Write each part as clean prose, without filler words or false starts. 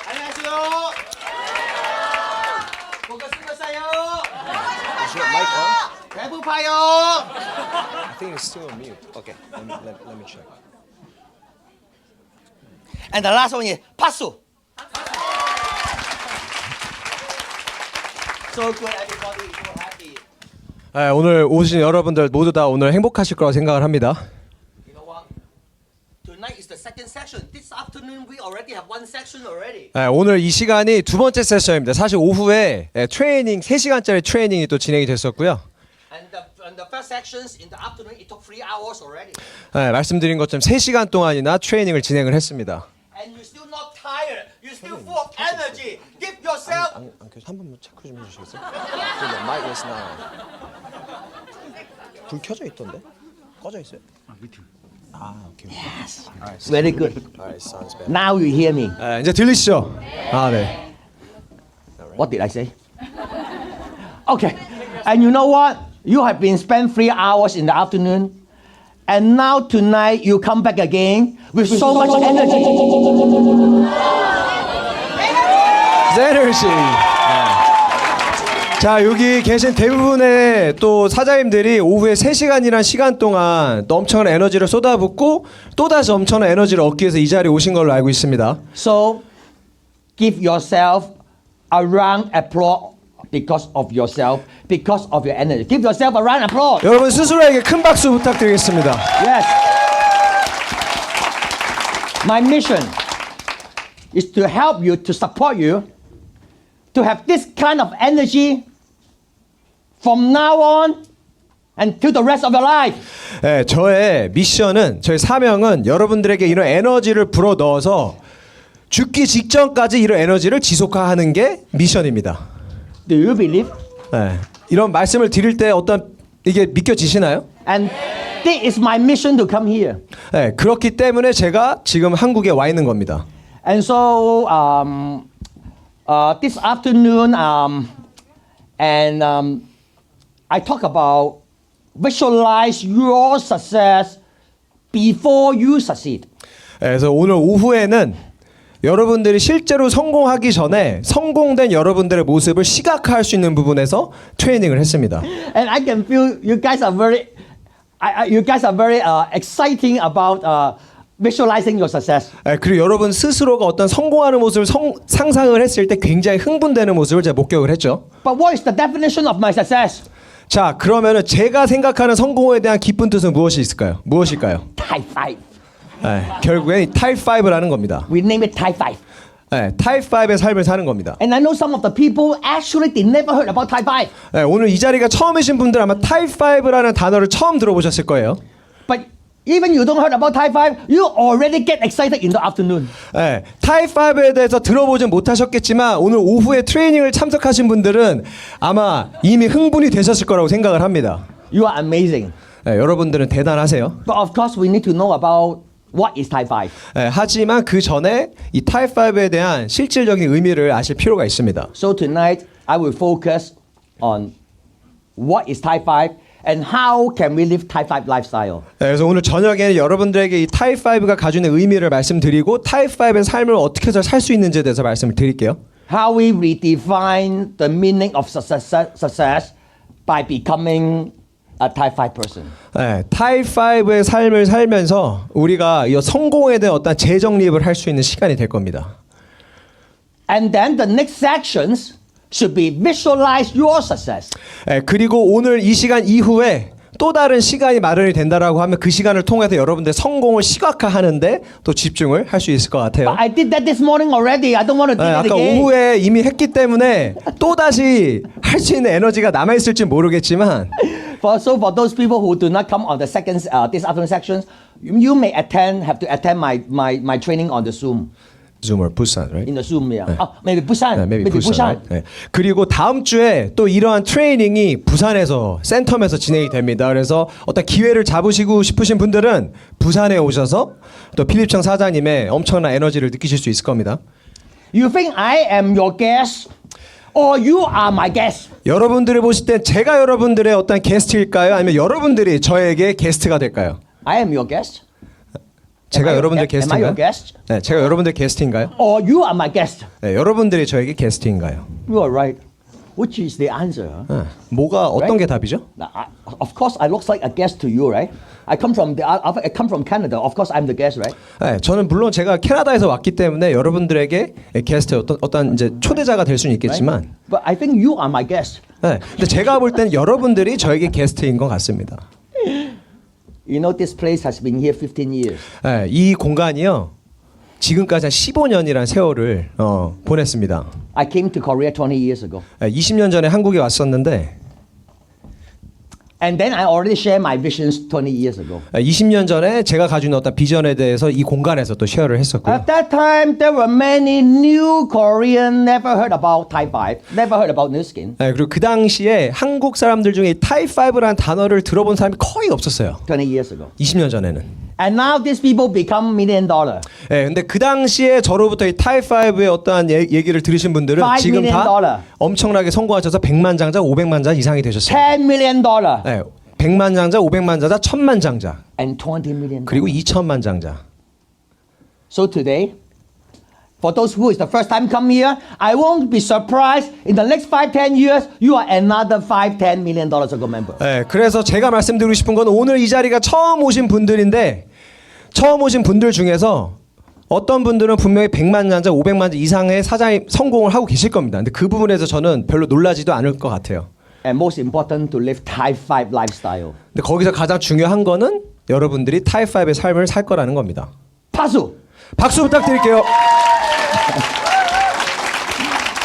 안녕하세요. 반갑습니다요. Is your mic on? 배고파요. I think it's still on mute. Okay, let me check. And the last one is 박수. So good, everybody. So happy. 네, 오늘 오신 여러분들 모두 다 오늘 행복하실 거라고 생각을 합니다. You know what? Tonight is the second section. This afternoon we already have one section already. 네, 오늘 이 시간이 두 번째 세션입니다. 사실 오후에 트레이닝 3시간짜리 트레이닝이 또 진행이 됐었고요. And the first sections in the afternoon it took 3 hours already. 네, 말씀드린 것처럼 3시간 동안이나 트레이닝을 진행을 했습니다. And you're still not tired. You're still full of energy. Give yourself. 안 한 번만 체크 좀 해주시겠어요? The mic is now. 불 켜져 있던데? 꺼져 있어요? 아, 오케이. Yes. Alright, Very good. alright, sounds better. Now you hear me. 네, 이제 들리시죠? 아, 네. What did I say? Okay. And you know what? You have been spent 3 hours in the afternoon. And now tonight you come back again with so much energy. 에너지. 자, 여기 계신 대부분의 또 사장님들이 오후에 3시간이란 시간 동안 엄청난 에너지를 쏟아붓고 또다시 엄청난 에너지를 얻기 위해서 이 자리에 오신 걸로 알고 있습니다. So give yourself a round applause because of yourself, because of your energy. Give yourself a round applause. 여러분 스스로에게 큰 박수 부탁드리겠습니다. Yes. My mission is to help you, to support you, to have this kind of energy from now on until the rest of your life. 네, 저의 미션은, 저의 사명은 여러분들에게 이런 에너지를 불어넣어서 죽기 직전까지 이런 에너지를 지속화하는 게 미션입니다. Do you believe? 네, 이런 말씀을 드릴 때 어떤 이게 믿겨지시나요? And this is my mission to come here. 네, 그렇기 때문에 제가 지금 한국에 와 있는 겁니다. And so this afternoon, I talk about visualize your success before you succeed. 네, 그래서 오늘 오후에는 여러분들이 실제로 성공하기 전에 성공된 여러분들의 모습을 시각화할 수 있는 부분에서 트레이닝을 했습니다. And I can feel you guys are very, exciting about visualizing your success. 네, 그리고 여러분 스스로가 어떤 성공하는 모습을 상상을 했을 때 굉장히 흥분되는 모습을 제가 목격을 했죠. But what is the definition of my success? 자, 그러면은 제가 생각하는 성공에 대한 깊은 뜻은 무엇일까요? Type 5. 네, 결국엔 타입 5라는 겁니다. We name it Type 5. 네, 타입 5의 삶을 사는 겁니다. And I know some of the people actually they never heard about Type 5. 네, 오늘 이 자리가 처음이신 분들 아마 타입 5라는 단어를 처음 들어보셨을 거예요. But even you don't heard about Type 5, you already get excited in the afternoon. 네, 타입 5에 대해서 들어보진 못하셨겠지만 오늘 오후에 트레이닝을 참석하신 분들은 아마 이미 흥분이 되셨을 거라고 생각을 합니다. You are amazing. 네, 여러분들은 대단하세요. But of course, we need to know about what is Type 5. 네, 하지만 그 전에 이 타입 5에 대한 실질적인 의미를 아실 필요가 있습니다. So tonight, I will focus on what is Type 5 and how can we live Type 5 lifestyle. 네, 그래서 오늘 저녁에는 여러분들에게 이 타입 5가 가지는 의미를 말씀드리고 타입 5의 삶을 어떻게 해서 살 수 있는지에 대해서 말씀을 드릴게요. How we redefine the meaning of success by becoming a Type 5 person. 네, 타입 5의 삶을 살면서 우리가 이 성공에 대한 어떤 재정립을 할 수 있는 시간이 될 겁니다. And then the next sections should be visualize your success. 네, 그리고 오늘 이 시간 이후에 또 다른 시간이 마련이 된다라고 하면 그 시간을 통해서 여러분들 성공을 시각화하는데 또 집중을 할 수 있을 것 같아요. But I did that this morning already. I don't want to do 네, it 아까 again. 오후에 이미 했기 때문에 또 다시 할 수 있는 에너지가 남아 있을지 모르겠지만 For those people who do not come on the second this afternoon sections, you may have to attend my training on the Zoom. Zoom or Busan, right? In the Zoom, yeah. Maybe Busan. 네, maybe Busan. Busan. Right? 네. 그리고 다음 주에 또 이러한 트레이닝이 부산에서 센텀에서 진행이 됩니다. 그래서 어떤 기회를 잡으시고 싶으신 분들은 부산에 오셔서 또 필립청 사장님의 엄청난 에너지를 느끼실 수 있을 겁니다. You think I am your guest or you are my guest? 여러분들이 보실 땐 제가 여러분들의 어떤 게스트일까요? 아니면 여러분들이 저에게 게스트가 될까요? I am your guest. 제가 여러분들 Am I your 게스트인가요? guest? 네, 제가 여러분들 게스트인가요? Or you are my guest? 네, 여러분들이 저에게 게스트인가요? You are right. Which is the answer? 네, 뭐가 어떤 Right? 게 답이죠? Now, of course, I look like a guest to you, right? I come from Canada. Of course, I'm the guest, right? 네, 저는 물론 제가 캐나다에서 왔기 때문에 여러분들에게 게스트 어떤 이제 초대자가 될 수는 있겠지만, But I think you are my guest. 네, 근데 제가 볼 땐 여러분들이 저에게 게스트인 것 같습니다. You know, this place has been here 15 years. 네, 이 공간이요 지금까지 한 15년이라는 세월을 보냈습니다. I came to Korea 20 years ago. 네, 20년 전에 한국에 왔었는데 And then I already shared my visions 20 years ago. 20년 전에 제가 가지고 있는 어떤 비전에 대해서 이 공간에서 또 쉐어를 했었고요. At that time, there were many new Korean never heard about Type 5, never heard about Nu Skin. 네, 그리고 그 당시에 한국 사람들 중에 타입 5라는 단어를 들어본 사람이 거의 없었어요. 20 years ago. 20년 전에는. And now these people become $1 million. 네, 근데 그 당시에 저로부터 이 타입 5의 어떠한 얘기를 들으신 분들은 $5 지금 다 million. 엄청나게 성공하셔서 100만 장자, 500만 자 이상이 되셨어요. $10 million. 네, 100만 장자, 500만 장자, 1000만 장자, And $20 million. 그리고 2000만 장자. So today, for those who is the first time come here, I won't be surprised in the next 5-10 years, you are another $5-10 million a go member. 네, 그래서 제가 말씀드리고 싶은 건 오늘 이 자리가 처음 오신 분들인데 처음 오신 분들 중에서 어떤 분들은 분명히 100만 장자, 500만 자 이상의 사장이 성공을 하고 계실 겁니다. 근데 그 부분에서 저는 별로 놀라지도 않을 것 같아요. And most important, to live Type 5 lifestyle. 근데 거기서 가장 중요한 거는 여러분들이 타입 5의 삶을 살 거라는 겁니다. 박수! 박수 부탁드릴게요.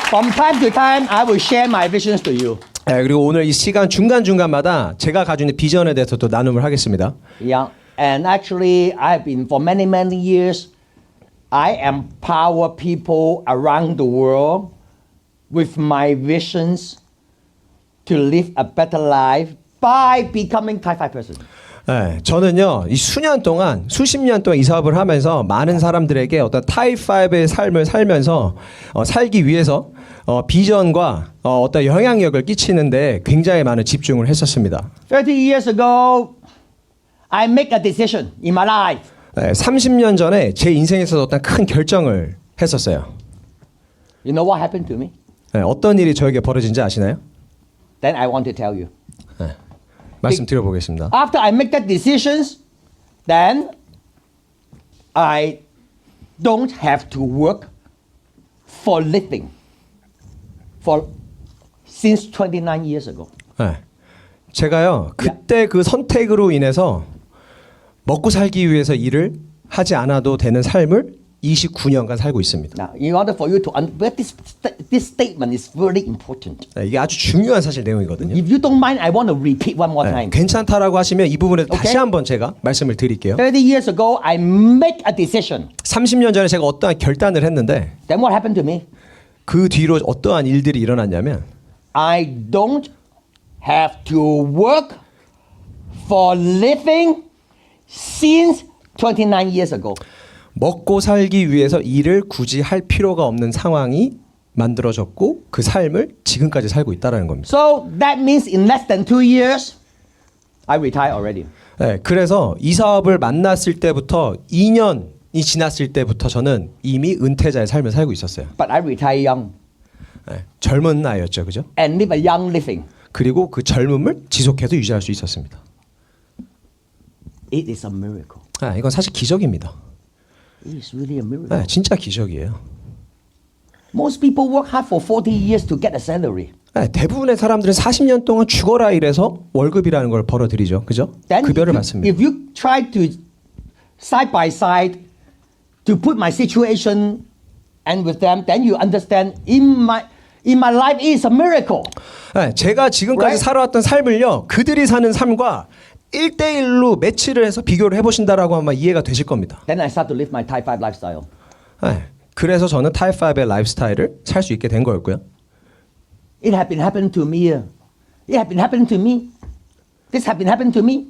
From time to time, I will share my visions to you. 네, 그리고 오늘 이 시간 중간중간마다 제가 가지고 있는 비전에 대해서 또 나눔을 하겠습니다. Yeah. And actually, I've been for many, many years, I empower people around the world with my visions to live a better life by becoming Type 5 person. 네, 저는요 이 수년 동안 수십 년 동안 이 사업을 하면서 많은 사람들에게 어떤 타입 5의 삶을 살면서 살기 위해서 비전과 어떤 영향력을 끼치는데 굉장히 많은 집중을 했었습니다. 30 years ago, I make a decision in my life. 네, 30년 전에 제 인생에서 어떤 큰 결정을 했었어요. You know what happened to me? 네, 어떤 일이 저에게 벌어진지 아시나요? Then I want to tell you. 말씀드려보겠습니다. After I make that decisions, then I don't have to work for living for since 29 years ago. 네, 제가요 그때 그 선택으로 인해서 먹고 살기 위해서 일을 하지 않아도 되는 삶을 29년간 살고 있습니다. Now, in order for you to but this statement is very important. 네, 이게 아주 중요한 사실 내용이거든요. If you don't mind, I want to repeat one more 네, time. 괜찮다라고 하시면 이 부분에 Okay. 다시 한번 제가 말씀을 드릴게요. 30 years ago, I make a decision. 30년 전에 제가 어떠한 결단을 했는데 Then what happened to me? 그 뒤로 어떠한 일들이 일어났냐면 I don't have to work for living since 29 years ago. 먹고 살기 위해서 일을 굳이 할 필요가 없는 상황이 만들어졌고 그 삶을 지금까지 살고 있다는 겁니다. So that means in less than 2 years, I retire already. 네, 그래서 이 사업을 만났을 때부터 2년이 지났을 때부터 저는 이미 은퇴자의 삶을 살고 있었어요. But I retire young 네, 젊은 나이였죠, 그죠? and live a young living. 그리고 그 젊음을 지속해서 유지할 수 있었습니다. It is a miracle. 이건 사실 기적입니다. It is really a miracle. 네, 진짜 기적이에요. Most people work hard for 40 years to get a salary. 네, 대부분의 사람들은 40년 동안 죽어라 일해서 월급이라는 걸 벌어들이죠, 그죠? Then 급여를 if 받습니다. you try to side by side to put my situation and with them, then you understand in my life it is a miracle. 네, 제가 지금까지 Right? 살아왔던 삶을요, 그들이 사는 삶과 1대1로 매치를 해서 비교를 해보신다라고 하면 이해가 되실 겁니다. Then I start to live my Type 5 lifestyle. 네, 그래서 저는 타입 5의 라이프스타일을 살 수 있게 된 거였고요. It had been happening to me. It had been happening to me. This had been happening to me.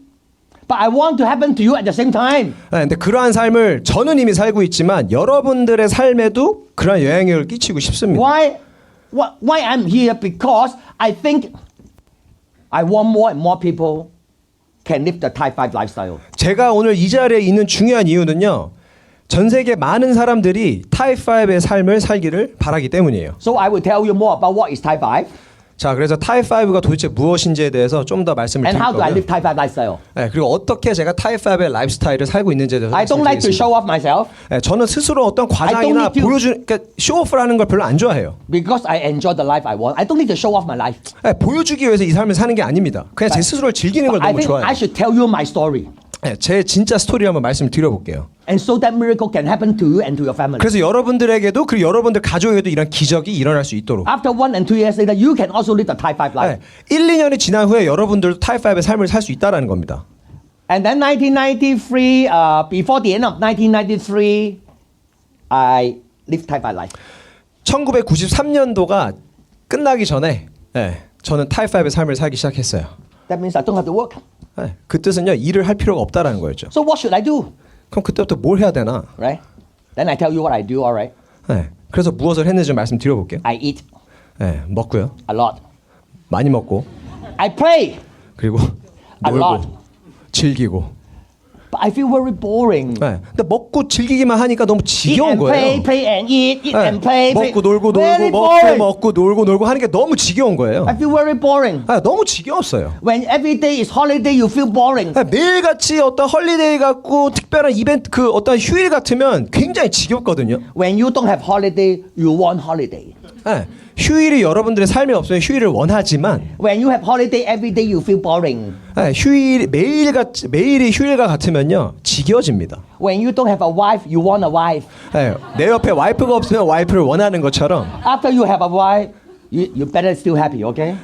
But I want to happen to you at the same time. 네, 근데 그러한 삶을 저는 이미 살고 있지만 여러분들의 삶에도 그러한 영향력을 끼치고 싶습니다. Why? why I'm here? Because I think I want more and more people can live the Thai 5 lifestyle. 제가 오늘 이 자리에 있는 중요한 이유는요. 전 세계 많은 사람들이 타이5의 삶을 살기를 바라기 때문이에요. So I will tell you more about what is Thai 5 자, 그래서 타이5가 도대체 무엇인지에 대해서 좀 더 말씀을 and 드릴 how do I 거고요. live Thai 5 lifestyle. 네, 그리고 어떻게 제가 타이5의 라이프스타일을 살고 있는지에 대해서 I don't like to 말씀드리겠습니다. show off myself 네, 저는 스스로 어떤 I 과장이나 don't need to- 보여주는 그러니까 쇼오프라는 걸 별로 안 좋아해요. because I enjoy the life I want. I don't need to show off my life. 네, 보여주기 위해서 이 삶을 사는 게 아닙니다. 그냥 제 스스로를 즐기는 걸 I 너무 think 좋아해요. I should tell you my story. 네, 제 진짜 스토리를 한번 말씀을 드려볼게요. And so that miracle can happen to you and to your family. 그래서 여러분들에게도 그리고 여러분들 가족에게도 이런 기적이 일어날 수 있도록 After 1 and 2 years later, you can also live the Thai 5 life. 네, 1, 2년이 지난 후에 여러분들도 타이5의 삶을 살 수 있다는 겁니다. And then 1993, before the end of 1993, I lived Thai 5 life. 1993년도가 끝나기 전에 저는 타이5의 삶을 살기 시작했어요. That means I don't have to work. 네, 그 뜻은요, 일을 할 필요가 없다라는 거였죠. So what should I do? 그럼 그때부터 뭘 해야 되나? Right? Then I tell you what I do, all right? 네, 그래서 무엇을 했는지 좀 말씀드려볼게요. I eat 네, 먹고요. a lot. 많이 먹고 I play, 그리고 A lot. 놀고 즐기고. but I feel very boring. 네, 근데 먹고 즐기기만 하니까 너무 Eat 지겨운 and 거예요. play, play and eat 네, and play. 먹고 놀고 Very 놀고 boring. 먹고 놀고 놀고 하는 게 너무 지겨운 거예요. I feel very boring. 너무 지겨웠어요. When every day is holiday, you feel boring. 매일같이 어떤 헐리데이 같고 특별한 이벤트 그 어떤 휴일 같으면 굉장히 지겹거든요. When you don't have holiday, you want holiday. 네, 휴일이 여러분들의 삶에 없으면 휴일을 원하지만 When you have holiday every day, you feel boring. 휴일 매일이 휴일과 같으면요 지겨워집니다. When you don't have a wife, you want a wife. 네, 내 옆에 와이프가 없으면 와이프를 원하는 것처럼 After you have a wife, you better still happy, okay?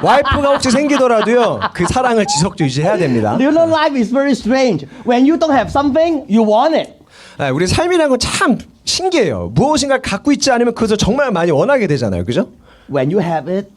와이프가 혹시 생기더라도요 그 사랑을 지속적으로 유지해야 됩니다. You know, life is very strange. When you don't have something, you want it. 네, 우리 삶이라는 건 참 신기해요. 무엇인가를 갖고 있지 않으면 그것을 정말 많이 원하게 되잖아요, 그죠? When you have it,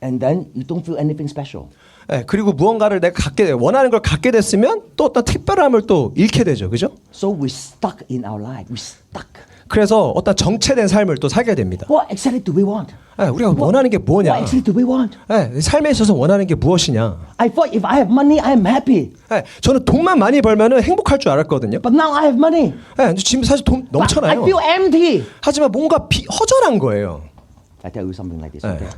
and then you don't feel anything special. 네, 그리고 무언가를 내가 원하는 걸 갖게 됐으면 또 어떤 특별함을 또 잃게 되죠, 그죠? So we stuck in our life. We stuck. 그래서 어떤 정체된 삶을 또 살게 됩니다. What exactly do we want? 네, 우리가 원하는 게 뭐냐? What exactly do we want? 네, 삶에 있어서 원하는 게 무엇이냐? I thought if I have money, I am happy. 네, 저는 돈만 많이 벌면은 행복할 줄 알았거든요. But now I have money. 네, 근데 지금 사실 돈 But I 넘쳐나요. feel empty. 하지만 뭔가 허전한 거예요. I tell you something like this. 네. Okay?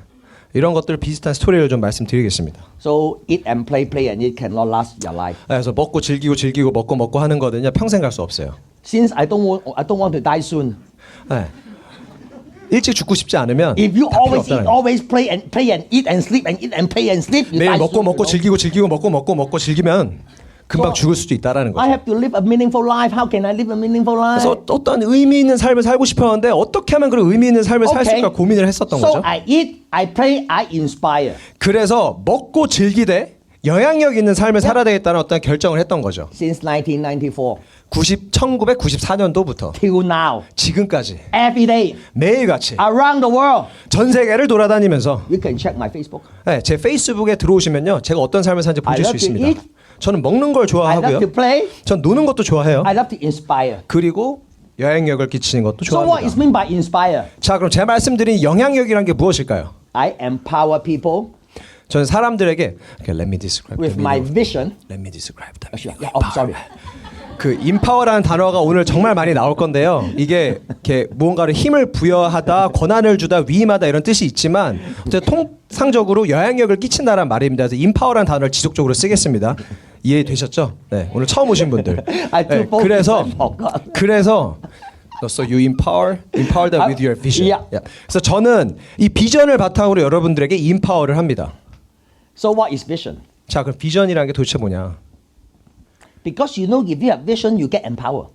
이런 것들 비슷한 스토리를 좀 말씀드리겠습니다. So eat and play, play and eat cannot last your life. 네, 그래서 먹고 즐기고 먹고 하는 거는요 평생 갈 수 없어요. Since I don't want to die soon. 네. 일찍 죽고 싶지 않으면 If you 다 필요 always eat, 없다는 거예요. always play and eat and sleep and eat and play and sleep, you 매일 die 먹고 soon, 먹고 you know? 즐기고 먹고 즐기면 금방 죽을 수도 있다라는 I 거죠. have to live a meaningful life. How can I live a meaningful life? 그래서 어떤 의미 있는 삶을 살고 싶었는데 어떻게 하면 그런 의미 있는 삶을 살 수 있을까 고민을 했었던 So 거죠. I eat, I play, I inspire. 그래서 먹고 즐기되 영향력 있는 삶을 살아야 되겠다는 어떤 결정을 했던 거죠. Since 1994 1994년도부터 till now, 지금까지 every day 매일같이 around the world. 전 세계를 돌아다니면서 You can check my Facebook. 네, 제 페이스북에 들어오시면요 제가 어떤 삶을 사는지 I 보실 수 love to 있습니다. eat. 저는 먹는 걸 I love 좋아하고요. to play. 전 노는 것도 좋아해요. I love to inspire. 그리고 영향력을 끼치는 것도 So what is 좋아합니다. meant by inspire? 자, 그럼 제가 말씀드린 영향력이란 게 무엇일까요? I empower people 저는 사람들에게 Let me describe. with my vision. Let me describe them. Yeah, oh, sorry. 그 인파워라는 단어가 오늘 정말 많이 나올 건데요. 이게 이렇게 무언가를 힘을 부여하다, 권한을 주다, 위임하다 이런 뜻이 있지만 어쨌든 통상적으로 영향력을 끼친다는 말입니다. 그래서 인파워라는 단어를 지속적으로 쓰겠습니다. 이해되셨죠? 네, 오늘 처음 오신 분들. I 네, took 그래서 So you empower them with your vision. Yeah. Yeah. 그래서 저는 이 비전을 바탕으로 여러분들에게 인파워를 합니다. So what is vision? 자, 그럼 비전이라는 게 도대체 뭐냐? Because you know, if you have vision, you get empowered.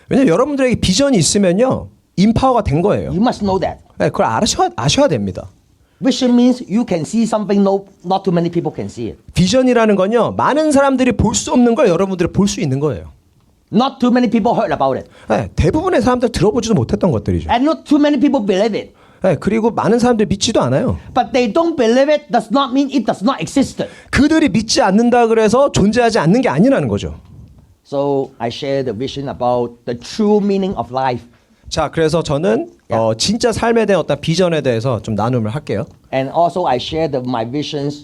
왜냐면 여러분들에게 비전이 있으면요 인파워가 된 거예요. You must know that. 네, 그걸 아셔야 됩니다. Vision means you can see something not too many people can see it. 비전이라는 건요 많은 사람들이 볼 수 없는 걸 여러분들이 볼 수 있는 거예요. Not too many people heard about it. 네, 대부분의 사람들 들어보지도 못했던 것들이죠. And not too many people believe it. 네, 그리고 많은 사람들이 믿지도 않아요. But they don't believe it does not mean it does not exist. 그들이 믿지 않는다 그래서 존재하지 않는 게 아니라는 거죠. So I share the vision about the true meaning of life. 자, 그래서 저는 진짜 삶에 대한 어떤 비전에 대해서 좀 나눔을 할게요. And also I share my visions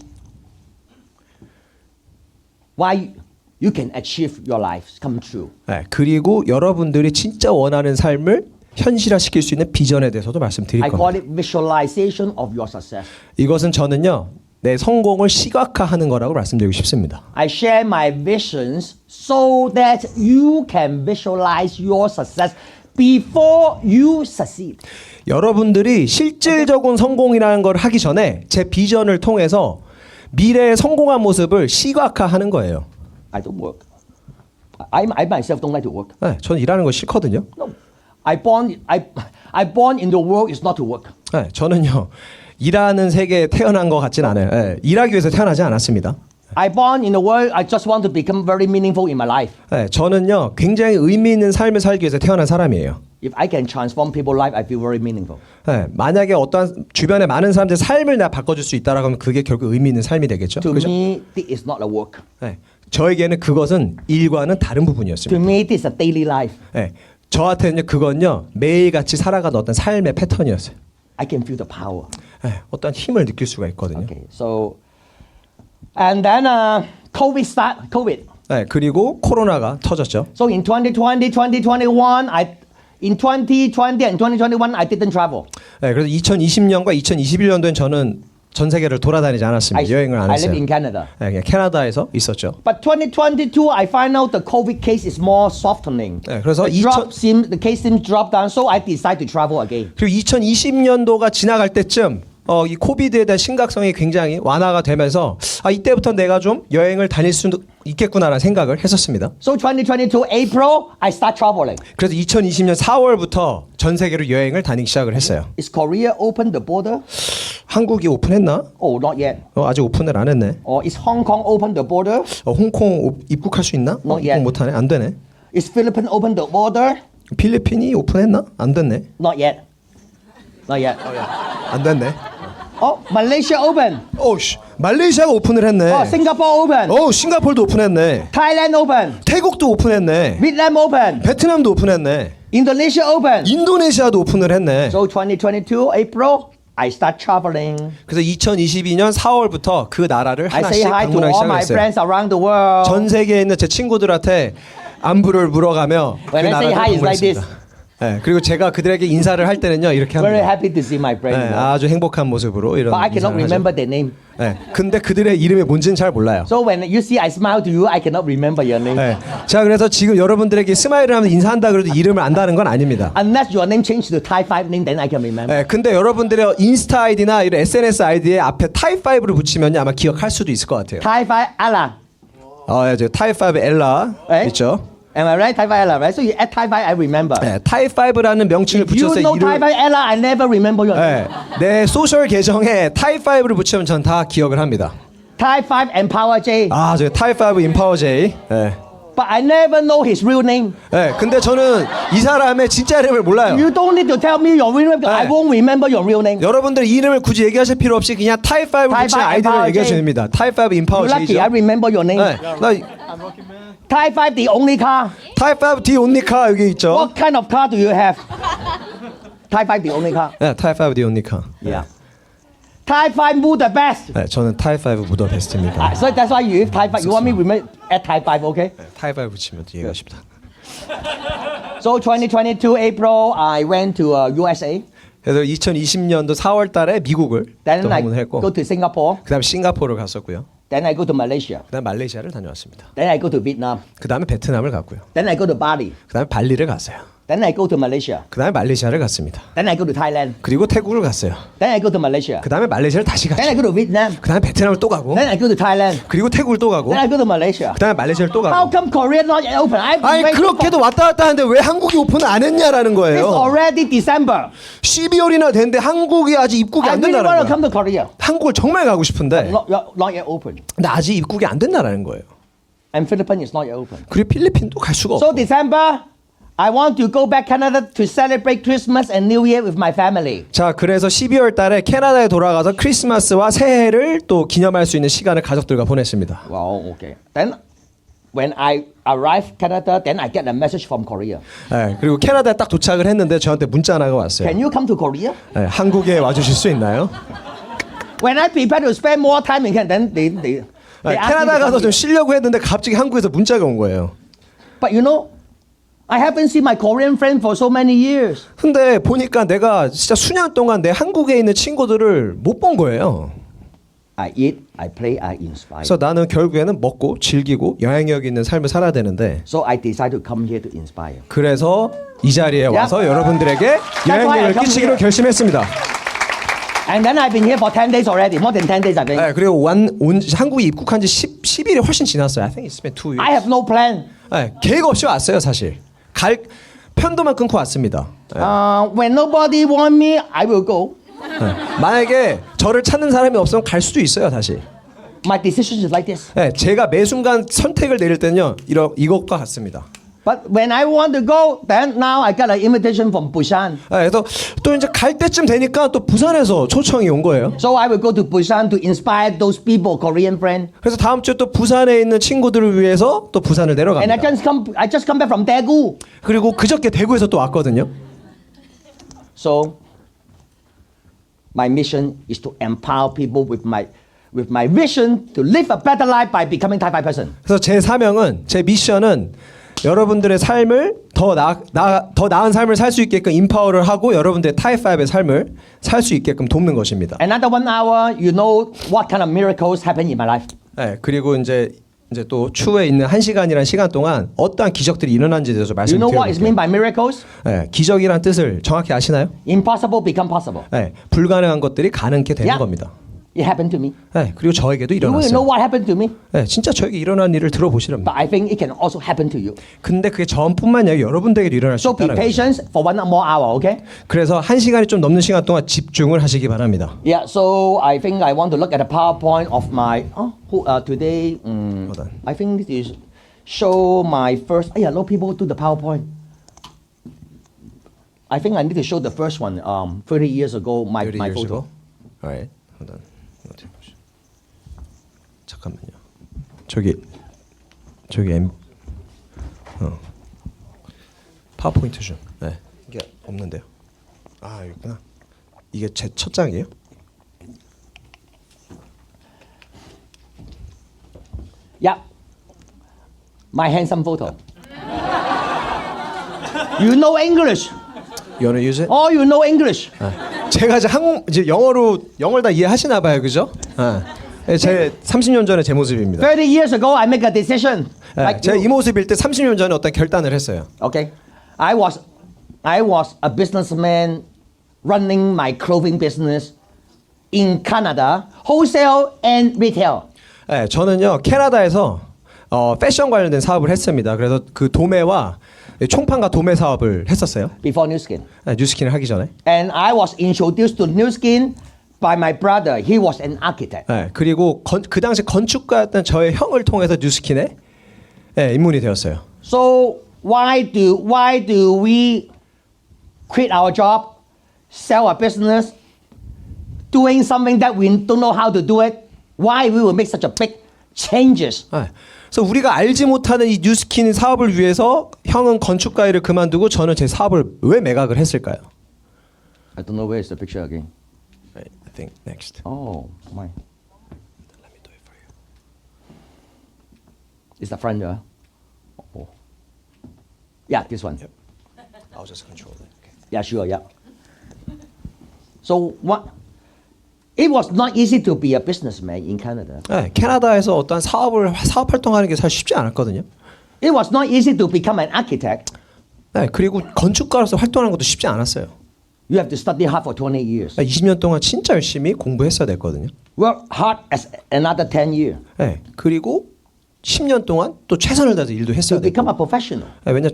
why you can achieve your life come true. 네, 그리고 여러분들이 진짜 원하는 삶을 현실화시킬 수 있는 비전에 대해서도 말씀드릴 I call 겁니다. it visualization of your success. 이것은 저는요, 내 성공을 시각화하는 거라고 말씀드리고 싶습니다. I share my visions so that you can visualize your success before you succeed. 여러분들이 실질적인 성공이라는 걸 하기 전에 제 비전을 통해서 미래의 성공한 모습을 시각화하는 거예요. I don't work. I myself don't like to work. 네, 저는 일하는 거 싫거든요. No. I born in the world is not to work. 네, 저는요, 일하는 세계에 태어난 것 같진 않아요. 네, 일하기 위해서 태어나지 않았습니다. I born in the world. I just want to become very meaningful in my life. 네, 저는요, 굉장히 의미 있는 삶을 살기 위해서 태어난 사람이에요. If I can transform people's life, I feel very meaningful. 네, 만약에 어떠한 주변에 많은 사람들의 삶을 내가 바꿔줄 수 있다라고 하면 그게 결국 의미 있는 삶이 되겠죠. To 그죠? me, this is not a work. 네, 저에게는 그것은 일과는 다른 To 부분이었습니다. me, this is a daily life. 네, 저한테는요, 그건요, 매일같이 살아가는 어떤 삶의 패턴이었어요. I can feel the power. 네, 어떤 힘을 느낄 수가 있거든요. Okay, so and then COVID. 네, 그리고 코로나가 터졌죠. So in 2020, 2021, in 2020 and 2021, I didn't travel. 네, 그래서 2020년과 2021년도엔 저는 전 세계를 돌아다니지 않았습니다. 여행을 안 I 했어요. live in Canada. 네, 그냥 캐나다에서 있었죠. But 2022, I find out the COVID case is more softening. 네, 그래서 The case seems drop down, so I decide to travel again. 그리고 2020년도가 지나갈 때쯤 이 코비드에 대한 심각성이 굉장히 완화가 되면서 이때부터 내가 좀 여행을 다닐 수 있겠구나라는 생각을 했었습니다. So 2022 April, I start traveling. 그래서 2020년 4월부터 전 세계로 여행을 다니기 시작을 했어요. Is Korea open the border? 한국이 오픈했나? Oh, not yet. 아직 오픈을 안 했네. Or is Hong Kong open the border? 홍콩 입국할 수 있나? Not yet. 입국 못하네. 안 되네. Is Philippines open the border? 필리핀이 오픈했나? 안 됐네. Not yet. Not yet. 안 됐네. Oh, Malaysia open. 오씨, 말레이시아가 오픈을 했네. Oh, Singapore open. 싱가포르도 오픈했네. Thailand open. 태국도 오픈했네. Vietnam open. 베트남도 오픈했네. Indonesia open. 인도네시아도 오픈을 했네. So 2022 April, I start traveling. 그래서 2022년 4월부터 그 나라를 I say 하나씩 hi to 방문하기 all my 시작했어요. friends around the world. 전 세계에 있는 제 친구들한테 안부를 물어가며 그 When I say 나라를 hi, it's like 방문했습니다. 네, 그리고 제가 그들에게 인사를 할 때는요 이렇게 Very 합니다. happy to see my friends. 네, 아주 행복한 모습으로 이런 But I cannot 인사를 하죠. remember their name. 네, 근데 그들의 이름이 뭔지는 잘 몰라요. So when you see I smile to you, I cannot remember your name. 네. 자, 그래서 지금 여러분들에게 스마일을 하면서 인사한다 그래도 이름을 안다는 건 아닙니다. Unless your name change to Thai 5 name, then I can remember. 네, 근데 여러분들의 인스타 아이디나 이런 SNS 아이디에 앞에 타이5를 붙이면 아마 기억할 수도 있을 것 같아요. Thai 5 Allah. 저 타이5 엘라 네? 있죠. Am I right? Thai 5 Allah, right? So you add Thai 5, I remember. 네, 타이5라는 명칭을 If you 붙여서 know Thai 5 Allah, I never remember your name. 네, 내 소셜 계정에 타이5를 붙이면 전 다 기억을 합니다. Thai 5 Empower J. 저 타이5 임파워 제이. 네. But I never know his real name. 네, 근데 저는 이 사람의 진짜 이름을 몰라요. You don't need to tell me your real name. I 네. won't remember your real name. 여러분들 이 이름을 굳이 얘기하실 필요 없이 그냥 타이5를 타이5 붙인 아이디를 임파워 얘기하시면 제이. 됩니다. 타이5 임파워 You're lucky, 제이죠. I remember your name. 네, 나 Thai 5 the only car. 타이5 디 온리 카 여기 있죠. What kind of car do you have? Thai 5 the only car. 네, 타이5 디 온리 카. Yeah. Thai 5 move the best. 네, 저는 타이5 무더 베스트입니다. So that's why you Thai 5. You want me to remember at Thai 5, okay? 타이5 붙이면 이해가 쉽다. So 2022 April, I went to USA. 그래서 2020년도 4월달에 미국을 Then 또 I 방문했고, go to Singapore. 그다음 싱가포르를 갔었고요. Then I go to Malaysia. 그다음 말레이시아를 다녀왔습니다. Then I go to Vietnam. 그다음에 베트남을 갔고요. Then I go to Bali. 그다음에 발리를 갔어요. Then I go to Malaysia. 그다음에 말레이시아를 갔습니다. Then I go to Thailand. 그리고 태국을 갔어요. Then I go to Malaysia. 그다음에 말레이시아를 다시 Then I 갔죠. go to Vietnam. 그다음에 베트남을 또 가고, Then I go to Thailand. 그리고 태국을 또 가고, Then I go to Malaysia. 그다음에 말레이시아를 또 How 가고. come Korea not yet open? 아니 그렇게도 왔다 갔다 하는데 왜 한국이 오픈을 안 했냐라는 It's 거예요. already December. 12월이나 됐는데 한국이 아직 입국이 I 안 really want 된다는 to come 거예요. to Korea. 한국을 정말 가고 싶은데 Not yet open. 근데 아직 입국이 안 된다는 거예요. And Philippines is not yet open. 그리고 필리핀도 갈 수가 So 없고. December, I want to go back Canada to celebrate Christmas and New Year with my family. 자, 그래서 12월 달에 캐나다에 돌아가서 크리스마스와 새해를 또 기념할 수 있는 시간을 가족들과 보냈습니다. Well, okay. Then when I arrived Canada, then I get a message from Korea. 네, 그리고 캐나다에 딱 도착을 했는데 저한테 문자 하나가 왔어요. Can you come to Korea? 네, 한국에 와주실 수 있나요? When I prepare to spend more time in Canada, then they 네, ask me 캐나다 to 가서 come 좀 here. 쉬려고 했는데 갑자기 한국에서 문자가 온 거예요. But you know, I haven't seen my Korean friend for so many years. 근데 보니까 내가 진짜 수년 동안 내 한국에 있는 친구들을 못 본 거예요. I eat, I play, I inspire. 그래서 나는 결국에는 먹고 즐기고 영향력 있는 삶을 살아야 되는데 So I decided to come here to inspire. 그래서 이 자리에 와서 여러분들에게 why I 영향력을 come 끼치기로 here. 결심했습니다. And then I've been here for 10 days already, more than 10 days I think. 네, 그리고 한국에 입국한 지 10일이 훨씬 지났어요. I think it's been 2 years. I have no plan. 네, 계획 없이 왔어요, 사실. 갈 편도만 끊고 왔습니다. 네. When nobody want me, I will go. 네. 만약에 저를 찾는 사람이 없으면 갈 수도 있어요, 다시. My decision is like this. 네, 제가 매 순간 선택을 내릴 때는요, 이것과 같습니다. But when I want to go, then now I got an invitation from Busan. 네, 그래서 또 이제 갈 때쯤 되니까 또 부산에서 초청이 온 거예요. So I will go to Busan to inspire those people, Korean friends. 그래서 다음 주에 또 부산에 있는 친구들을 위해서 또 부산을 And 내려갑니다. I just come back from Daegu. 그리고 그저께 대구에서 또 왔거든요. So my mission is to empower people with my vision to live a better life by becoming Thai 5%. 그래서 제 사명은 제 미션은 여러분들의 삶을 더 나은 삶을 살 수 있게끔 인파워를 하고 여러분들의 타입5의 삶을 살 수 있게끔 돕는 것입니다. Another 1 hour, you know what kind of miracles happen in my life. 네, 그리고 이제 또 추후에 있는 1시간이란 시간 동안 어떠한 기적들이 일어난지에 대해서 You know what is mean 말씀드려볼게요. by miracles? 네, 기적이란 뜻을 정확히 아시나요? Impossible become possible. 네, 불가능한 것들이 가능하게 되는 Yeah. 겁니다. It happened to me. 네, 그리고 저에게도 You will know 일어났어요. what happened to me, 네, 진짜 저에게 일어난 일을 들어보시랍니다. but I think it can also happen to you. 근데 그게 저뿐만 아니라 여러분들에게도 일어날 수 So be 있다는 거죠. patient for 1 more hour, okay? 그래서 1시간이 좀 넘는 시간 동안 집중을 하시기 바랍니다. Yeah, so I think I want to look at the PowerPoint of my today. Hold on. I think this is show my first. Yeah, no people do the PowerPoint. I think I need to show the first one. 30 years ago, my 30 years photo. ago. Alright. Hold on. 잠깐만요. 저기 파워포인트 좀. 네. 이게 없는데요. 아, 여기 있구나. 이게 제 첫 장이에요? Yeah, my handsome photo. You know English. You wanna use it? Oh, you know English. 제가 이제 영어를 다 이해하시나 봐요. 그죠? 제 30년 전에 제 모습입니다. 30 years ago, I make a decision. 네, Like 제가 you. 이 모습일 때 30년 전에 어떤 결단을 했어요. Okay, I was a businessman running my clothing business in Canada, wholesale and retail. 네, 저는요 캐나다에서 패션 관련된 사업을 했습니다. 그래서 그 도매와 총판과 도매 사업을 했었어요. Before New Skin. 네, 뉴스킨을 하기 전에. And I was introduced to New Skin by my brother. He was an architect. 네, 그리고 그 당시 건축가였던 저의 형을 통해서 뉴스킨에 입문이 되었어요. So why do we quit our job, sell our business, doing something that we don't know how to do it? Why we will make such a big changes? 네, 그래서 우리가 알지 못하는 이 뉴스킨 사업을 위해서 형은 건축가 일을 그만두고 저는 제 사업을 왜 매각을 했을까요? I don't know where is the picture again. I think next. Oh my, Let me do it for you. it's the front there. Oh, yeah, this one. Yep. I'll just control it. Okay. Yeah, sure, yeah. So what? It was not easy to be a businessman in Canada. 네, 캐나다에서 어떤 사업 활동하는 게 사실 쉽지 않았거든요. It was not easy to become an architect. 네, 그리고 건축가로서 활동하는 것도 쉽지 않았어요. You have to study hard for 20 years. 20년 동안 진짜 열심히 공부했어야 됐거든요. Work hard as another 10 years 네, 그리고 10년 동안 또 최선을 다해서 일도 to 했어야 됐고. become a professional. 네, 왜냐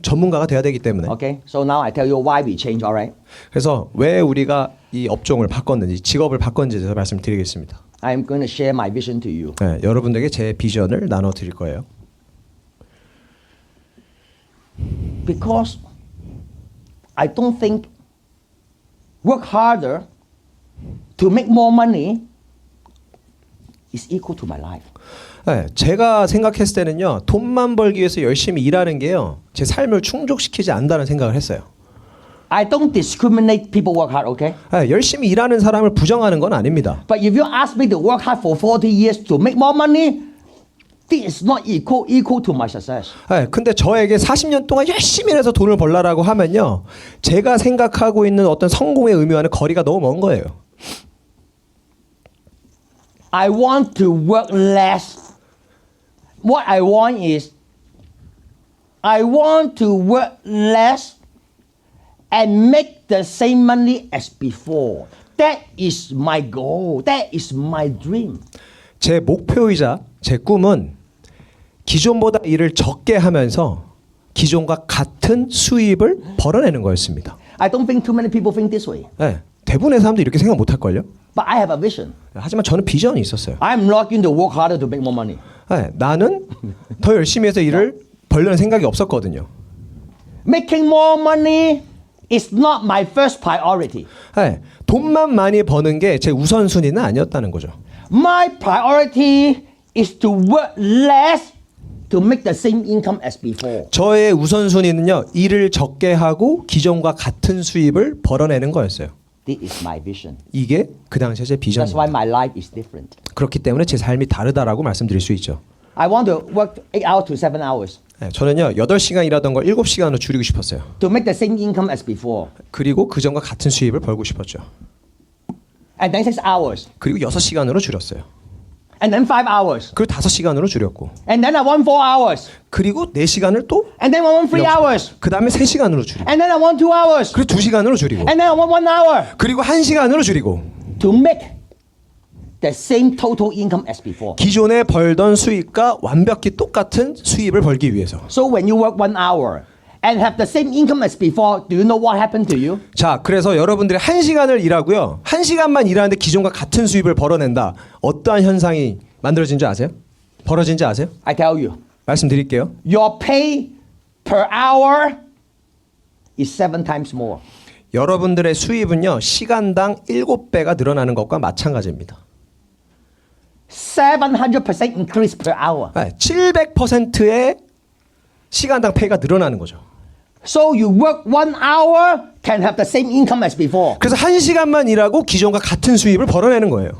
전문가가 돼야 되기 때문에. Okay, so now I tell you why we change. All right. 그래서 왜 우리가 이 업종을 바꿨는지, 직업을 바꿨는지에 대해서 말씀드리겠습니다. I am going to share my vision to you. 네, 여러분들에게 제 비전을 나눠 드릴 거예요. Because I don't think work harder to make more money is equal to my life. 네, 제가 생각했을 때는요. 돈만 벌기 위해서 열심히 일하는 게요. 제 삶을 충족시키지 않는다는 생각을 했어요. I don't discriminate people work hard, okay? 네, 열심히 일하는 사람을 부정하는 건 아닙니다. But if you ask me to work hard for 40 years to make more money, this is not equal to my success. 네, 근데 저에게 40년 동안 열심히 일해서 돈을 벌라라고 하면요. 제가 생각하고 있는 어떤 성공의 의미와는 거리가 너무 먼 거예요. I want to work less. What I want is I want to work less and make the same money as before. That is my goal. That is my dream. 제 목표이자 제 꿈은 기존보다 일을 적게 하면서 기존과 같은 수입을 벌어내는 거였습니다. I don't think too many people think this way. 네, 대부분의 사람들이 이렇게 생각 못할 걸요. But I have a vision. 하지만 저는 비전이 있었어요. I'm not going to work harder to make more money. 네, 나는 더 열심히 해서 일을 벌려는 생각이 없었거든요. Making more money is not my first priority. 네, 돈만 많이 버는 게 제 우선순위는 아니었다는 거죠. My priority is to work less to make the same income as before. 저의 우선순위는요. 일을 적게 하고 기존과 같은 수입을 벌어내는 거였어요. This is my vision. 이게 그 당시에 제 That's why 비전입니다. my life is different. 그렇기 때문에 제 삶이 다르다라고 말씀드릴 수 있죠. I want to work 8 hours to 7 hours 네, 저는요. 8시간 일하던 걸 7시간으로 줄이고 싶었어요. to make the same income as before. 그리고 그전과 같은 수입을 벌고 싶었죠. And then 6 hours. 그리고 6시간으로 줄였어요. And then 5 hours. 그리고 5시간으로 줄였고 And then I want 4 hours. 그리고 4시간을 또 And then I want 3 hours. 그 다음에 3시간으로 줄이고 And then I want 2 hours. 그리고 2시간으로 줄이고 And then I want 1 hour 그리고 1시간으로 줄이고 to make the same total income as before. 기존에 벌던 수입과 완벽히 똑같은 수입을 벌기 위해서. So when you work 1 hour and have the same income as before, do you know what happened to you? 자, 그래서 여러분들이 1시간을 일하고요. 1시간만 일하는데 기존과 같은 수입을 벌어낸다. 어떠한 현상이 만들어진지 아세요? 벌어진지 아세요? I tell you, 말씀드릴게요. your pay per hour is 7 times more. 여러분들의 수입은요. 시간당 7배가 늘어나는 것과 마찬가지입니다. 700% increase per hour. 700%의 시간당 페이가 늘어나는 거죠. So you work 1 hour can have the same income as before. 그래서 1시간만 일하고 기존과 같은 수입을 벌어내는 거예요.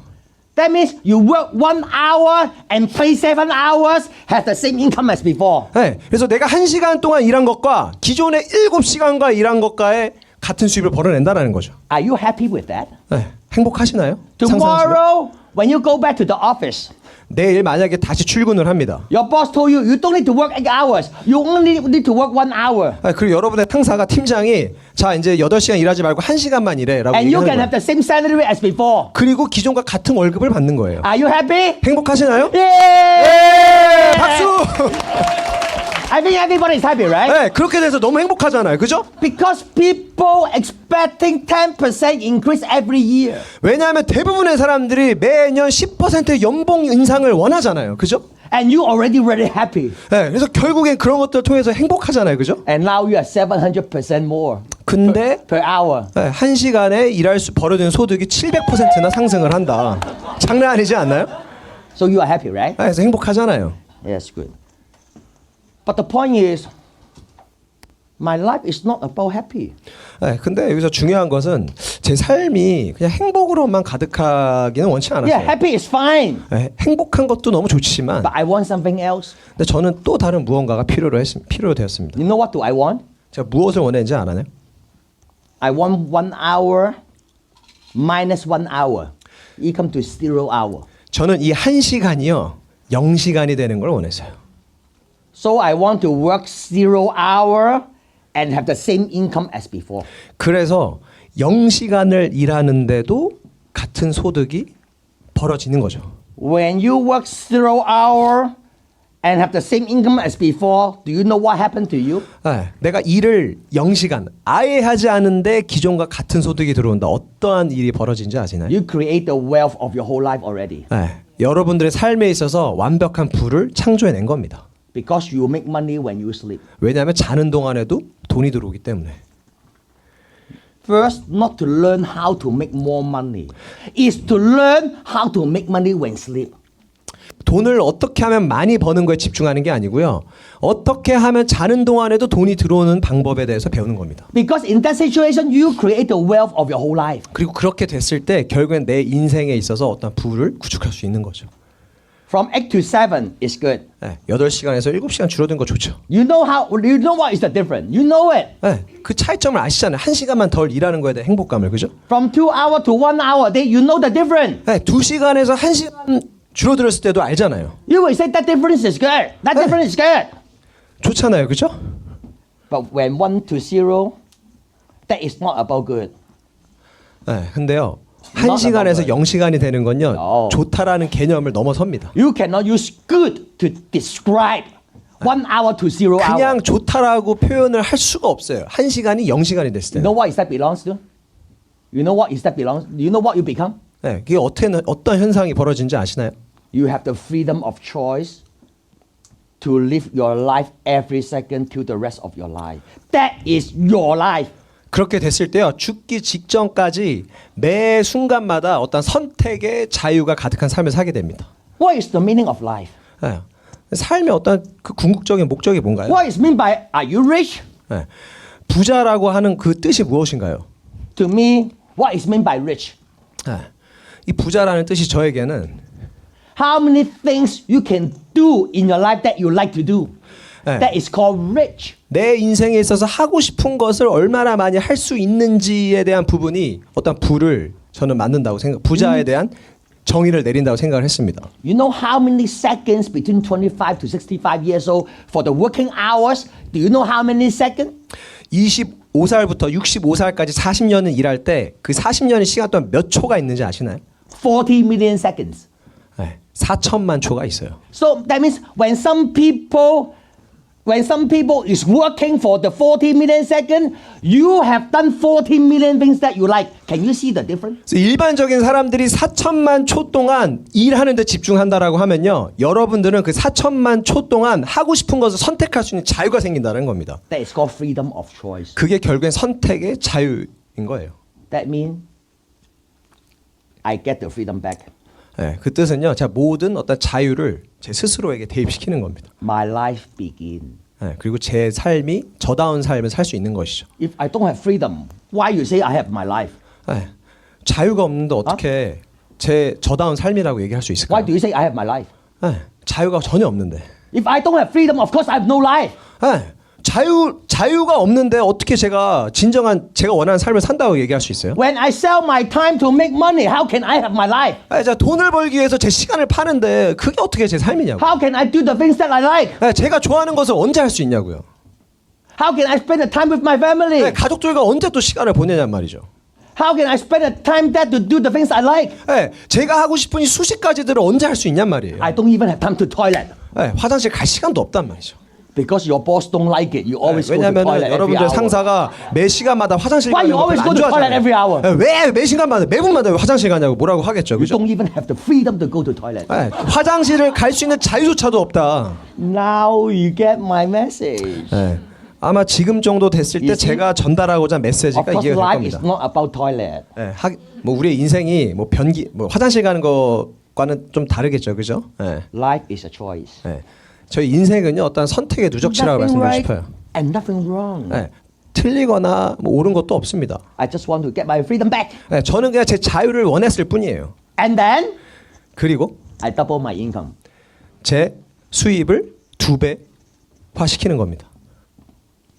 That means you work 1 hour and pay 7 hours have the same income as before. 네, 그래서 내가 1시간 동안 일한 것과 기존의 7시간과 일한 것과의 같은 수입을 벌어낸다는 거죠. Are you happy with that? 네, 행복하시나요? 상상하시나요? Tomorrow, when you go back to the office, 내일 만약에 다시 출근을 합니다. your boss told you you don't need to work 8 hours. You only need to work 1 hour. 그리고 여러분의 상사가 팀장이 자 이제 8시간 일하지 말고 1시간만 일해라고 And you can 얘기하는 have 거예요. the same salary as before. 그리고 기존과 같은 월급을 받는 거예요. Are you happy? 행복하시나요? Yeah! 박수! I think everybody is happy, right? 네, 그렇게 돼서 너무 행복하잖아요. 그죠? Because people expecting 10% increase every year. 왜냐하면 대부분의 사람들이 매년 10%의 연봉 인상을 원하잖아요. 그죠? And you already really happy. 네, 그래서 결국엔 그런 것들을 통해서 행복하잖아요. 그죠? And now you are 700% more 근데 per hour. 네, 한 시간에 벌어들이는 소득이 700%나 상승을 한다. 장난 아니지 않나요? So you are happy, right? 네, 그래서 행복하잖아요. Yes, good. But the point is, my life is not about happy. 네, 근데 여기서 중요한 것은 제 삶이 그냥 행복으로만 가득하기는 원치 않았어요. Yeah, happy is fine. 네, 행복한 것도 너무 좋지만 But I want something else. 근데 저는 또 다른 무언가가 필요로 되었습니다. You know what do I want? 제가 무엇을 원했는지 알아요? I want 1 hour minus 1 hour equal to 0 hour. 저는 이 1시간이요 0시간이 되는 걸 원했어요. So I want to work 0 hour and have the same income as before. 그래서 0시간을 일하는데도 같은 소득이 벌어지는 거죠. When you work 0 hour and have the same income as before, do you know what happened to you? 네, 내가 일을 0시간 아예 하지 않은데 기존과 같은 소득이 들어온다. 어떠한 일이 벌어진지 아시나요? You create the wealth of your whole life already. 네, 여러분들의 삶에 있어서 완벽한 부를 창조해낸 겁니다. Because you make money when you sleep. 왜냐하면 자는 동안에도 돈이 들어오기 때문에. First, not to learn how to make more money. Is to learn how to make money when sleep. 돈을 어떻게 하면 많이 버는 거에 집중하는 게 아니고요. 어떻게 하면 자는 동안에도 돈이 들어오는 방법에 대해서 배우는 겁니다. Because in that situation, you create the wealth of your whole life. 그리고 그렇게 됐을 때 결국엔 내 인생에 있어서 어떤 부를 구축할 수 있는 거죠. From 8 to 7 is good. 네, 8시간에서 7시간 줄어든 거 좋죠. You know what is the difference. You know it. 네, 그 차이점을 아시잖아요. 1시간만 덜 일하는 거에 대한 행복감을, 그죠? From 2 hours to 1 hour a day, you know the difference. 네, 2시간에서 1시간 줄어들었을 때도 알잖아요. You will say that difference is good. That difference is good. 좋잖아요, 그죠? But when 1 to 0, that is not about good. 네, 근데요. 1시간에서 0시간이 되는 건요. No. 좋다라는 개념을 넘어섭니다. You cannot use good to describe 1 hour to 0 hour. 그냥 좋다라고 표현을 할 수가 없어요. 1시간이 0시간이 됐을 때. You know what is that belongs to? You know what is that belongs? You know what you become? 네, 그게 어떤 현상이 벌어진지 아시나요? You have the freedom of choice to live your life every second to the rest of your life. That is your life. 그렇게 됐을 때요. 죽기 직전까지 매 순간마다 어떤 선택의 자유가 가득한 삶을 살게 됩니다. What is the meaning of life? 네. 삶의 어떤 그 궁극적인 목적이 뭔가요? What is meant by are you rich? 네. 부자라고 하는 그 뜻이 무엇인가요? To me, what is meant by rich? 네. 이 부자라는 뜻이 저에게는 How many things you can do in your life that you like to do? 네. That is called rich. 내 인생에 있어서 하고 싶은 것을 얼마나 많이 할 수 있는지에 대한 부분이 어떤 부를 저는 만든다고 부자에 대한 정의를 내린다고 생각을 했습니다. You know how many seconds between 25 to 65 years old for the working hours? Do you know how many seconds? 25살부터 65살까지 40년을 일할 때 그 40년의 시간 동안 몇 초가 있는지 아시나요? 40 million seconds. 네, 4천만 초가 있어요. So that means when some people is working for the 40 million second, you have done 40 million things that you like. Can you see the difference? 그래서 일반적인 사람들이 4천만 초 동안 일하는 데 집중한다라고 하면요. 여러분들은 그 4천만 초 동안 하고 싶은 것을 선택할 수 있는 자유가 생긴다는 겁니다. That is called freedom of choice. 그게 결국엔 선택의 자유인 거예요. That means I get the freedom back. 네, 그 뜻은요. 제가 모든 어떤 자유를 제 스스로에게 대입시키는 겁니다. My life begin. 네, 그리고 제 삶이 저다운 삶을 살 수 있는 것이죠. If I don't have freedom, why you say I have my life? 네, 자유가 없는데 어떻게 제 저다운 삶이라고 얘기할 수 있을까요? Why do you say I have my life? 네, 자유가 전혀 없는데. If I don't have freedom, of course I have no life. 네, 자유가 없는데 어떻게 제가 진정한 제가 원하는 삶을 산다고 얘기할 수 있어요? When I sell my time to make money, how can I have my life? 자, 돈을 벌기 위해서 제 시간을 파는데 그게 어떻게 제 삶이냐고. How can I do the things that I like? 제가 좋아하는 것을 언제 할 수 있냐고요. How can I spend the time with my family? 가족들과 언제 또 시간을 보내냔 말이죠. How can I spend the time there to do the things I like? 제가 하고 싶은 이 수십 가지들을 언제 할 수 있냔 말이에요. I don't even have time to toilet. 화장실 갈 시간도 없단 말이죠. Because your boss don't like it. You always go to 왜냐하면 toilet every 여러분들 hour. 상사가 매 시간마다 화장실 Why 가는 you always 걸 go to toilet every hour? 왜 매 시간마다 매분마다 왜 화장실 가냐고 뭐라고 하겠죠. You 그죠? don't even have the freedom to go to toilet. 화장실을 갈 수 있는 자유조차도 없다. Now you get my message. 아마 지금 정도 됐을 때 You see? 제가 전달하고자 메시지가 Of course, 이해가 될 life is 겁니다. not about toilet. 우리의 인생이 화장실 가는 것과는 좀 다르겠죠, 그죠? Life is a choice. 저희 인생은요 어떤 선택의 누적치라고 Nothing 말씀드리고 right 싶어요. and nothing wrong. 틀리거나 옳은 것도 없습니다. I just want to get my freedom back. 저는 그냥 제 자유를 원했을 뿐이에요. And then 그리고 I double my income. 제 수입을 2배화 시키는 겁니다.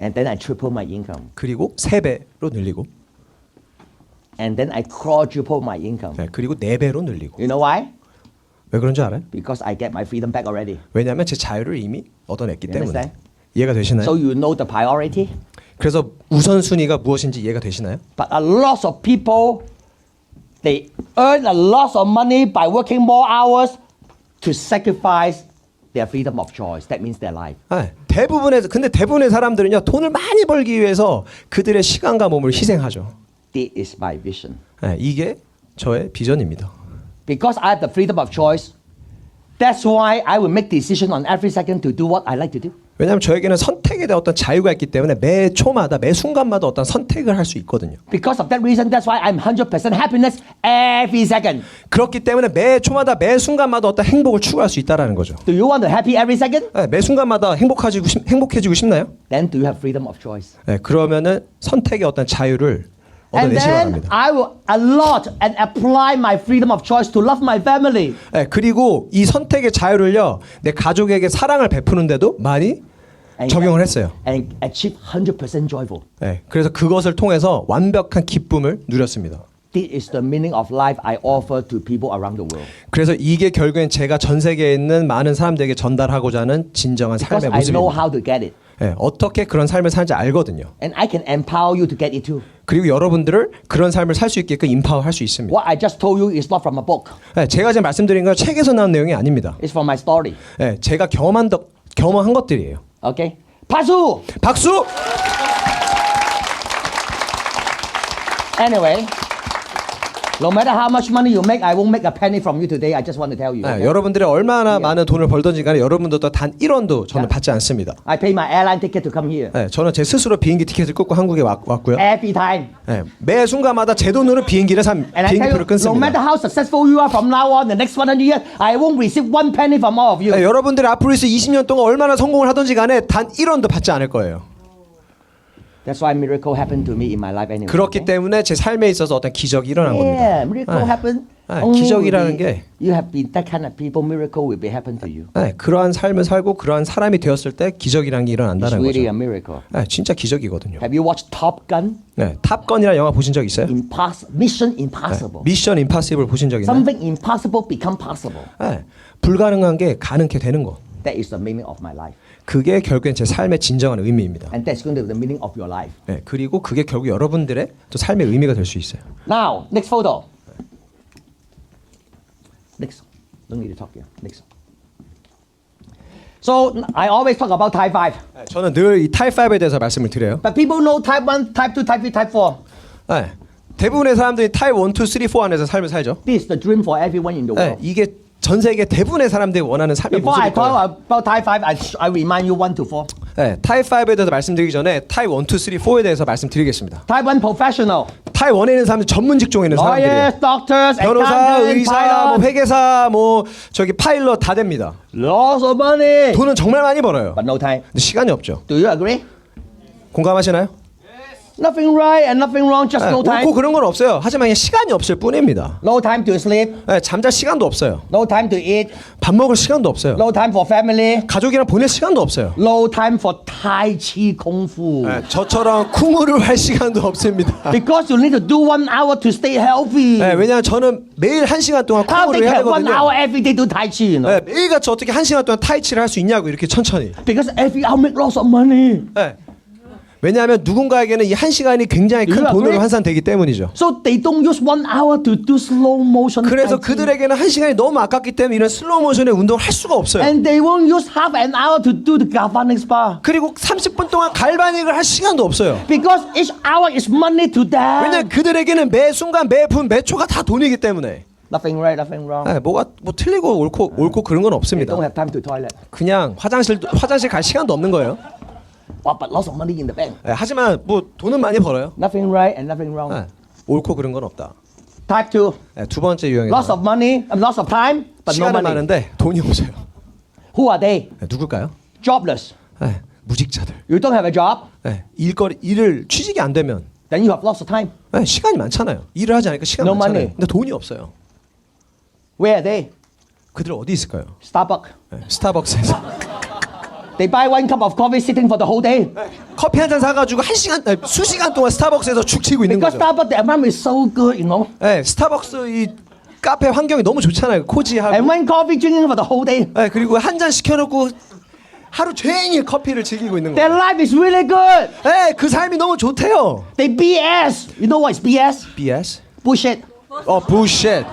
And then I triple my income. 그리고 3배로 늘리고 And then I quadruple my income. 그리고 4배로 늘리고. You know why? 왜 그런 줄 알아요? Because I get my freedom back already. 왜냐하면 제 자유를 이미 얻어냈기 You 때문에. understand? 이해가 되시나요? So you know the priority. 그래서 우선순위가 무엇인지 이해가 되시나요? But a lot of people, they earn a lot of money by working more hours to sacrifice their freedom of choice. That means their life. 근데 대부분의 사람들은요 돈을 많이 벌기 위해서 그들의 시간과 몸을 희생하죠. This is my vision. 이게 저의 비전입니다. Because I have the freedom of choice, that's why I will make decision on every second to do what I like to do. 왜냐하면 저에게는 선택에 대한 어떤 자유가 있기 때문에 매 초마다 매 순간마다 어떤 선택을 할 수 있거든요. Because of that reason, that's why I'm 100% happiness every second. 그렇기 때문에 매 초마다 매 순간마다 어떤 행복을 추구할 수 있다라는 거죠. Do you want to happy every second? 네, 매 순간마다 행복해지고 싶나요? Then do you have freedom of choice? 네, 그러면은 선택의 어떤 자유를 And 얻어내시기 then 바랍니다. I will allot and apply my freedom of choice to love my family. 네, 그리고 이 선택의 자유를요 내 가족에게 사랑을 베푸는데도 많이 적용을 했어요. And achieve 100% joyful. 네, 그래서 그것을 통해서 완벽한 기쁨을 누렸습니다. This is the meaning of life I offer to people around the world. 그래서 이게 결국엔 제가 전 세계에 있는 많은 사람들에게 전달하고자 하는 진정한 Because 삶의 I know 모습입니다. how to get it. 네, 어떻게 그런 삶을 사는지 알거든요. And I can empower you to get it too. 그리고 여러분들을 그런 삶을 살 수 있게끔 인파워할 수 있습니다. What I just told you is not from a book. 네, 제가 지금 말씀드린 건 책에서 나온 내용이 아닙니다. It's from my story. 네, 제가 경험한 것들이에요. Okay? 박수! 박수! Anyway, no matter how much money you make, I won't make a penny from you today. I just want to tell you. 네, Okay? 여러분들이 얼마나 많은 돈을 벌든지 간에 여러분도 또 단 1원도 저는 받지 않습니다. I pay my airline ticket to come here. 네, 저는 제 스스로 비행기 티켓을 끊고 한국에 왔고요. Every time. 네, 매 순간마다 제 돈으로 비행기표를 And I tell 비행기표를 you, no matter 끊습니다. how successful you are from now on, the next 100 years, I won't receive one penny from all of you. 네, 여러분들이 앞으로 있어 20년 동안 얼마나 성공을 하든지 간에 단 1원도 받지 않을 거예요. That's why miracle happened to me in my life anyway. 그렇기 때문에 제 삶에 있어서 어떤 기적이 일어난 Yeah, 겁니다. miracle happen. 네, Only 기적이라는 will be- 게 you have been that kind of people. Miracle will be happen to you. 네, 그러한 삶을 살고 그러한 사람이 되었을 때 기적이라는 게 It's 일어난다는 really a 거죠. miracle. 네, 진짜 기적이거든요. Have you watched Top Gun? 네, 탑건이라는 영화 보신 적 있어요? Mission Impossible. 미션 임파서블 보신 적 있나요? Something impossible become possible. 네, 불가능한 게 가능케 되는 거. That is the meaning of my life, 그게 결국엔 제 삶의 진정한 의미입니다. and that's going to be the meaning of your life. 네, 그리고 그게 결국 여러분들의 또 삶의 의미가 될 수 있어요. Now, next photo. Next. Don't need to talk here. Next. So I always talk about Type 5. 네, 저는 늘 이 타입 5에 대해서 말씀을 드려요. But people know Type 1, Type 2, Type 3, Type 4. 네, 대부분의 사람들이 타입 1, 2, 3, 4 안에서 삶을 살죠. This is the dream for everyone in the 네, world. 이게 전 세계 대부분의 사람들이 원하는 삶의 Before I 모습일 거예요. talk about Type 5, I remind you 1 to 4. 네, 타입 5에 대해서 말씀드리기 전에 타입 1, 2, 3, 4에 대해서 말씀드리겠습니다. Type 1 professional. 타입 1에 있는 사람들 전문 직종에 있는 사람들이에요. Lawyers, doctors, 변호사, accountants, 의사, 뭐 pilots. 회계사, 뭐 저기 파일럿 다 됩니다. Lots of money. 돈은 정말 많이 벌어요. But no time. 근데 시간이 없죠. Do you agree? 공감하시나요? Nothing right and nothing wrong, just 네, no time. 옳고 그런 건 없어요. 하지만 그냥 시간이 없을 뿐입니다. No time to sleep. 네, 잠잘 시간도 없어요. No time to eat. 밥 먹을 시간도 없어요. No time for family. 가족이랑 보낼 시간도 없어요. No time for Tai Chi Kung Fu. 네, 저처럼 쿵우를 할 시간도 없습니다. Because you need to do 1 hour to stay healthy. 네, 왜냐하면 저는 매일 1시간 동안 How they 쿵우를 해야 can 1 되거든요. hour every day do Tai Chi, you know? 네, 매일같이 어떻게 1시간 동안 타이치를 할 수 있냐고 이렇게 천천히. Because every hour make lots of money. 네. 왜냐하면 누군가에게는 이 1시간이 굉장히 큰 You 돈으로 agree? 환산되기 때문이죠. So they don't use 1 hour to do slow motion. 그래서 Tai Chi. 그들에게는 1시간이 너무 아깝기 때문에 이런 슬로우 모션의 운동을 할 수가 없어요. And they won't use half an hour to do the galvanic spa. 그리고 30분 동안 갈바닉을 할 시간도 없어요. Because each hour is money to them. 왜냐면 그들에게는 매 순간, 매 분, 매 초가 다 돈이기 때문에. Nothing right, nothing wrong. 네, 뭐가 뭐 틀리고 옳고 그런 건 They 없습니다. don't have time to toilet. 그냥 화장실 갈 시간도 없는 거예요. But lots of money in the bank. 네, 하지만 뭐 돈은 많이 벌어요. Nothing right and nothing wrong. 네, 옳고 그런 건 없다. Type 2. 네, 두 번째 유형이 Lots of money, lots of time, but no 시간은 money. 많은데 돈이 없어요. Who are they? 네, 누굴까요? Jobless. 네, 무직자들. You don't have a job, 네, 일을 취직이 안 되면 then you have lots of time. 네, 시간이 많잖아요. 일을 하지 않으니까 시간 No 많잖아요. money. 근데 돈이 없어요. Where are they? 그들 어디 있을까요? Starbucks. 네, 스타벅스에서 They buy 1 cup of coffee sitting for the whole day. 커피 한 잔 사가지고 수시간 동안 스타벅스에서 죽치고 있는 Because 거죠. Starbucks, the environment is so good, you know. 네, 스타벅스 이 카페 환경이 너무 좋잖아요. 코지하고. And 1 coffee drinking for the whole day. 네, 그리고 한 잔 시켜놓고 하루 종일 커피를 즐기고 있는 Their 거예요. life is really good. 네, 그 삶이 너무 좋대요. They BS. You know what is BS? BS? Bullshit. bullshit.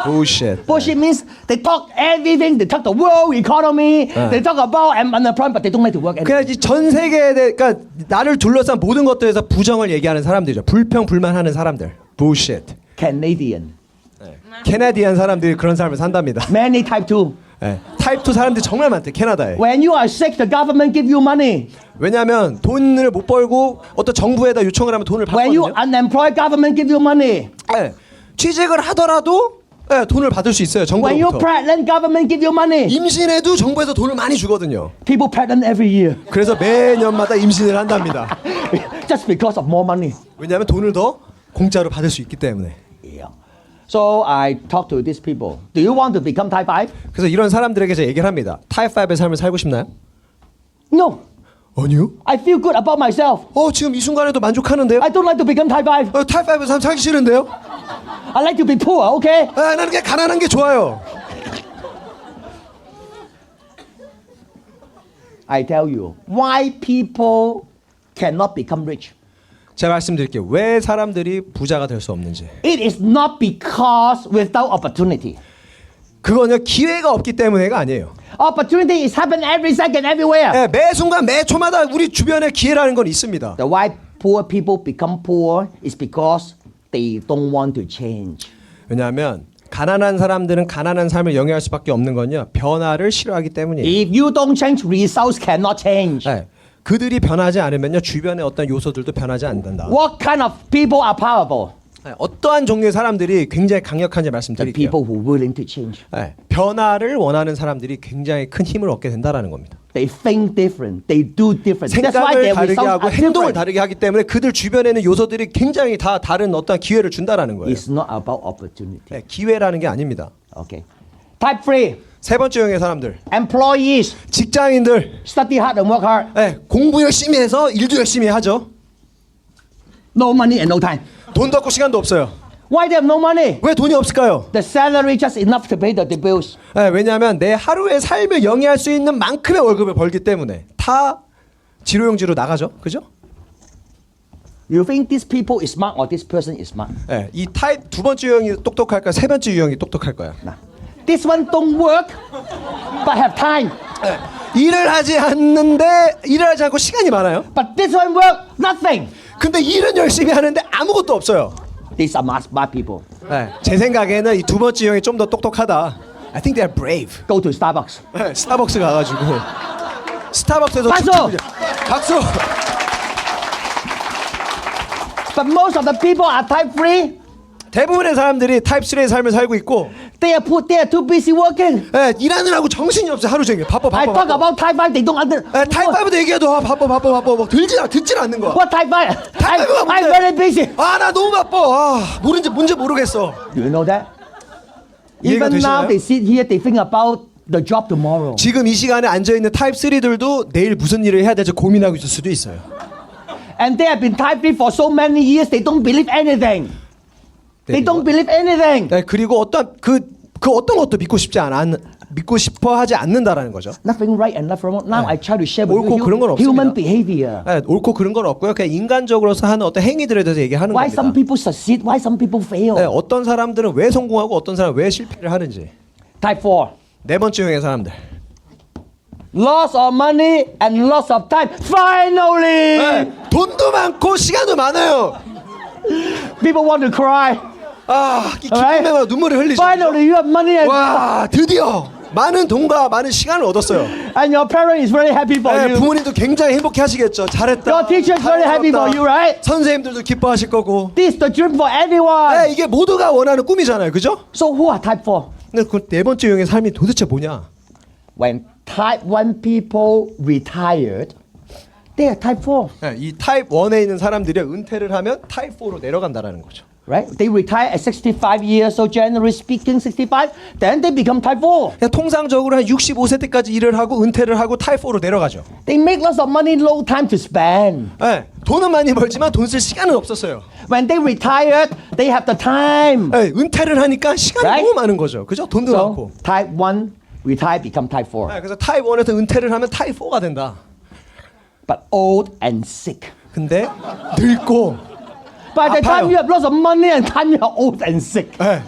bullshit. Bullshit means they talk everything. They talk the world economy. They talk about unemployment, but they don't like to work. 그냥 전 세계에 대해 그러니까 나를 둘러싼 모든 것들에서 부정을 얘기하는 사람들이죠. 불평불만하는 사람들. bullshit. Canadian. 캐나디안 사람들이 그런 삶을 산답니다. Many type 2. 예, 타입 2 사람들이 정말 많대 캐나다에. When you are sick, the government give you money. 왜냐하면 돈을 못 벌고 어떤 정부에다 요청을 하면 돈을 When you 받거든요. unemployed, government give you money. 예, 취직을 하더라도 예, 돈을 받을 수 있어요. When you're 정부로부터. pregnant, government give you money. 임신해도 정부에서 돈을 많이 주거든요. People pregnant every year 그래서 매년마다 임신을 한답니다. just because of more money. 왜냐하면 돈을 더 공짜로 받을 수 있기 때문에. Yeah. So I talk to these people. Do you want to become type 5? 그래서 이런 사람들에게 제가 얘기를 합니다. 타입 5의 삶을 살고 싶나요? No. 아니요. I feel good about myself. 지금 이 순간에도 만족하는데요? I don't like to become type 5. 타입 5의 삶 살기 싫은데요? I like to be poor, okay? 나는 그냥 가난한 게 좋아요. I tell you, why people cannot become rich? 제가 말씀드릴게요. 왜 사람들이 부자가 될 수 없는지. It is not because without opportunity. 그거는 기회가 없기 때문에가 아니에요. Opportunity is happen every second, everywhere. 예, 매 순간 매 초마다 우리 주변에 기회라는 건 있습니다. The why poor people become poor is because they don't want to change. 왜냐하면 가난한 사람들은 가난한 삶을 영위할 수밖에 없는 건요. 변화를 싫어하기 때문이에요. If you don't change, results cannot change. 예, 그들이 변하지 않으면요. 주변의 어떤 요소들도 변하지 않는다. What kind of people are powerful? 예, 어떠한 종류의 사람들이 굉장히 강력한지 The 말씀드릴게요. people who are willing to change. 예, 변화를 원하는 사람들이 굉장히 큰 힘을 얻게 된다라는 겁니다. They think different. They do different. That's why 생각을 their 다르게 results 하고 are 행동을 different. 다르게 하기 때문에 그들 주변에 있는 요소들이 굉장히 다 다른 어떤 기회를 준다라는 거예요. It's not about opportunity. 예, 기회라는 게 아닙니다. Okay. Type 3. 세 번째 유형의 사람들, Employees 직장인들, study hard and work hard. 예, 공부 열심히 해서 일도 열심히 하죠. No money and no time. 돈도 없고 시간도 없어요. Why they have no money? 왜 돈이 없을까요? The salary just enough to pay the bills. 예, 왜냐하면 내 하루의 삶을 영위할 수 있는 만큼의 월급을 벌기 때문에 다 지로용지로 나가죠, 그죠? You think these people is smart or this person is smart? 예, 이 타입 두 번째 유형이 똑똑할까요? 세 번째 유형이 똑똑할 거야. Nah. This one don't work, but have time. 일을 하지 않는데 일을 하지 않고 시간이 많아요. But this one work, nothing. 근데 일은 열심히 하는데 아무것도 없어요. These are smart people. 네, 제 생각에는 이 두 번째 유형이 좀 더 똑똑하다. I think they are brave. Go to Starbucks. 네, 스타벅스 가가지고 스타벅스에서 박수! 박수. But most of the people are type 3. 대부분의 사람들이 타입 3의 삶을 살고 있고 They are too busy working. 네, 일하느라고 정신이 없어요. 하루 종일 바빠 I 바빠. talk 바빠. about type 5. They don't under. 네, 타입 5도 얘기해도 바빠 뭐 듣질 않는 거야. What type 5? Type 5가 I'm 뭔데? very busy. 나 너무 바빠. 뭔지 모르겠어. Do you know that? 이해가 Even now 되시나요? they sit here. They think about the job tomorrow. 지금 이 시간에 앉아 있는 타입 3들도 내일 무슨 일을 해야 될지 고민하고 있을 수도 있어요. And they have been type 3 for so many years. They don't believe anything. They don't believe anything. 네, 그리고 어떤 그 어떤 것도 믿고 싶어 하지 않는다라는 거죠. Nothing right and nothing wrong. Now I try to share with 옳고 그런 건 you 없습니다. human behavior. 네, 옳고 그런 건 없고요. 그냥 인간적으로서 하는 어떤 행위들에 대해서 얘기하는 Why 겁니다. some people succeed? Why some people fail? 네, 어떤 사람들은 왜 성공하고 어떤 사람은 왜 실패를 하는지. Type 4. 네 번째 유형의 사람들. Loss of money and loss of time. Finally, 네, 돈도 많고 시간도 많아요. people want to cry. 이 기쁨에 막 눈물을 흘리죠. Finally, you have money 와, 드디어 많은 돈과 많은 시간을 얻었어요. and your parent is very happy for 네, you. 부모님도 굉장히 행복해 하시겠죠. 잘했다. Your teacher is very happy for you, right? 선생님들도 기뻐하실 거고. This is the dream for everyone. 네, 이게 모두가 원하는 꿈이잖아요. 그죠? So who are type 4? 근데 그 네 번째 유형의 삶이 도대체 뭐냐? When type 1 people retired, they are type 4, 네, 이 타입 1에 있는 사람들이 은퇴를 하면 타입 4로 내려간다라는 거죠. right? They retire at 65 years, so generally speaking, 65. Then they become type 4. 그냥 통상적으로 한 65세 때까지 일을 하고 은퇴를 하고 타입 4로 내려가죠. They make lots of money, no time to spend. 네, 돈은 많이 벌지만 돈 쓸 시간은 없었어요. When they retired, they have the time. 네, 은퇴를 하니까 시간이 Right? 너무 많은 거죠. 그죠? 돈도 So 많고. type 1 retire, become type 4. 네, 그래서 타입 1에서 은퇴를 하면 타입 4가 된다. But old and sick. 근데 늙고 By the time 아파요. you have lots of money and time you are old and sick. 네,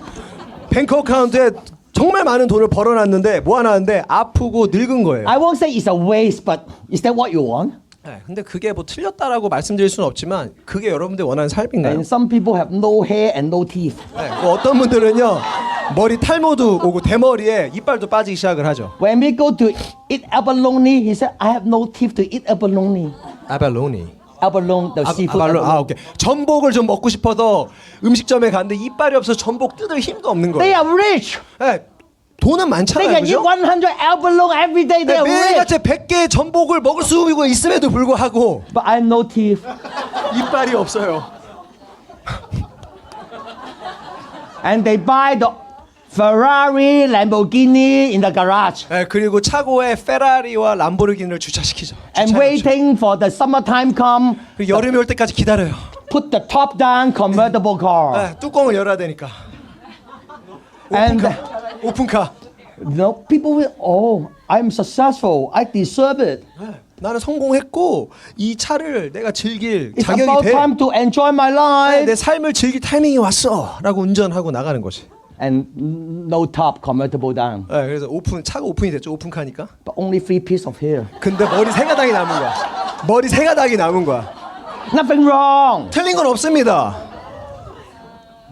뱅크 어카운트에 정말 많은 돈을 벌어놨는데 모아놨는데 아프고 늙은 거예요. I won't say it's a waste, but is that what you want? 네, 근데 그게 뭐 틀렸다라고 말씀드릴 수는 없지만 그게 여러분들 원하는 삶인가요? And some people have no hair and no teeth. 네, 뭐 어떤 분들은요 머리 탈모도 오고 대머리에 이빨도 빠지기 시작을 하죠. When we go to eat abalone, he said, I have no teeth to eat abalone. 아발로니. Abalone, the seafood. 아발로. abalone. 오케이. 전복을 좀 먹고 싶어서 음식점에 갔는데 이빨이 없어서 전복 뜯을 힘도 없는 They 거예요. are rich. 네, 돈은 They 많잖아요. can eat 그죠? 100 abalone every day. They 네, are rich. 매일같이 100개의 전복을 먹을 수 있음에도 불구하고 But I have no teeth. 이빨이 없어요. And they buy the Ferrari, Lamborghini in the garage. 네, 그리고 차고에 페라리와 람보르기니를 주차시키죠. And waiting for the summertime come, 그리고 여름이 올 때까지 기다려요. put the top down convertible car. 네, 뚜껑을 열어야 되니까. And 오픈카. no, people will, oh, I'm successful. I deserve it. 네, 나는 성공했고 이 차를 내가 즐길 It's 자격이 about 돼. time to enjoy my 네, life. 내 삶을 즐길 타이밍이 왔어라고 운전하고 나가는 거지. And no top convertible down, 네, 그래서 차가 오픈이 됐죠. 오픈카니까. but only 3 pieces of hair. 근데 머리 세 가닥이 남은 거야. 머리 세 가닥이 남은 거야. Nothing wrong, 틀린 건 없습니다.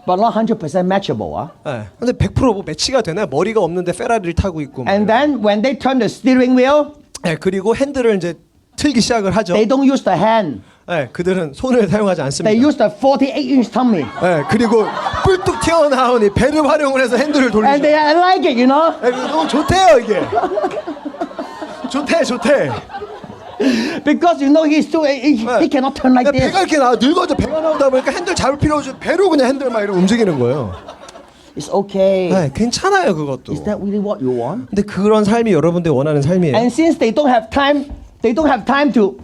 but not 100% matchable. Huh? 네, 근데 100%뭐 매치가 되나요? 머리가 없는데 페라리를 타고 있고. 막. And then when they turn the steering wheel, 네, 그리고 핸들을 이제 틀기 시작을 하죠. they don't use the hand. 네, 그들은 손을 사용하지 않습니다. They use the 48-inch tummy. 네, 그리고 뿔뚝 튀어나온 이 배를 활용을 해서 핸들을 돌리죠. And they like it, you know. 네, 너무 좋대요 이게. 좋대. Because you know he cannot turn like 배가 this. 이렇게 늙어져 배가 나오다 보니까 핸들 잡을 필요 없이 배로 그냥 핸들 막 이렇게 움직이는 거예요. It's okay. 네, 괜찮아요 그것도. Is that really what you want? 근데 그런 삶이 여러분들이 원하는 삶이에요. And since they don't have time to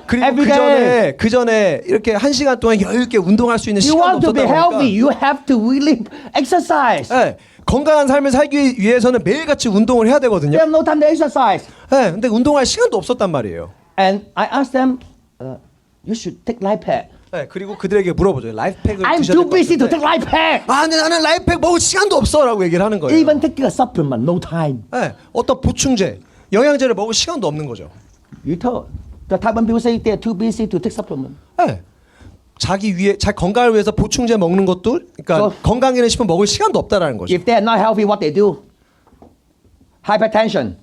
그리고 every day. 그 전에 이렇게 1시간 동안 여유 있게 운동할 수 있는 You 시간도 want to be 없었다 healthy, 보니까 you have to really exercise. 네, 건강한 삶을 살기 위해서는 매일같이 운동을 해야 They 되거든요. have no time to exercise. 네, 근데 운동할 시간도 없었단 말이에요. And I asked them, you should take life pack. 네, 그리고 그들에게 물어보죠. 라이프팩을 I'm 드셔야 too 될것 busy to 같은데. take life pack. 아, 근데 나는 라이프팩 먹을 시간도 없어라고 얘기를 하는 거예요. Even taking a supplement, no time. 네, 어떤 보충제, 영양제를 먹을 시간도 없는 거죠. You told the Taiwan people say they're too busy to take supplement. 네. 자기 건강을 위해서 보충제 먹는 것도 그러니까 건강해는 싶으면 먹을 시간도 없다라는 거죠. If they are not healthy, what they do? Hypertension,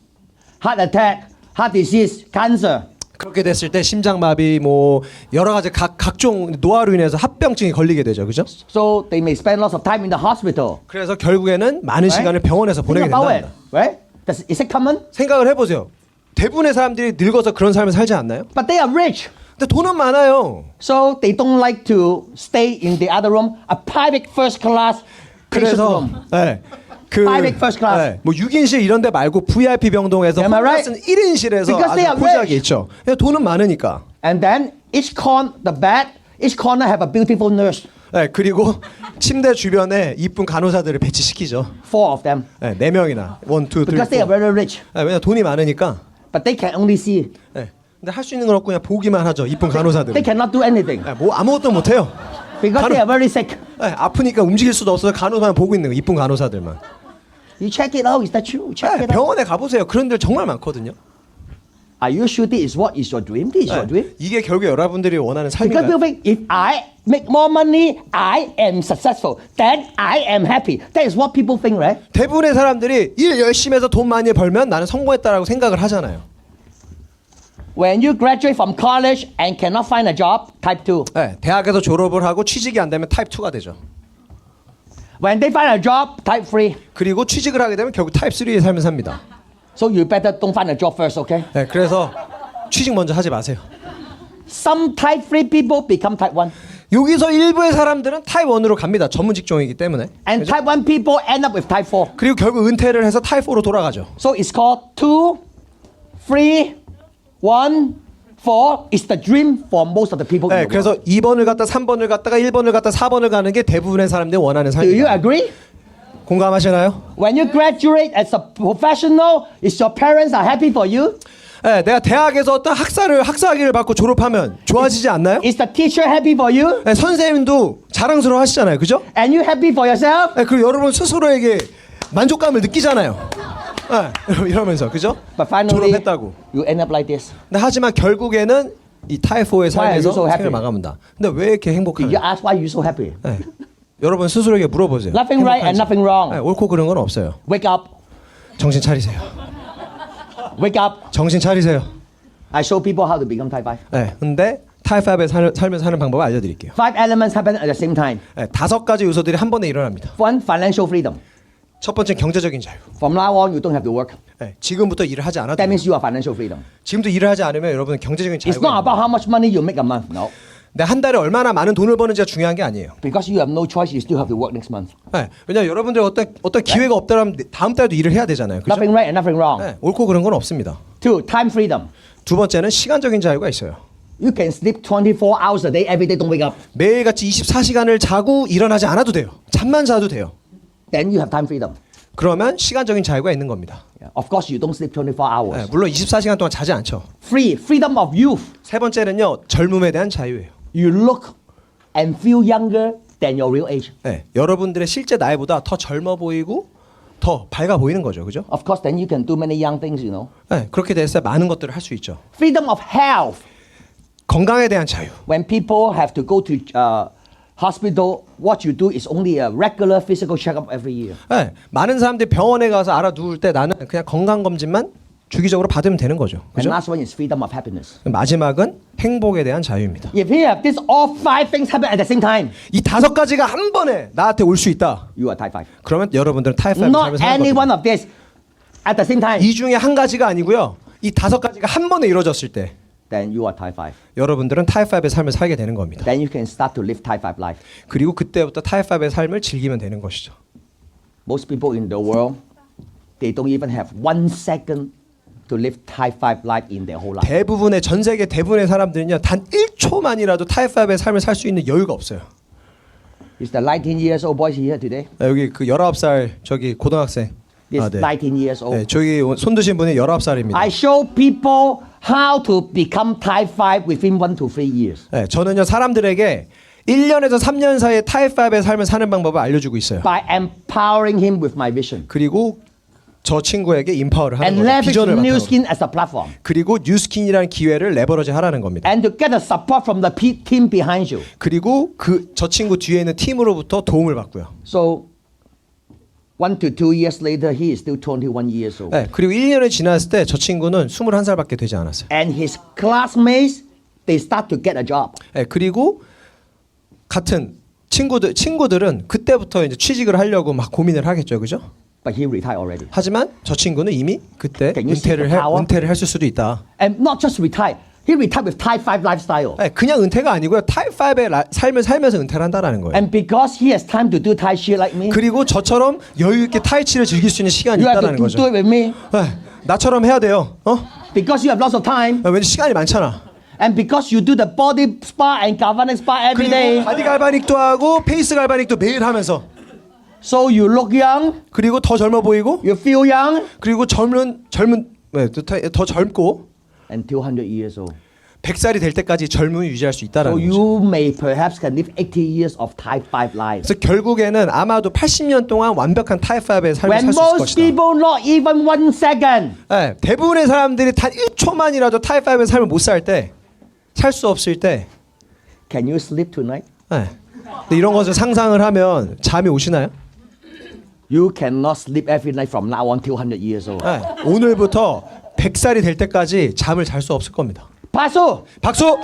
heart attack, heart disease, cancer. 그렇게 됐을 때 심장마비 뭐 여러 가지 각종 노화로 인해서 합병증이 걸리게 되죠. 그죠? So they may spend lots of time in the hospital. 그래서 결국에는 많은 시간을 병원에서 보내게 Think about it, 된답니다. right? Is it common? 생각을 해보세요. 대부분의 사람들이 늙어서 그런 삶을 살지 않나요? But they are rich. 근데 돈은 많아요. So they don't like to stay in the other room, a private first class patient 그래서 room. 네, Private first class. 뭐 6인실 이런 데 말고 VIP 병동에서 Am I right? 홈플러스는 1인실에서 Because they 아주 are 고지하게 rich. 있죠. 그냥 돈은 많으니까. And then each corner have a beautiful nurse. 네, 그리고 침대 주변에 이쁜 간호사들을 배치시키죠. 4 of them. 네, 4명이나 1, 2, 3, 4. Because they are very rich. 네, 왜냐 돈이 많으니까. But they can only see. 네. 근데 할 수 있는 건 없고 그냥 보기만 하죠. 이쁜 간호사들. They cannot do anything. 네, 뭐 아무것도 못 해요. Because they are very sick. 네, 아프니까 움직일 수도 없어서 간호사만 보고 있는 거. 이쁜 간호사들만. You check it out. Is that true? Check 네, it out. 병원에 가보세요. 그런 데 정말 많거든요. Are you sure this is what is your dream? This is your dream? 네, 이게 결국 여러분들이 원하는 Because people 삶인가요? think if I make more money, I am successful. Then I am happy. That is what people think, right? 대부분의 사람들이 일 열심히 해서 돈 많이 벌면 나는 성공했다라고 생각을 하잖아요. When you graduate from college and cannot find a job, type 2. 네, 대학에서 졸업을 하고 취직이 안 되면 타입 2가 되죠. When they find a job, type 3. 그리고 취직을 하게 되면 결국 타입 3의 삶을 삽니다. So you better don't find a job first, okay? 네, 그래서 취직 먼저 하지 마세요. Some type 3 people become type 1. 여기서 일부의 사람들은 타입 1으로 갑니다. 전문 직종이기 때문에. And type 1 people end up with type 4. 그리고 결국 은퇴를 해서 타입 4로 돌아가죠. So it's called 2, 3, 1, 4 is the dream for most of the people 네, in the world. 그래서 2번을 갔다 3번을 갔다가 1번을 갔다 4번을 가는 게 대부분의 사람들이 원하는 Do you 삶입니다. agree? 공감하시나요? When you graduate as a professional, is your parents are happy for you? 네, 내가 대학에서 어떤 학사학위를 받고 졸업하면 좋아지지 않나요? Is the teacher happy for you? 네, 선생님도 자랑스러워 하시잖아요. 그죠? And you happy for yourself? 네, 그리고 여러분 스스로에게 만족감을 느끼잖아요. 네, 이러면서 그죠? But finally, 졸업했다고. you end up like this. 근데 하지만 결국에는 이 타입 4의 Why are you 삶에서 so happy? 생을 마감합니다. 근데 왜 이렇게 Did you 행복한가요? ask why you so happy? 네. 여러분 스스로에게 물어보세요. Nothing right and 행복한지. nothing wrong. 네, 옳고 그른 건 없어요. Wake up. 정신 차리세요. Wake up. 정신 차리세요. I show people how to become type 5. 네, 근데 타입 5에 살면서 사는 방법을 알려드릴게요. 5 elements happen at the same time. 네, 5가지 요소들이 한 번에 일어납니다. One, financial freedom. 첫 번째 경제적인 자유. From now on, you don't have to work. 네, 지금부터 일을 하지 않아도 That 돼요. means you have financial freedom. 지금도 일을 하지 않으면 여러분은 경제적인 It's 자유가 not 있는 about 거예요. how much money you make a month. No. 근데 한 달에 얼마나 많은 돈을 버는지가 중요한 게 아니에요. Because you have no choice, you still have to work next month. 네, 왜냐하면 여러분들 어떤 기회가 없다면 다음 달도 일을 해야 되잖아요. 그죠? Nothing right and nothing wrong. 네, 옳고 그른 건 없습니다. Two, time freedom. 두 번째는 시간적인 자유가 있어요. You can sleep 24 hours a day, every day, don't wake up. 매일같이 24시간을 자고 일어나지 않아도 돼요. 잠만 자도 돼요. Then you have time freedom. 그러면 시간적인 자유가 있는 겁니다. Yeah. Of course, you don't sleep 24 hours. 네, 물론 24시간 동안 자지 않죠. Freedom of youth. 세 번째는요, 젊음에 대한 자유예요. You look and feel younger than your real age. 네, 여러분들의 실제 나이보다 더 젊어 보이고 더 밝아 보이는 거죠, 그죠? Of course, then you can do many young things, you know. 네, 그렇게 돼서 많은 것들을 할 수 있죠. Freedom of health. 건강에 대한 자유. When people have to go to hospital, what you do is only a regular physical checkup every year. 네, 많은 사람들이 병원에 가서 알아 누울 때 나는 그냥 건강 검진만 주기적으로 받으면 되는 거죠, And 그죠? last one is freedom of happiness. 마지막은 행복에 대한 자유입니다. If you have this all 5 things happen at the same time, 이 5가지가 한 번에 나한테 올 수 있다. you are type 5. 그러면 여러분들은 타입 5 Not 삶을 any 사는 one 겁니다. of this at the same time, 이 중에 한 가지가 아니고요. 이 5가지가 한 번에 이루어졌을 때 then you are type 5. 여러분들은 타입 5의 삶을 살게 되는 겁니다. Then you can start to live type 5 life. 그리고 그때부터 타입 5의 삶을 즐기면 되는 것이죠. Most people in the world, they don't even have 1 second to live type 5 life in their whole life. 대부분의 전 세계 대부분의 사람들은요. 단 1초만이라도 타입 5의 삶을 살 수 있는 여유가 없어요. Is the 19 years old boys here today? 여기 그 19살 저기 고등학생. This 네. 19 years old. 네, 저기 손 드신 분이 19살입니다. I show people how to become type 5 within 1 to 3 years 네, 저는요 사람들에게 1년에서 3년 사이에 타입 5의 삶을 사는 방법을 알려주고 있어요. by empowering him with my vision 그리고 저 친구에게 인파워를 하는 and 거예요. leverage 비전을 New 바탕으로. Skin as a platform 그리고 뉴스킨이라는 기회를 레버러지 하라는 겁니다. and to get the support from the team behind you. 그리고 저 친구 뒤에 있는 팀으로부터 도움을 받고요. So 1 to 2 years later, he is still 21 years old. 네, 그리고 1년이 지났을 때 저 친구는 21살밖에 되지 않았어요. And his classmates, they start to get a job. 네, 그리고 같은 친구들은 그때부터 이제 취직을 하려고 막 고민을 하겠죠, 그죠? But he retired already. 하지만 저 친구는 이미 그때 Can you see the power? 은퇴를 했을 수도 있다. And not just retire, he retired with type 5 lifestyle. 네, 그냥 은퇴가 아니고요, 타입 5의 삶을 살면서 은퇴를 한다라는 거예요. And because he has time to do Tai Chi like me, 그리고 저처럼 여유 있게 타이치를 즐길 수 있는 시간이 you have 있다라는 to 거죠. do it with me. 네, 나처럼 해야 돼요. Because you have lots of time. 왠지 시간이 많잖아. And because you do the body spa and galvanic spa every day. 그리고 바디 갈바닉도 하고 페이스 갈바닉도 매일 하면서 So you look young, 그리고 더 젊어 보이고 you feel young 그리고 더 젊고 until 100 years old. 100살이 될 때까지 젊음을 유지할 수 So 있다라는 거죠. you may perhaps can live 80 years of type 5 life. 그래서 결국에는 아마도 80년 동안 완벽한 타입 5의 삶을 When 살 수 있을 most 것이다. people not even 1 second. 네, 대부분의 사람들이 단 1초만이라도 타입 5의 삶을 못 살 때, 살 수 없을 때, Can you sleep tonight? 네. 근데 이런 것을 상상을 하면 잠이 오시나요? You cannot sleep every night from now on till 100 years old. 네. 오늘부터 100살이 될 때까지 잠을 잘 수 없을 겁니다. 박수! 박수!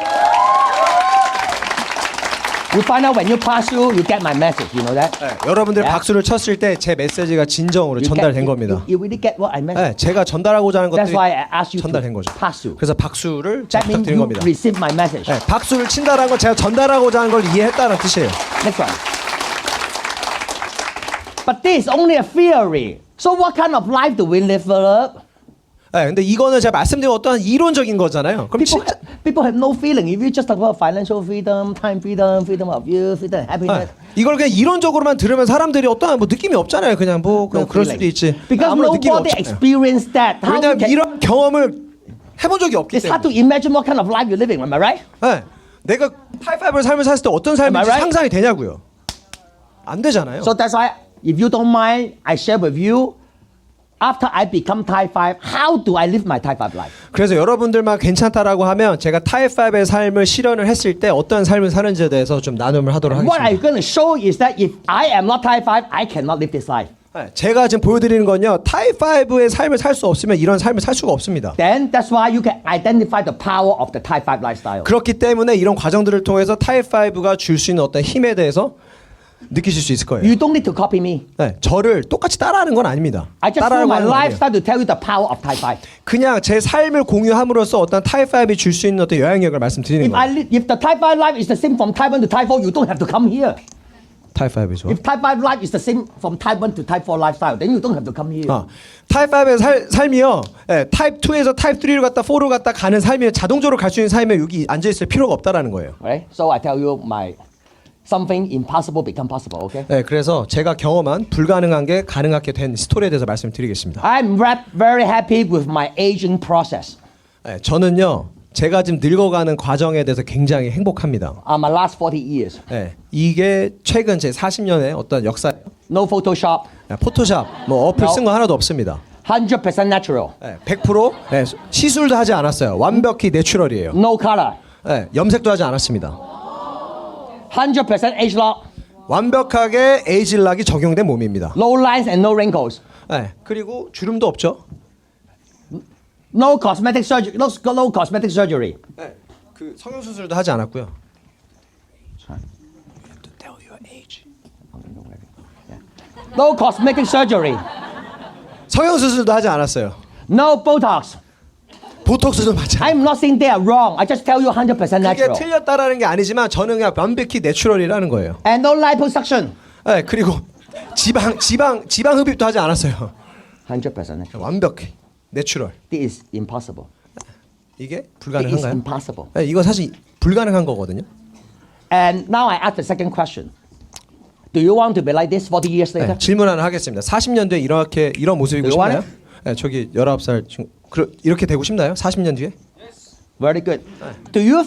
You find out when you pass you get my message. You know that? 네, 여러분들 Yeah. 박수를 쳤을 때 제 메시지가 진정으로 전달된 겁니다. You really get what I meant. 네, 제가 전달하고자 하는 That's 것들이 why I asked you 전달된 to 거죠. pass you. 그래서 박수를 제가 That means 부탁드린 you 겁니다. receive my message. 네, 박수를 친다는 건 제가 전달하고자 하는 걸 이해했다는 뜻이에요. Next one. But this is only a theory. So what kind of life do we live, Philip? 네, 근데 이거는 제가 말씀드린 어떠한 이론적인 거잖아요. 그럼 진짜 People have no feeling. If you just talk about financial freedom, time freedom, freedom of youth, freedom of happiness. 이걸 그냥 이론적으로만 들으면 사람들이 어떠한 뭐 느낌이 없잖아요. 그냥 뭐 그냥 no 그럴 feeling. 수도 있지. Because 아무런 느낌이 nobody 없잖아요. experienced that. How 왜냐하면 can, 이런 경험을 해본 적이 없기 it's hard to 때문에. imagine what kind of life you're living. Am I right? 네, 내가 타입5를 삶을 살 때 어떤 Am I 삶인지 right? 상상이 되냐고요. 안 되잖아요. So that's why, if you don't mind, I share with you after I become type 5, how do I live my type 5 life? 그래서 여러분들만 괜찮다라고 하면 제가 타입 5의 삶을 실현을 했을 때 어떤 삶을 사는지에 대해서 좀 나눔을 하도록 What 하겠습니다. I'm going to show is that if I am not type 5, I cannot live this life. 네, 제가 지금 보여드리는 건요. 타입 5의 삶을 살 수 없으면 이런 삶을 살 수가 없습니다. Then that's why you can identify the power of the type 5 lifestyle. 그렇기 때문에 이런 과정들을 통해서 타입 5가 줄 수 있는 어떤 힘에 대해서 느끼실 수 있을 거예요. You don't need to copy me. 네, 저를 똑같이 따라하는 건 아닙니다. I just show 따라하려고 my 하는 건 아니에요. lifestyle to tell you the power of type 5. 그냥 제 삶을 공유함으로써 어떤 타입 5이 줄 수 있는 어떤 영향력을 말씀드리는 거예요. If the type 5 life is the same from type 1 to type 4, you don't have to come here. 타입 5이죠. If type 5 life is the same from type 1 to type 4 lifestyle, then you don't have to come here. 타입 5의 삶이요. 예, 타입 2에서 타입 3를 갔다 4로 갔다 가는 삶이 자동적으로 갈 수 있는 삶에 여기 앉아 있을 필요가 없다라는 거예요. Right? So I tell you my something impossible become possible, okay? 네, 그래서 제가 경험한 불가능한 게 가능하게 된 스토리에 대해서 말씀드리겠습니다. I'm very happy with my aging process. 네, 저는요. 제가 지금 늙어가는 과정에 대해서 굉장히 행복합니다. My last 40 years. 네, 이게 최근 제 40년의 어떤 역사예요. No Photoshop. 네, 포토샵, 뭐 어플 쓴 거 하나도 없습니다. 100% natural. 네, 100% 네, 시술도 하지 않았어요. 완벽히 내추럴이에요. No color. 네, 염색도 하지 않았습니다. 100% age lock. 완벽하게 에이질락이 적용된 몸입니다. No lines and no wrinkles. 네, 그리고 주름도 없죠. No cosmetic surgery. No cosmetic surgery. 네, 그 성형 수술도 하지 않았고요. No cosmetic surgery. 성형 수술도 하지 않았어요. No Botox. 보톡스도 맞지 않아요. I'm not saying they are wrong. I just tell you 100% 그게 natural. 틀렸다라는 게 아니지만 저는 그냥 완벽히 내추럴이라는 거예요. And no liposuction. 네, 그리고 지방 흡입도 하지 않았어요. 100% natural. 완벽히 내추럴. This is impossible. 이게 It is 불가능한가요? impossible. 네, 이거 사실 불가능한 거거든요. And now I ask the second question. Do you want to be like this 40 years later? 네, 질문 하나 하겠습니다. 40년 뒤에 이런 모습이고 You want 싶나요? 네, 저기 19살 친구 이렇게 되고 싶나요? 40년 뒤에? Very good. Do you?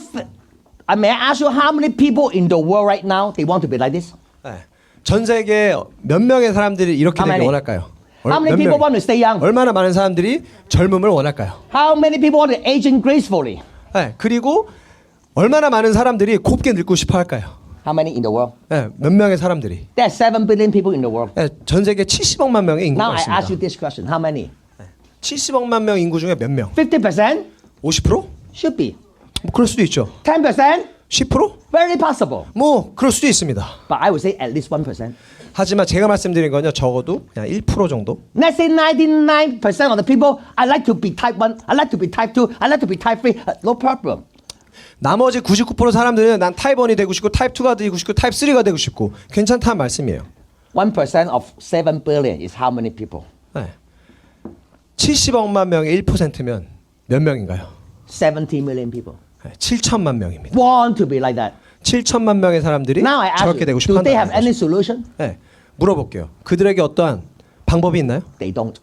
May I ask you how many people in the world right now they want to be like this? 네. 전 세계 몇 명의 사람들이 이렇게 How 되길 many? 원할까요? How many 몇 people 명이? want to stay young? 얼마나 많은 사람들이 젊음을 원할까요? How many people want to aging gracefully? 네, 그리고 얼마나 많은 사람들이 곱게 늙고 싶어 할까요? How many in the world? 네, 몇 명의 사람들이? There's 7 billion people in the world. 네, 전 세계 70억만 명의 Now 인구가 I ask you 있습니다. this question. How many? 70억만 명 인구 중에 몇 명? 50%? 50%? Should be. 뭐 그럴 수도 있죠. 10%? 10%? Very possible. 뭐 그럴 수도 있습니다. But I would say at least 1%. 하지만 제가 말씀드린 건요. 적어도 그냥 1% 정도. Let's say 99% of the people, I like to be type 1, I like to be type 2, I like to be type 3. No problem. 나머지 99% 사람들은 난 타입 1이 되고 싶고 타입 2가 되고 싶고 타입 3가 되고 싶고 괜찮다는 말씀이에요. 1% of 7 billion is how many people? 네. 70억만 명의 1%면 몇 명인가요? 70 million people. 네, 7천만 명입니다. Want to be like that. 7천만 명의 사람들이 Now I ask 저렇게 you, 되고 싶어 do they have 한다는 any 거죠. solution? 네, 물어볼게요. 그들에게 어떠한 방법이 있나요? They don't.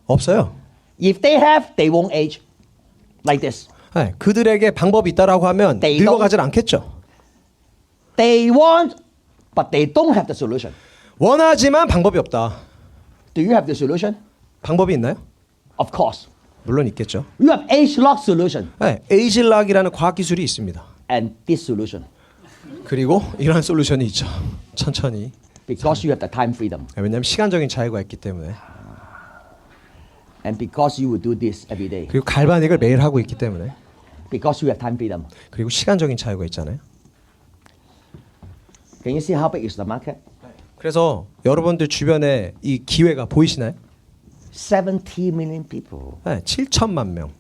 없어요. If they have, they won't age like this. 네, 그들에게 방법이 있다라고 하면 They 늙어가질 않겠죠. They want, but they don't have the solution. 원하지만 방법이 없다. Do you have the solution? 방법이 있나요? Of course. 물론 있겠죠. You have age lock solution 네, 에이질락이라는 과학 기술이 있습니다. and this solution 그리고 이러한 솔루션이 있죠. 천천히. because you have the time freedom 왜냐하면 시간적인 자유가 있기 때문에. and because you will do this every day 그리고 갈바닉을 매일 하고 있기 때문에. because you have time freedom. 그리고 시간적인 자유가 있잖아요. Can you see how big is the market? 그래서 여러분들 주변에 이 기회가 보이시나요? 70 million people. 네, 7천만 명.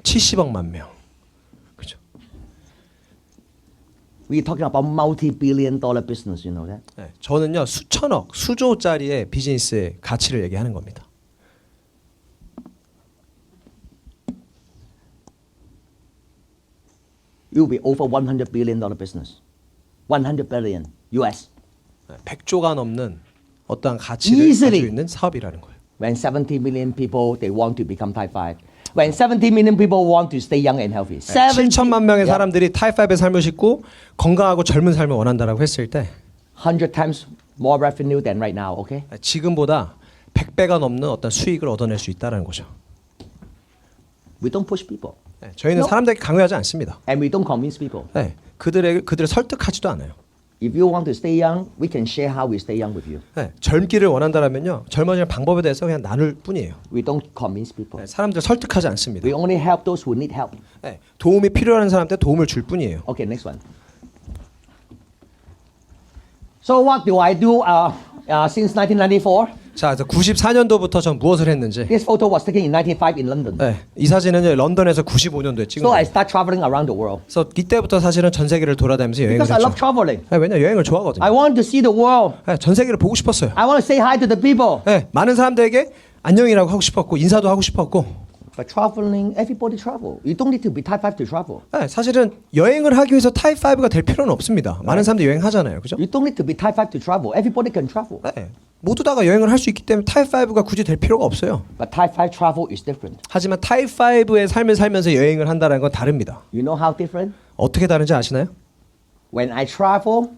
70억만 명. 그죠? We're talking about multi-billion dollar business, you know that? 네, 저는요 수천억, 수조짜리의 비즈니스의 가치를 얘기하는 겁니다. It will be over 100 billion dollar business. 100 billion US. 100조가 넘는 어떠한 가치를 Easily. 가지고 있는 사업이라는 거예요. When 70 million people they want to become type 5. When 70 million people want to stay young and healthy. 7천만 명의 Yeah. 사람들이 타입 5의 삶을 싣고 건강하고 젊은 삶을 원한다라고 했을 때 100 times more revenue than right now. Okay. 지금보다 100배가 넘는 어떤 수익을 얻어낼 수 있다는 거죠. We don't push people, 저희는 No. 사람들에게 강요하지 않습니다. and we don't convince people. 그들을 설득하지도 않아요. If you want to stay young, we can share how we stay young with you. 젊기를 원한다면요, 젊어지는 방법에 대해서 그냥 나눌 뿐이에요. We don't convince people. 사람들 설득하지 않습니다. We only help those who need help. 도움이 필요한 사람한테 도움을 줄 뿐이에요. Okay, next one. So what do I do since 1994? 자, 그래서 94년도부터 전 무엇을 했는지. This photo was taken in 1995 in London. 이 사진은 런던에서 95년도에 찍은 So I 거예요. start traveling around the world 그래서 이때부터 사실은 전 세계를 돌아다니면서 여행을 because I love 했죠. traveling. 왜냐 여행을 좋아하거든요. I want to see the world. 전 세계를 보고 싶었어요. I want to say hi to the people. 많은 사람들에게 안녕이라고 하고 싶었고 인사도 하고 싶었고. But traveling, everybody travel. You don't need to be type 5 to travel. 사실은 여행을 하기 위해서 타입 5가 될 필요는 없습니다. 많은 사람들이 여행하잖아요, 그죠? You don't need to be type 5 to travel. Everybody can travel. 모두 다가 여행을 할 수 있기 때문에 타입 5가 굳이 될 필요가 없어요. But type 5 travel is different. 하지만 타입 5의 삶을 살면서 여행을 한다는 건 다릅니다. You know how different? 어떻게 다른지 아시나요? When I travel,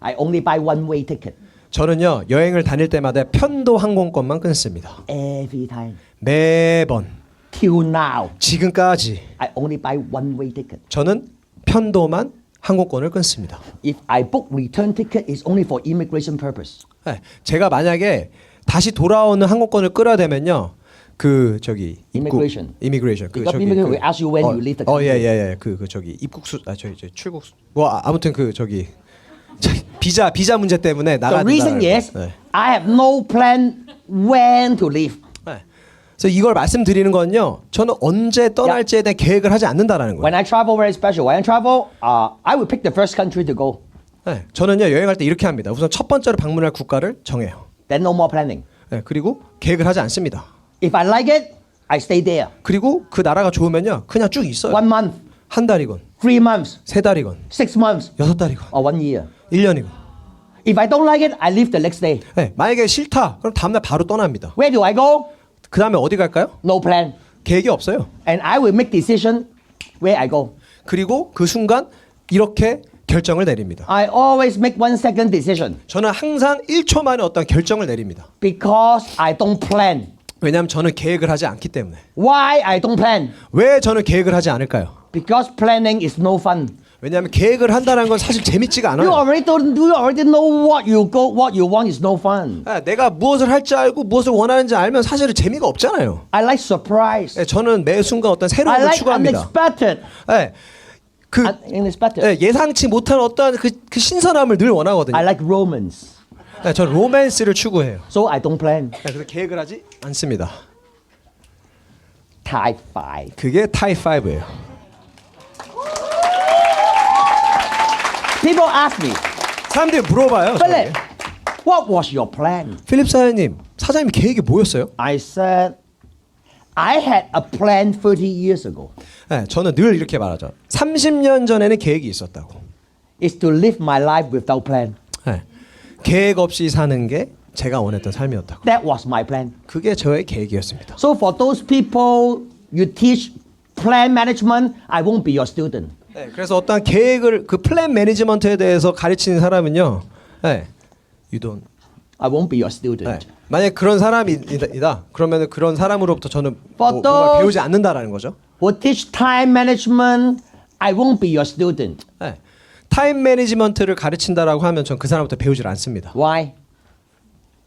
I only buy one-way ticket. 저는요 여행을 다닐 때마다 편도 항공권만 끊습니다. Every time. 매번 Till now, 지금까지 I only buy one-way ticket. 저는 편도만 항공권을 끊습니다. If I book return ticket, it's only for immigration purpose. 제가 만약에 다시 돌아오는 항공권을 끌어야 되면요. 그 저기 Immigration. 이미그레이션 Because immigration will ask you when you leave the country. 예예예 그 저기 입국수 저희 출국수 뭐 아무튼 그 저기 비자 문제 때문에 The 나가는 reason is I have no plan when to leave. 그래서 이걸 말씀드리는 건요. 저는 언제 떠날지에 대한 계획을 하지 않는다라는 거예요. When I travel, very special. When I travel, I will pick the first country to go. 저는요 여행할 때 이렇게 합니다. 우선 첫 번째로 방문할 국가를 정해요. Then no more planning. 그리고 계획을 하지 않습니다. If I like it, I stay there. 그리고 그 나라가 좋으면요 그냥 쭉 있어요. 1 month, 한 달이건 3 months, 3달이건 6 months, 6달이건 or 1 year. 1년이건. If I don't like it, I leave the next day. 만약에 싫다 그럼 다음날 바로 떠납니다. Where do I go? 그 다음에 어디 갈까요? No plan. 계획이 없어요. And I will make decision where I go. 그리고 그 순간 이렇게 결정을 내립니다. I always make 1 second decision 저는 항상 1초 만에 어떤 결정을 내립니다. because I don't plan. 왜냐하면 저는 계획을 하지 않기 때문에. Why I don't plan? 왜 저는 계획을 하지 않을까요? Because planning is no fun. 왜냐하면 계획을 한다는 건 사실 재밌지가 않아요. You already know what you want is no fun. 내가 무엇을 할지 알고 무엇을 원하는지 알면 사실은 재미가 없잖아요. I like surprise. 저는 매 순간 어떤 I 새로운 걸 like 추구합니다. unexpected. 그 Unexpected. 예상치 못한 어떤 그 신선함을 늘 원하거든요. I like romance. 저는 로맨스를 추구해요. So I don't plan. 그래서 계획을 하지 않습니다. Type 5. 그게 타입 5예요. People ask me, 사람들이 물어봐요. Philip, 저에게. what was your plan? 필립 사장님, 사장님 계획이 뭐였어요? I said, I had a plan 30 years ago. 저는 늘 이렇게 말하죠. 30년 전에는 계획이 있었다고. It's to live my life without plan. 계획 없이 사는 게 제가 원했던 삶이었다고. That was my plan. 그게 저의 계획이었습니다. So for those people you teach plan management, I won't be your student. 그래서 어떤 계획을 그 플랜 매니지먼트에 대해서 가르치는 사람은요. you don't. I won't be your student. 만약 그런 사람이다. 그러면 그런 사람으로부터 저는 For 뭔가 배우지 않는다라는 거죠. Who teach time management, I won't be your student. 타임 매니지먼트를 가르친다라고 하면 전 그 사람부터 배우질 않습니다. Why?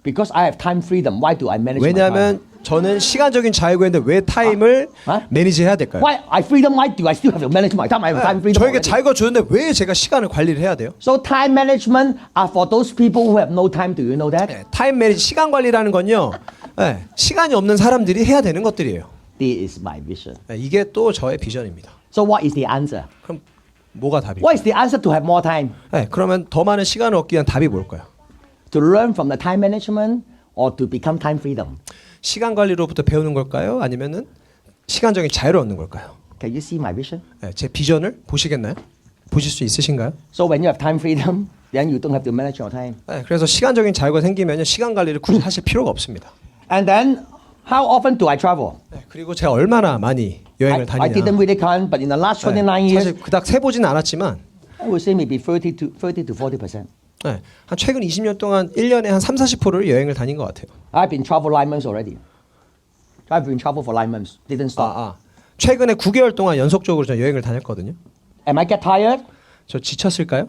Because I have time freedom. Why do I manage my 왜냐하면 time? 저는 시간적인 자유가 있는데 왜 타임을 매니지해야 될까요? Why I freedom? Why do I still have to manage my time? I have time freedom. 저에게 already. 자유가 주는데 왜 제가 시간을 관리를 해야 돼요? So time management are for those people who have no time. Do you know that? 타임 매니지 시간 관리라는 건요. 시간이 없는 사람들이 해야 되는 것들이에요. This is my vision. 이게 또 저의 비전입니다. So what is the answer? 그럼 뭐가 답일까요? What is the answer to have more time? 그러면 더 많은 시간을 얻기 위한 답이 뭘까요? To learn from the time management or to become time freedom? 시간 관리로부터 배우는 걸까요? 아니면은 시간적인 자유를 얻는 걸까요? Can you see my vision? 제 비전을 보시겠나요? 보실 수 있으신가요? So when you have time freedom, then you don't have to manage your time. 그래서 시간적인 자유가 생기면요 시간 관리를 굳이 하실 필요가 없습니다. And then, how often do I travel? 그리고 제가 얼마나 많이 여행을 I 다니냐. didn't really count, but in the last 29 years, 사실 그닥 세보진 않았지만 I would say maybe 30 to 40%. 네, 한 최근 20년 동안 1년에 한 3-40%를 여행을 다닌 것 같아요. I've been travel 9 months already. I've been travel for 9 months. Didn't stop. 최근에 9개월 동안 연속적으로 저 여행을 다녔거든요. Am I get tired? 저 지쳤을까요?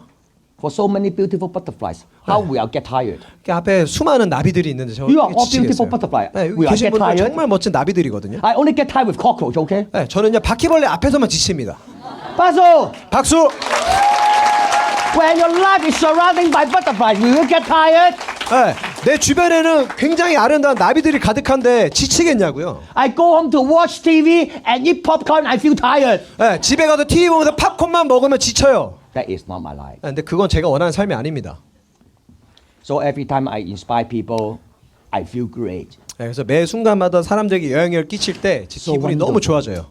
For so many beautiful butterflies. How will I get tired? 그 앞에 수많은 나비들이 있는데 저 You are all 지치겠어요. beautiful butterfly. 네, 여기 We are 계신 get 분들 tired. 정말 멋진 나비들이거든요. I only get tired with cockroach, okay? 네, 저는요 바퀴벌레 앞에서만 지칩니다. Basil, 박수. when your life is surrounded by butterflies, will you get tired? 네, 내 주변에는 굉장히 아름다운 나비들이 가득한데 지치겠냐고요. I go home to watch TV and eat popcorn, I feel tired. 네, 집에 가서 TV 보면서 팝콘만 먹으면 지쳐요. That is not my life. 네, 근데 그건 제가 원하는 삶이 아닙니다. So every time I inspire people, I feel great. 네, 그래서 매 순간마다 사람들에게 영향을 끼칠 때 제 So 기분이 너무 좋아져요.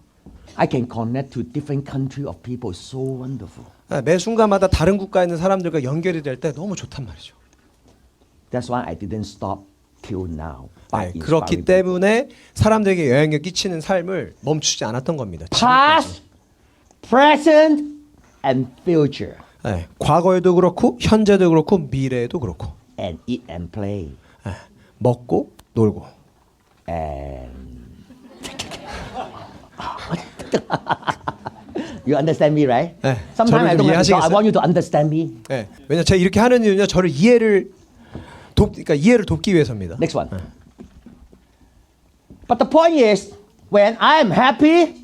I can connect to different country of people. It's so wonderful. 네, 매 순간마다 다른 국가에 있는 사람들과 연결이 될 때 너무 좋단 말이죠. That's why I didn't stop till now. 네, 그렇기 때문에 사람들에게 영향을 끼치는 삶을 멈추지 않았던 겁니다. Past, present, and future. 네, 과거에도 그렇고 현재도 그렇고 미래에도 그렇고 And eat and play. 네, 먹고 놀고. And you understand me, right? 네, Sometimes I 저를 좀 don't have to talk. I 이해하시겠어요? want you to understand me. 네, 왜냐 제가 이렇게 하는 이유는요 저를 그러니까 이해를 돕기 위해서입니다. Next one. But the point is, when I am happy,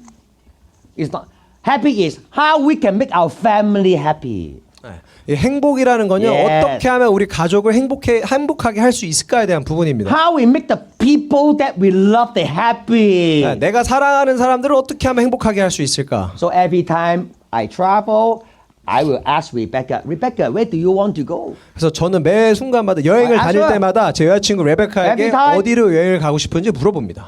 it's not happy is how we can make our family happy. 네, 이 행복이라는 건요 Yes. 어떻게 하면 우리 가족을 행복하게 할 수 있을까에 대한 부분입니다. How we make the people that we love they happy. 네, 내가 사랑하는 사람들을 어떻게 하면 행복하게 할 수 있을까? So every time I travel, I will ask Rebecca, Rebecca, where do you want to go? 그래서 저는 매 순간마다 여행을 아, 다닐 아쉬워요. 때마다 제 여자친구 레베카에게 Every time. 어디로 여행을 가고 싶은지 물어봅니다.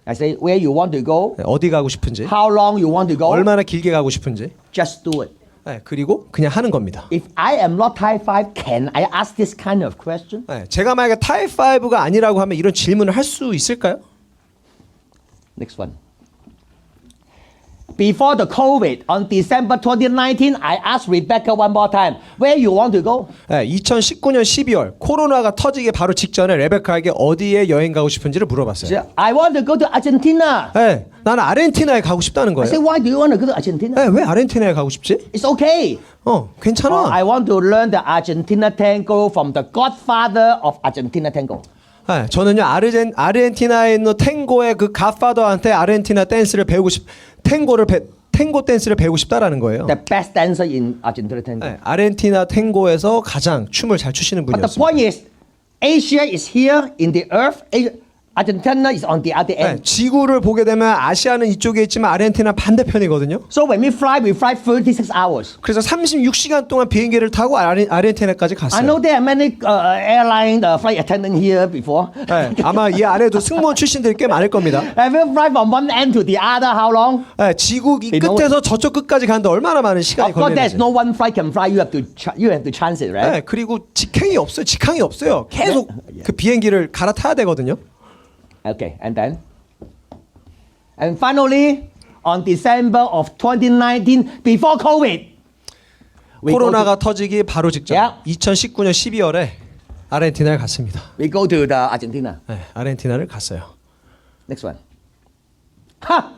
I say, where you want to go? 네, 어디 가고 싶은지, How long you want to go? 얼마나 길게 가고 싶은지, Just do it. 네, 그리고 그냥 하는 겁니다. If I am not type 5, can I ask this kind of question? 네, 제가 만약에 타입 5가 아니라고 하면 이런 질문을 할 수 있을까요? Next one. Before the COVID, on December 2019, I asked Rebecca one more time, where you want to go? 네, 2019년 12월 코로나가 터지기 바로 직전에 레베카에게 어디에 여행 가고 싶은지를 She 물어봤어요. said, I want to go to Argentina. 네, 나는 아르헨티나에 가고 싶다는 I said, 거예요. why do you want to go to Argentina? 네, 왜 아르헨티나에 가고 싶지? It's okay. 괜찮아. I want to learn the Argentina tango from the godfather of Argentina tango. 네, 저는요 아르헨티나에 있는 탱고의 그 갓파더한테 아르헨티나 댄스를 배우고 탱고 댄스를 배우고 싶다라는 거예요. The best dancer in Argentina tango. 네, 아르헨티나 탱고에서 가장 춤을 잘 추시는 But the 분이었습니다. point is, Asia is here in the earth. Argentina is on the other 네, end. 지구를 보게 되면 아시아는 이쪽에 있지만 아르헨티나 반대편이거든요. So when we fly 36 hours. 그래서 36시간 동안 비행기를 타고 아르헨티나까지 I 갔어요. know there are many airline flight attendant here before. 네, 아마 이 안에도 승무원 출신들이 꽤 많을 겁니다. Have you fly from one end to the other? How long? 네, 지구 이 You know- 끝에서 저쪽 끝까지 가는데 얼마나 많은 시간이 Of course, there's 걸리는지. no one flight can fly. You have to transit, right? 네, 그리고 직항이 없어요. 계속 그 비행기를 갈아타야 되거든요. Okay, and finally, on December of 2019, before COVID, 코로나가 터지기 바로 직전 Yeah. 2019년 12월에 아르헨티나에 갔습니다. we go to the Argentina. 네, 아르헨티나를 갔어요. Next one. Ha!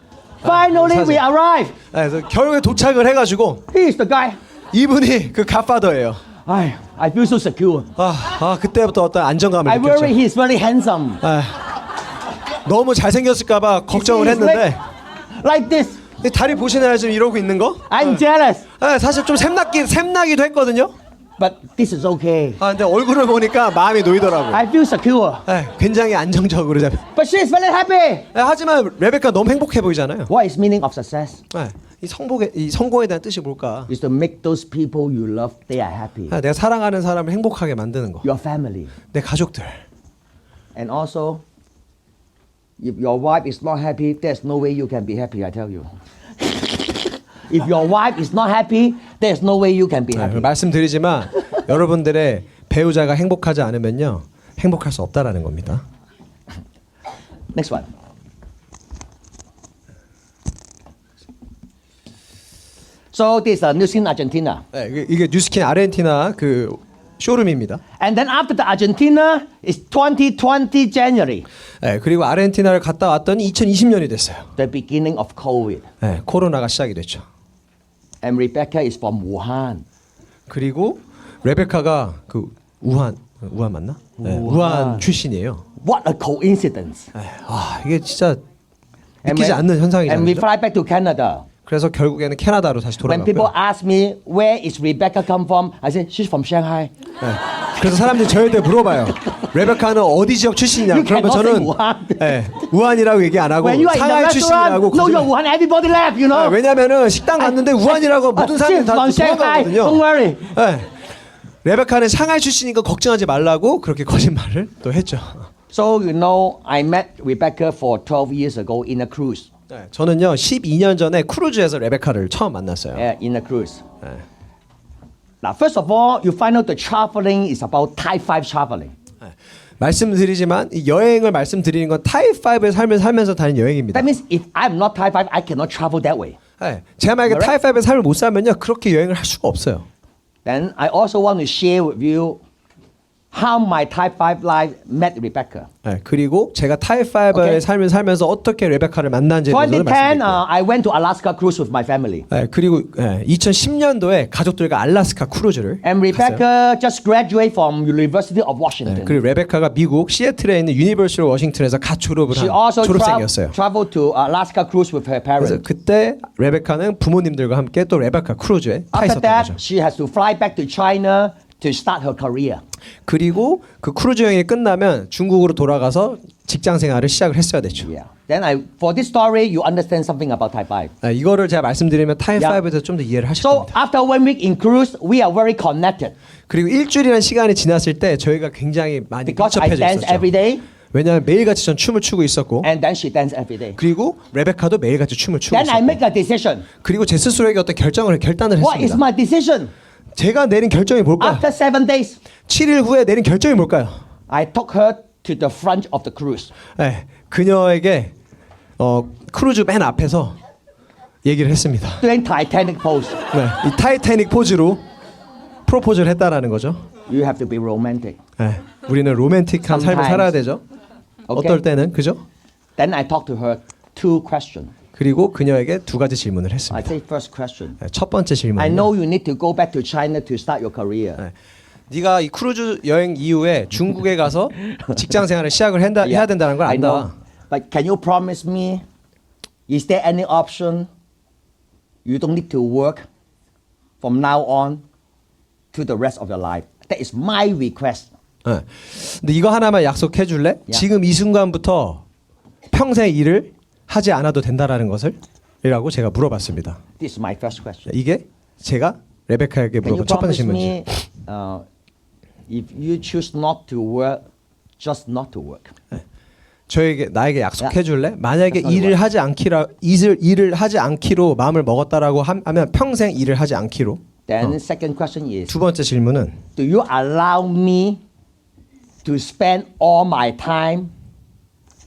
Finally, we arrive. 네, 그래서 결국에 도착을 해가지고 He is the guy. 이분이 그 갓파더예요. I feel so secure. 그때부터 어떤 안정감을 I worry 느꼈죠. he's very handsome. 너무 잘생겼을까봐 걱정을 He's 했는데 like this. 이 다리 보시나요 지금 이러고 있는 거? I'm jealous. 사실 좀 샘나기도 했거든요. But this is okay. 근데 얼굴을 보니까 마음이 놓이더라고. I feel secure. 굉장히 안정적으로 잡혀. But she is very happy. 하지만 레베카 너무 행복해 보이잖아요. What is meaning of success? 이 성공에 대한 뜻이 뭘까? Is to make those people you love, they are happy. 내가 사랑하는 사람을 행복하게 만드는 거. Your family. 내 가족들. And also, if your wife is not happy, there's no way you can be happy, I tell you. If your wife is not happy, there's no way you can be happy. 말씀드리지만 여러분들의 배우자가 행복하지 않으면요 행복할 수 없다라는 겁니다. Next one. So this is New Zealand, Argentina. 이게 뉴스킨 아르헨티나 그 쇼룸입니다. And then after the Argentina, it's 2020 January, 네, 그리고 아르헨티나를 갔다 왔더니 2020년이 됐어요. the beginning of COVID. 네, 코로나가 시작이 됐죠. And Rebecca is from Wuhan. 그리고 레베카가 그 우한 맞나? 네, 우한 출신이에요. What a coincidence. 네, 이게 진짜 And 믿기지 않는 and we 현상이잖아요. fly back to Canada. 그래서 결국에는 캐나다로 다시 When people 돌아갔고요. ask me, where is Rebecca come from? I say, she's from Shanghai. 네. 그래서 사람들이 저희한테 물어봐요. 레베카는 어디 지역 출신이냐? You 그러면 cannot say 저는 Wuhan. 네, 우한이라고 얘기 안 하고 When you are in the 상하이 restaurant, 출신이라고 no, you're 거짓말. Wuhan, everybody laugh, you know. 왜냐면은 식당 갔는데 우한이라고 모든 사람들이 she's 다 from Shanghai, 도망가거든요. don't worry. 네. 레베카는 상하이 출신이니까 걱정하지 말라고 그렇게 거짓말을 또 했죠. So, you know, I met Rebecca for 12 years ago in a cruise. 네, 저는요 12년 전에 크루즈에서 레베카를 처음 만났어요. In a cruise. Now, first of all, you find out the traveling is about Type 5 traveling. 말씀드리지만 이 여행을 말씀드리는 건 타입 5의 삶을 살면서 다니는 여행입니다. That means if I'm not Type 5, I cannot travel that way. 네, 제가 만약에 타입 5의 삶을 못 살면요 그렇게 여행을 할 수가 없어요. Then I also want to share with you how my Type 5 life met Rebecca. 네, 그리고 제가 타입 5의 Okay. 삶을 살면서 어떻게 레베카를 만난지에 대해서 2010, 말씀드릴게요. I went to Alaska cruise with my family. 네, 그리고 2010년도에 가족들과 알라스카 크루즈를 And 갔어요. Rebecca just graduated from University of 네, Washington. 그리고 레베카가 미국 시애틀에 있는 유니버시티 워싱턴에서 갓 졸업을 She 한 also 졸업생이었어요. traveled to Alaska cruise with her 그래서 parents. 그때 레베카는 부모님들과 함께 또 레베카 크루즈에 타 After 있었던 that, 거죠. she has to fly back to China to start her career. 그리고 그 크루즈 여행이 끝나면 중국으로 돌아가서 직장 생활을 시작을 했어야 됐죠. Yeah. Then for this story, you understand something about Type 5. 네, 이거를 제가 말씀드리면 타입 Yeah. 5에 대해서 좀 더 이해를 하실 So 겁니다. after 1 week in cruise, we are very connected 그리고 일주일이라는 시간이 지났을 때 저희가 굉장히 많이 because I 밀접해져 dance 있었죠. every day, 왜냐하면 매일같이 전 춤을 추고 있었고 and then she dance every day. 그리고 레베카도 매일같이 춤을 추고 Then I make 있었고 a decision. 그리고 제 스스로에게 어떤 결단을 What is 했습니다. my decision? 제가 내린 결정이 뭘까요? After 7 days, 7일 후에 내린 결정이 뭘까요? I took her to the front of the cruise. 네, 그녀에게 크루즈 맨 앞에서 얘기를 했습니다. Doing Titanic pose. 네, 이 타이타닉 포즈로 프로포즈를 했다라는 거죠. You have to be romantic. 네, 우리는 로맨틱한 삶을 Sometimes. 살아야 되죠. Okay. 어떨 때는 그죠? Then I talked to her 2 questions. 그리고 그녀에게 2가지 질문을 I 했습니다. say first question. 네, 첫 번째 질문은 I know you need to go back to China to start your career. 네, 네가 이 크루즈 여행 이후에 중국에 가서 직장 생활을 시작을 해야 된다는 걸 I know. 안다. But can you promise me, is there any option you don't need to work from now on to the rest of your life? That is my request. 네. 근데 이거 하나만 약속해 줄래? 지금 이 순간부터 평생 일을 하지 않아도 된다라는 것을 이라고 제가 물어봤습니다. This is my first question. 이게 제가 레베카에게 Can you 물어본 첫 번째 promise 질문이죠. me, if you choose not to work, just not to work? 나에게 약속해 줄래? 만약에 That's not 일을 하지 않기로 마음을 먹었다라고 하면 평생 일을 하지 않기로. Then second question is, 두 번째 질문은 do you allow me to spend all my time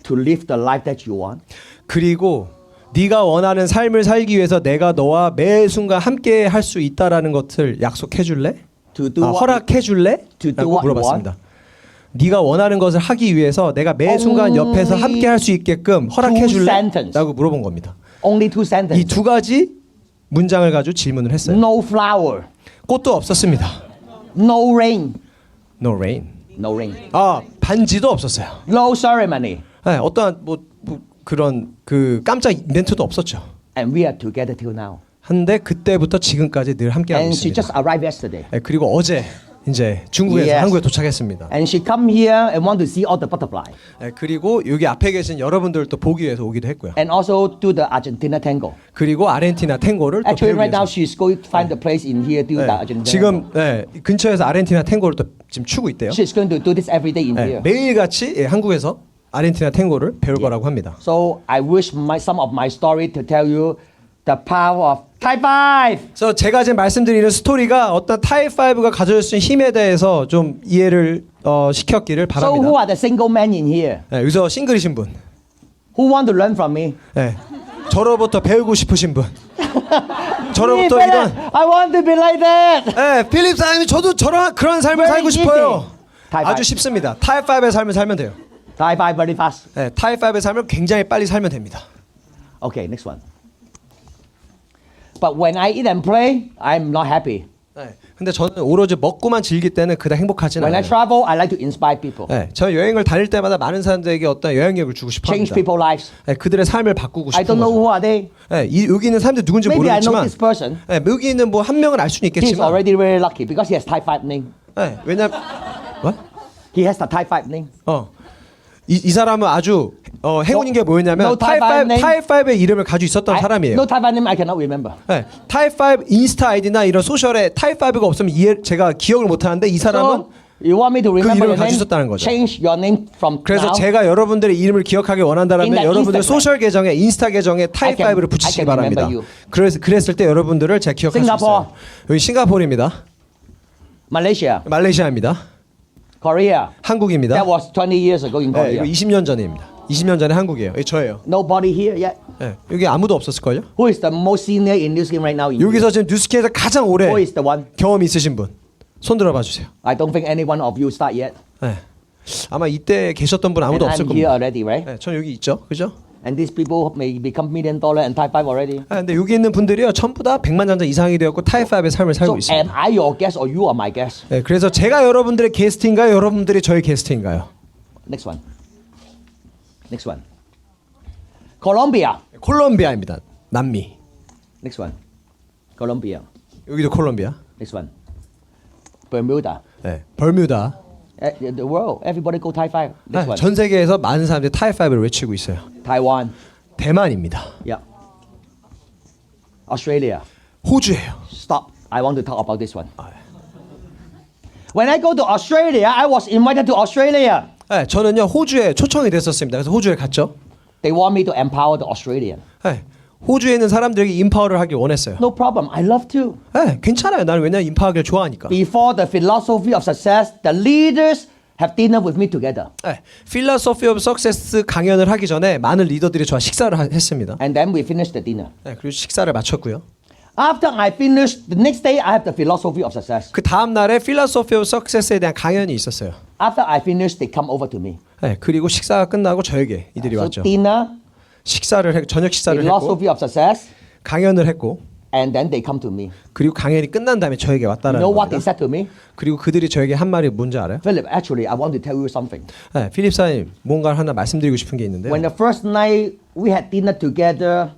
to live the life that you want? 그리고 네가 원하는 삶을 살기 위해서 내가 너와 매 순간 함께 할 수 있다라는 것을 약속해 줄래? To do what- 허락해 줄래? To do 라고 what you 물어봤습니다. 네가 원하는 것을 하기 위해서 내가 매 순간 옆에서 Only 함께 할 수 있게끔 허락해 two 줄래? sentence. 라고 물어본 겁니다. Only 2 이 sentences. 2가지 문장을 가지고 질문을 했어요. No flower, 꽃도 없었습니다. no rain, No rain. no rain, 반지도 없었어요. no ceremony, 네, 어떠한 뭐 그런 그 깜짝 이벤트도 없었죠. and we are together till now. 한데 그때부터 지금까지 늘 함께하고 And she 있습니다. just arrived yesterday. 네, 그리고 어제 이제 중국에서 Yes. 한국에 도착했습니다. And she come here and want to see all the butterfly. 네, 그리고 여기 앞에 계신 여러분들도 보기 위해서 오기도 했고요. And also do the Argentina tango. 그리고 아르헨티나 탱고를 또 Actually, 배우기 right now 위해서. she's going to find the place in here to do the Argentina 지금 tango. 근처에서 아르헨티나 탱고를 또 지금 추고 있대요. She's going to do this every day in here. 매일같이 한국에서 아르헨티나 탱고를 배울 거라고 합니다. So I wish some of my story to tell you the power of Type 5. 그래서 제가 지금 말씀드리는 스토리가 어떤 타입 5가 가져올 수 있는 힘에 대해서 좀 이해를 시켰기를 So who 바랍니다. are the single men in here? 네, 여기서 싱글이신 분, Who want to learn from me? 네, 저로부터 배우고 싶으신 분, 저로부터 Philip, 이런 I want to be like that. 네, 필립 사장님 저도 저런 그런 삶을 Very 살고 싶어요. easy. 타입 아주 파이브. 쉽습니다. 타입 5의 삶을 살면 돼요. Type 5 very fast. 네, 타입 5의 삶을 굉장히 빨리 살면 됩니다. Okay, next one. But when I eat and play, I'm not happy. 네, 근데 저는 오로지 먹고만 즐길 때는 그닥 행복하진 When I 않아요. travel, I like to inspire people, 네, 저 여행을 다닐 때마다 많은 사람들에게 어떤 영향력을 주고 change 싶어합니다. people's lives. 네, 그들의 삶을 바꾸고 I 싶은 don't know 거죠. who are they. 네, 여기 있는 사람들 누군지 Maybe I know 모르겠지만 this person. 네, 여기 있는 뭐 한 명은 알 수는 He's 있겠지만 already very lucky because he has type 5 name. 네, 왜냐면 What? He has the type 5 name. 이 사람은 아주 행운인 게 뭐였냐면 No type 타입 5, five name. 타입 5의 이름을 가지고 있었던 사람이에요. No type 5 name I cannot remember. 네, 타입 5 인스타 아이디나 이런 소셜에 타입 5가 없으면 제가 기억을 못 하는데 이 사람은 So you want me to remember 이름을 your 가지고 name? 있었다는 거죠. Change your name from 그래서 now. 제가 여러분들의 이름을 기억하길 In 원한다면 the 여러분들 Instagram. 소셜 계정에 인스타 계정에 타입 I can- 5를 붙이시기 I can 바랍니다. remember 그랬을 때 여러분들을 제가 기억할 수 있어요. Singapore. 여기 싱가포르입니다. Malaysia, 말레이시아입니다. Korea. 한국입니다. That was 20 years ago in 네, Korea. 이거 20년 전입니다. 20년 전에 한국이에요. 여기 저예요. Nobody here yet. 네, 여기 아무도 없었을걸요? Who is the most senior in New Skin right now? In 여기서 지금 뉴스키에서 가장 오래 Who is the one? 경험이 있으신 분 손 들어봐 주세요. I don't think any one of you start yet. 네. 아마 이때 계셨던 분 아무도 And 없을 I'm here 겁니다. already, right? 네, 전 여기 있죠, 그죠? And these people may become $1 million and type 5 already. 근데 여기 있는 분들이요 전부 다 100만 장자 이상이 되었고 타입 5의 삶을 살고 So 있습니다. am I your guest or you are my guest? 네, 그래서 제가 여러분들의 게스트인가요? 여러분들이 저의 게스트인가요? Next one. Next one. Colombia. 콜롬비아입니다. 남미. Next one. Colombia. 여기도 콜롬비아. Next one. Bermuda. 네, 벌뮤다. The world. Everybody go type 5. Next one. 전 세계에서 많은 사람들이 타입 5를 외치고 있어요. Taiwan. 대만입니다. Yeah. Australia. 호주예요. Stop. I want to talk about this one. When I go to Australia, I was invited to Australia. 네, 저는요 호주에 초청이 됐었습니다. 그래서 호주에 갔죠. They want me to empower the Australian. 네, 호주에 있는 사람들에게 인파워를 하길 원했어요. No problem. I love to. 네, 괜찮아요. 나는 왜냐면 인파하기를 좋아하니까. Before the philosophy of success, the leaders have dinner with me together. 네, Philosophy of Success 강연을 하기 전에 많은 리더들이 저와 식사를 했습니다. And then we finished the dinner. 네, 그리고 식사를 마쳤고요. After I finished, the next day I have the philosophy of success. 그 다음 날에 Philosophy of Success에 대한 강연이 있었어요. After I finished, they come over to me. 네, 그리고 식사가 끝나고 저에게 이들이 So 왔죠. dinner, 저녁 식사를 했고 philosophy of success, 강연을 했고 and then they come to me. 그리고 강연이 끝난 다음에 저에게 You 왔다라는 know what they 겁니다. said to me? 그리고 그들이 저에게 한 말이 뭔지 알아요? Philip, actually, I want to tell you something. 네, 필립사님 뭔가 하나 말씀드리고 싶은 게 있는데요. When the first night we had dinner together,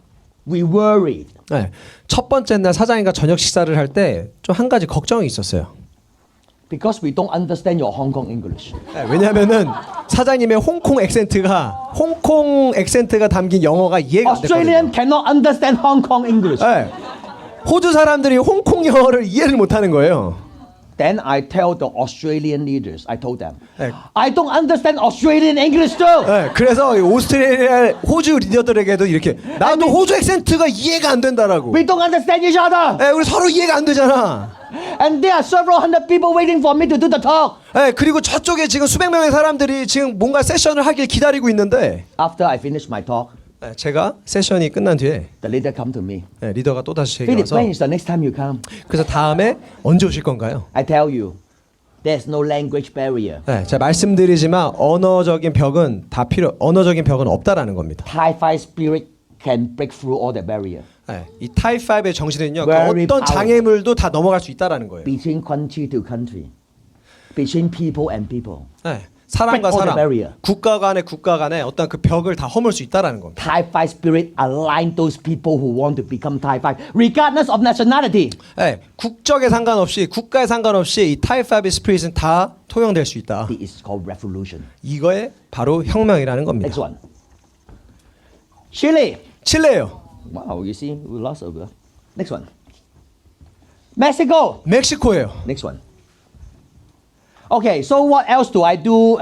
we worried. 네, 첫 번째 날 사장님과 저녁 식사를 할 때 좀 한 가지 걱정이 있었어요. Because we don't understand your Hong Kong English. 네, 왜냐하면은 사장님의 홍콩 액센트가 담긴 영어가 이해가 안 Australian 됐거든요. cannot understand Hong Kong English. 네, 호주 사람들이 홍콩 영어를 이해를 못하는 거예요. Then I tell the Australian leaders, I told them, 네. I don't understand Australian English too. 네, 그래서 이 오스트레일리아 호주 리더들에게도 이렇게 나도 호주 액센트가 이해가 안 된다라고. We don't understand each other. 네, 우리 서로 이해가 안 되잖아. And there are several hundred people waiting for me to do the talk. 네, 그리고 저쪽에 지금 수백 명의 사람들이 지금 뭔가 세션을 하길 기다리고 있는데 After I finish my talk, 네, 제가 세션이 끝난 뒤에 the leader come to me. 네, 리더가 또 다시 제게 Philip, 와서 when is the next time you come? 그래서 다음에 언제 오실 건가요? I tell you, there's no language barrier. 네, 제가 말씀드리지만 언어적인 벽은 없다라는 겁니다. Thai five spirit can break through all the barrier. 네, 이 타입 5의 정신은요. 그 Very 어떤 powerful. 장애물도 다 넘어갈 수 있다라는 거예요. Between country to country, between people and people. 네, 사람과 Break all the 사람, barrier. 국가 간의 어떤 그 벽을 다 허물 수 있다라는 겁니다. Thai five spirit align those people who want to become Thai five, regardless of nationality. 네, 국적에 상관없이 국가에 상관없이 이 타입 5의 스피릿은 다 통용될 수 있다. This is called revolution. 이거에 바로 혁명이라는 겁니다. Next one. Chile. 칠레요. Wow, you see, we lost over. Next one. Mexico. 멕시코예요. Next one. Okay, so what else do I do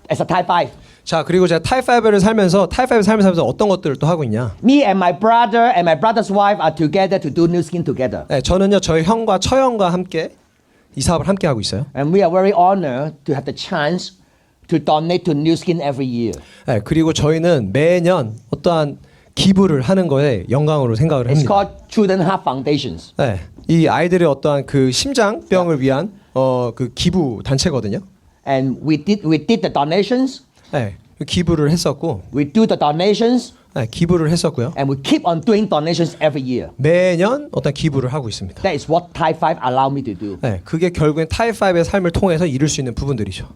as a Thai five? 자, 그리고 제가 타입 5를 살면서 어떤 것들을 또 하고 있냐? Me and my brother's wife are together to do New Skin together. 네, 저는요 저희 형과 처형과 함께 이 사업을 함께 하고 있어요. And we are very honored to have the chance to donate to New Skin every year. 네, 그리고 저희는 매년 어떠한 기부를 하는 거에 영광으로 생각을 It's 합니다. called Children Heart Foundations. 네, 이 아이들의 어떠한 그 심장병을 위한 그 기부 단체거든요. And we did the donations. 네, 기부를 했었고, We do the donations. 네, 기부를 했었고요. And we keep on doing donations every year. 매년 어떤 기부를 하고 있습니다. That is what Type 5 allow me to do. 네, 그게 결국엔 타입 5의 삶을 통해서 이룰 수 있는 부분들이죠.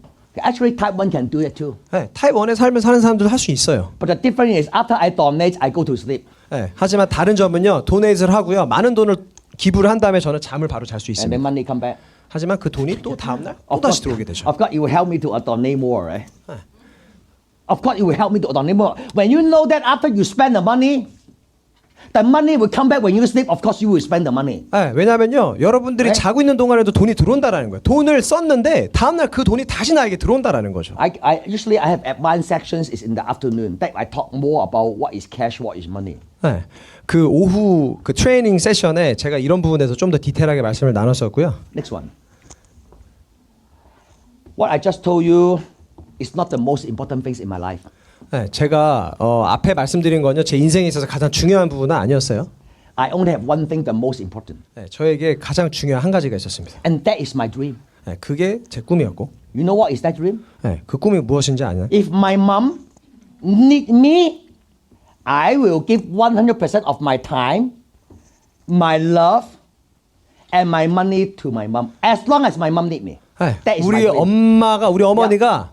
Actually, Type 1 can do it too. 네, 타입 1의 삶을 사는 사람들도 할 수 있어요. But the difference is after I donate, I go to sleep. 네, 하지만 다른 점은요, 도네이트를 하고요, 많은 돈을 기부를 한 다음에 저는 잠을 바로 잘 수 And then 있습니다. money come back. 하지만 그 돈이 또 다음 날 또 다시 들어오게 되죠. Of course, it will help me to donate more, right? Of course, it will help me to donate more. When you know that after you spend the money will come back when you sleep. Of course, you will spend the money. 네, 왜냐면요, 여러분들이 네? 자고 있는 동안에도 돈이 들어온다라는 거예요. 돈을 썼는데 다음 날 그 돈이 다시 나에게 들어온다라는 거죠. Usually I have advanced sections is in the afternoon. That I talk more about what is cash, what is money. 네, 그 오후 그 트레이닝 세션에 제가 이런 부분에서 좀 더 디테일하게 말씀을 나눴었고요. Next one. What I just told you is not the most important things in my life. 네, 제가 앞에 말씀드린 건요, 제 인생에 있어서 가장 중요한 부분은 아니었어요. I only have one thing the most important. 네, 저에게 가장 중요한 한 가지가 있었습니다. And that is my dream. 네, 그게 제 꿈이었고, You know what is that dream? 네, 그 꿈이 무엇인지 아나요? If my mom need me, I will give 100% of my time, my love, and my money to my mom. As long as my mom need me. 네, That is my 우리 dream. 우리 어머니가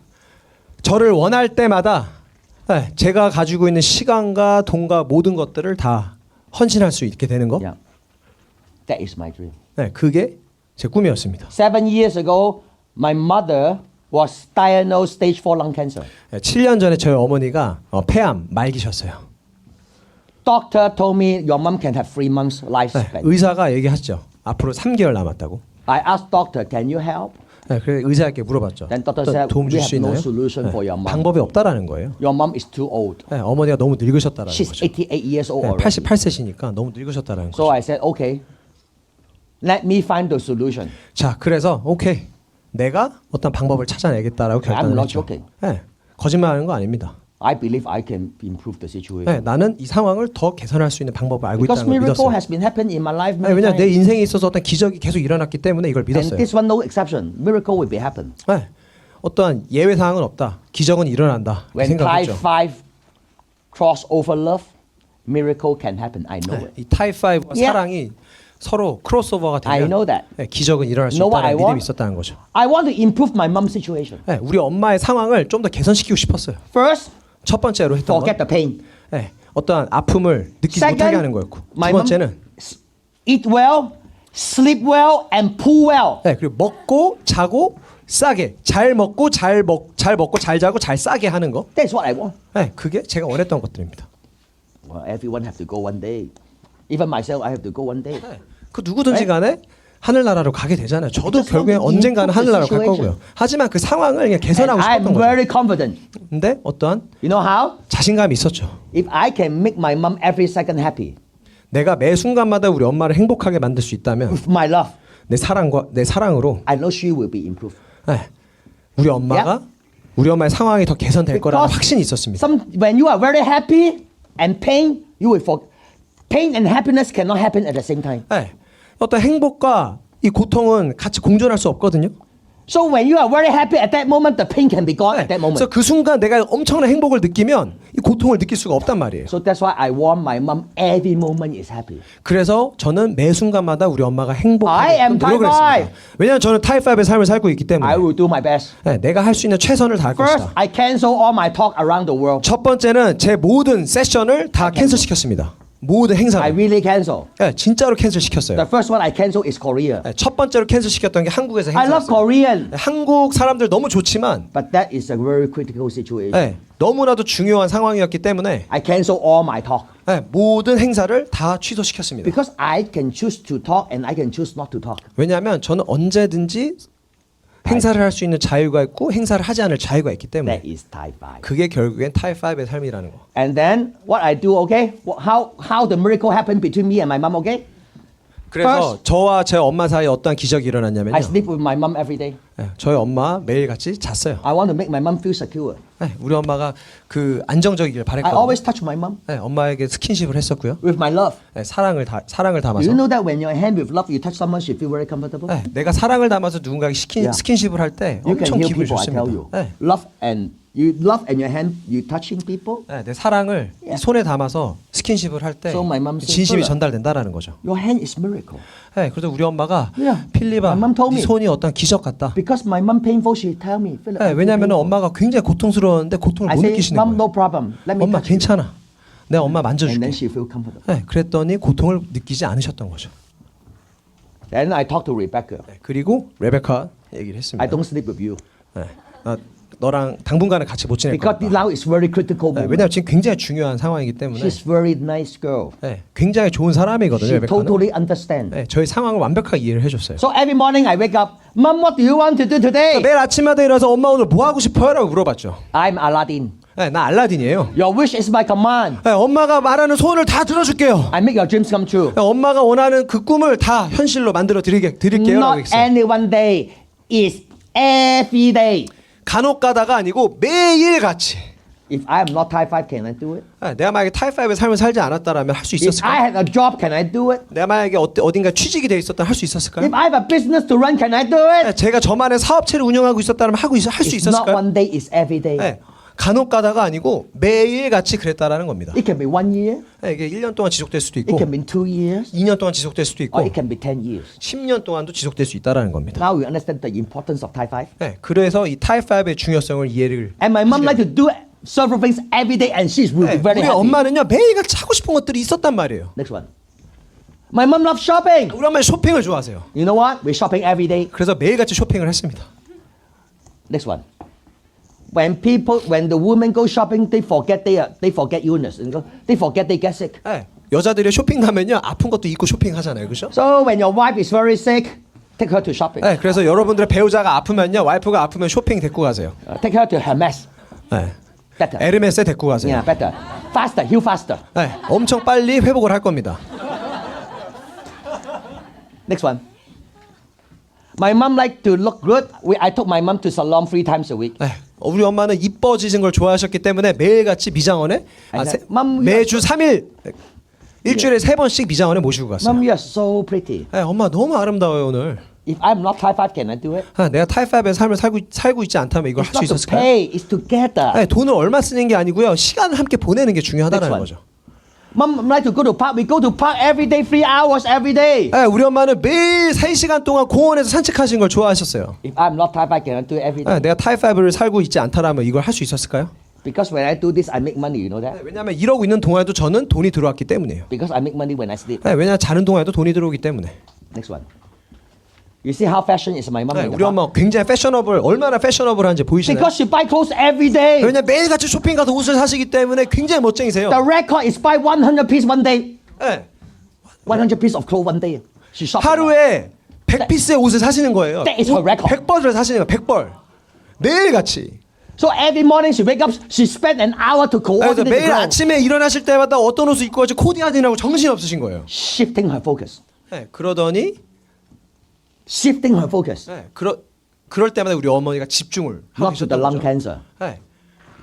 저를 원할 때마다 네, 제가 가지고 있는 시간과 돈과 모든 것들을 다 헌신할 수 있게 되는 거. Yeah. That is my dream. 네, 그게 제 꿈이었습니다. 7 years ago, my mother was diagnosed stage 4 lung cancer. 네, 7년 전에 저희 어머니가 폐암 말기셨어요. Doctor told me your mom can have 3 months 네, lifespan. 의사가 얘기하죠. 앞으로 3개월 남았다고. I asked doctor, can you help? 네, 그래 의사에게 물어봤죠. Then doctor 어떤 said, 도움 줄 we 수 have no 있나요? solution for your mom. 방법이 없다라는 거예요. Your mom is too old. 네, 어머니가 너무 늙으셨다라는 She's 거죠. 88 years old 네, already. 88세시니까 너무 늙으셨다라는 So 거죠. I said, okay, let me find the solution. 자, 그래서 오케이, 내가 어떤 방법을 찾아내겠다라고 결단을 not 했죠. joking. 네, 거짓말하는 거 아닙니다. I believe I can improve the situation. 네, 나는 이 상황을 더 개선할 수 있는 방법을 알고 Because 있다는 걸 miracle 믿었어요. has been happening in my life 네, many 왜냐 내 times. 인생에 있어서 어떤 기적이 계속 일어났기 때문에 이걸 And 믿었어요. this one no exception. Miracle will be happen. 네, 어떠한 예외 사항은 없다. 기적은 일어난다. When Type 생각했죠. 5 cross over love, miracle can happen. I know 네, it. 이 타입 5와 Yeah. 사랑이 서로 크로스오버가 I know 되면 that. 네, 기적은 일어날 수 Know what I 있다는 믿음이 want? 있었다는 거죠. I want to improve my mom's situation. 네, 우리 엄마의 상황을 좀 더 개선시키고 싶었어요. First, 첫 번째로 했던 건 forget the pain. 네, 어떠한 아픔을 느끼지 Second, 못하게 하는 거였고, 두 my mom 번째는 eat well, sleep well, and pull well. 네, 그리고 먹고 자고 싸게, 잘 먹고 잘 자고 잘 싸게 하는 거. That's what I want. 네, 그게 제가 원했던 것들입니다. Well, everyone have to go one day. Even myself, I have to go one day. 네, 그 누구든지 간에 하늘나라로 가게 되잖아요. 저도 Because 결국엔 want to 언젠가는 improve the 하늘나라로 갈 situation. 거고요. 하지만 그 상황을 그냥 And 개선하고 I'm 싶었던 거죠. very confident. 근데 어떠한 You know how? 자신감이 있었죠. If I can make my mom every second happy 내가 매 순간마다 우리 엄마를 행복하게 만들 수 있다면 with my love, 내 사랑으로 I know she will be improved. 네, 우리 엄마가 우리 엄마의 상황이 더 개선될 거라는 확신이 있었습니다. When you are very happy and pain, you will forget. Pain and happiness cannot happen at the same time. 네, 어떤 행복과 이 고통은 같이 공존할 수 없거든요. So when you are very happy at that moment, the pain can be gone 네, at that moment. 그래서 그 순간 내가 엄청난 행복을 느끼면 이 고통을 느낄 수가 없단 말이에요. So that's why I want my mom every moment is happy. 그래서 저는 매 순간마다 우리 엄마가 I 행복하게 am 노력을 Type 했습니다. 왜냐하면 저는 타입 5의 삶을 살고 있기 때문에 I will do my best. 네, 내가 할 수 있는 최선을 다할 First, 것이다. I cancel all my talk around the world. 첫 번째는 제 모든 세션을 다 캔슬시켰습니다. 모든 I 행사를. really cancel. 네, 진짜로 캔슬시켰어요. The first one I cancel is Korea. 네, 첫 번째로 캔슬시켰던 게 한국에서 I love 행사였어요. Korean, 네, 한국 사람들 너무 좋지만 but that is a very critical situation. 네, 너무나도 중요한 상황이었기 때문에 I cancel all my talk 네, 모든 행사를 다 취소시켰습니다. because I can choose to talk and I can choose not to talk. 왜냐하면 저는 언제든지 행사를 할 수 있는 자유가 있고 행사를 하지 않을 자유가 있기 때문에 That is Type 5. 그게 결국엔 타입 5의 삶이라는 거. And then what I do, okay? How the miracle happened between me and my mom, okay? 그래서 저와 제 엄마 사이에 어떠한 기적이 일어났냐면요. I sleep with my mom every day. 네, 저희 엄마 매일 같이 잤어요. I want to make my mom feel secure. 네, 우리 엄마가 그 안정적이길 I 바랬거든요. always touch my mom 네, 엄마에게 스킨십을 했었고요. with my love. 네, 사랑을 Do 담아서. you know that when your hand with love, you touch someone, she feel very comfortable? 네, 내가 사랑을 담아서 누군가에게 Yeah. 스킨십을 할 때 You can 엄청 heal 기분이 people, I 좋습니다. tell you. 네, Love and your hand, you touching people. 네, 내 사랑을 이 손에 담아서 스킨십을 할 때 So my mom said, 진심이 "Philip." 전달된다라는 거죠. Your hand is miracle. 네, 그래서 우리 엄마가 Yeah. 필립아, My mom told 네 me. 손이 어떤 기적 같다. Because my mom painful, she tell me. Philip, 네, I feel 왜냐하면 painful." 엄마가 굉장히 고통스러웠는데 고통을 I 못 say, 느끼시는 Mom, 거예요. no problem. Let me 엄마 touch you. 괜찮아. 내가 엄마 And 만져줄게. then she feel comfortable. 네, 그랬더니 고통을 느끼지 않으셨던 거죠. Then I talk to Rebecca. 네, 그리고 레베카 얘기를 했습니다. I don't sleep with you 네, 너랑 당분간은 같이 못 지낼 because 거다. now it's very critical 네, moment. 왜냐하면 지금 굉장히 중요한 상황이기 때문에 She's very nice girl. 네, 굉장히 좋은 사람이거든요. She 레베카는. totally understand. 네, 저희 상황을 완벽하게 이해를 해줬어요. So every morning I wake up, Mom, what do you want to do today? 매일 아침마다 일어나서 엄마 오늘 뭐 하고 싶어요? 라고 물어봤죠. I'm Aladdin. 네, 나 알라딘이에요. Your wish is my command. 네, 엄마가 말하는 소원을 다 들어줄게요. I make your dreams come true. 네, 엄마가 원하는 그 꿈을 다 현실로 만들어 드릴게요. 라고 Not 했어요. any one day, is every day. 간혹 가다가 아니고 매일 같이. If I am not type 5, can I do it? 네, 내가 만약에 타입5의 삶을 살지 않았다면 할 수 If I 있었을까요? had a job, can I do it? 내가 만약에 어딘가 취직이 돼 있었다면 할 수 있었을까요? If I have a business to run, can I do 네, it? 제가 저만의 사업체를 운영하고 있었다면 할 수 It's not 있었을까요? one day, it's every day. 네, 간혹 가다가 아니고 매일 같이 그랬다라는 겁니다. It can be 1 year, 네, 이게 1년 동안 지속될 수도 it 있고 can be 2 years, 2년 동안 지속될 수도 있고 or it can be 10 years. 10년 동안도 지속될 수 있다라는 겁니다. Now we understand the importance of type 5. 네, 그래서 이 타입5의 중요성을 이해를 And my mom like to do several things every day, and she's will 네, be very 우리 happy. 엄마는요 매일같이 하고 싶은 것들이 있었단 말이에요. Next one. My mom loves shopping. 우리 엄마는 쇼핑을 좋아하세요. You know what? We're shopping every day. 그래서 매일같이 쇼핑을 했습니다. Next one. When the women go shopping, they forget illness. They forget they get sick. 네, 여자들이 쇼핑 가면요 아픈 것도 잊고 쇼핑하잖아요, 그렇죠? So when your wife is very sick, take her to shopping. 네, 그래서 여러분들의 배우자가 아프면요 와이프가 아프면 쇼핑 데리고 가세요. Take her to Hermes. 네, Better. 에르메스에 데리고 가세요. Yeah, better. Faster, heal faster. 네, 엄청 빨리 회복을 할 겁니다. Next one. My mom like to look good. I took my mom to salon 3 times a week. 네, 우리 엄마는 이뻐지는 걸 좋아하셨기 때문에 매일같이 미장원에 매주 3일 일주일에 3번씩 미장원에 모시고 갔어요. Mom, you are so pretty. 네, 엄마 너무 아름다워요 오늘. If I'm not type 5, can I do it? 내가 타입5의 삶을 살고 있지 않다면 이걸 할 It's 수 not to 있었을까요? pay, it's together. 네, 돈을 얼마 쓰는 게 아니고요 시간을 함께 보내는 게 중요하다는 Next one. 거죠. Mom like to go to park. We go to park every day, 3 hours every day. 네, 우리 엄마는 매일 3시간 동안 공원에서 산책하시는 걸 좋아하셨어요. If I'm not type 5, can I do it every day? 네, 내가 타입5를 살고 있지 않다라면 이걸 할 수 있었을까요? Because when I do this, I make money. You know that? 왜냐하면 이러고 있는 동안에도 저는 돈이 들어왔기 때문이에요. Because I make money when I sleep. 네, 왜냐하면 자는 동안에도 돈이 들어오기 때문에. Next one. You see how fashion is my mom 네, in the 우리 park? 엄마 굉장히 얼마나 패셔너블한지 보이시나요? Because she buy clothes every day. 왜냐면 매일같이 쇼핑 가서 옷을 사시기 때문에 굉장히 멋쟁이세요. The record is buy 100 piece one day. 네, 100 piece of clothes one day. She shop. 하루에 100피스의 옷을 사시는 거예요. That is her record. 100벌을 사시는 거예요. 100벌. 매일같이. So every morning she wake up, she spend an hour to 그래서 coordinate the 매일 clothes. 아침에 일어나실 때마다 어떤 옷을 입고 갈지 코디하느라고 정신이 없으신 거예요. Shifting her focus. 네, 그러더니 Shifting her focus. 네, 그럴 때마다 우리 어머니가 집중을 하고 Not to the 계셨던 lung 거죠. cancer. 네.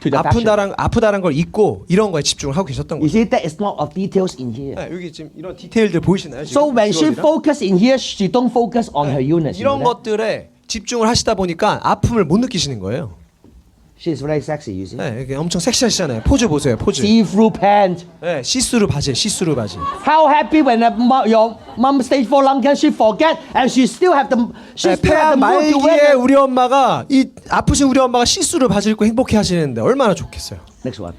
To the fashion. 아프다란 걸 잊고 이런 거에 집중을 하고 계셨던 You 거죠. see, that is not of details in here. 네, 여기 지금 이런 디테일들 보이시나요? 지금? So when she 비주얼이랑? focus in here, she don't focus on her illness. You know 이런 that? 것들에 집중을 하시다 보니까 아픔을 못 느끼시는 거예요. She's very sexy, you see. 네, 이게 엄청 섹시하시잖아요. 포즈 보세요, 포즈. See-through pant. 네, 시스루 바지, 시스루 바지. How happy when your mom stage 4 lung cancer, she forget and she still have the 네, 폐암 mood to wear 말기에 it. 우리 엄마가 이 아프신 우리 엄마가 시스루 바지 입고 행복해 하시는데 얼마나 좋겠어요. Next one.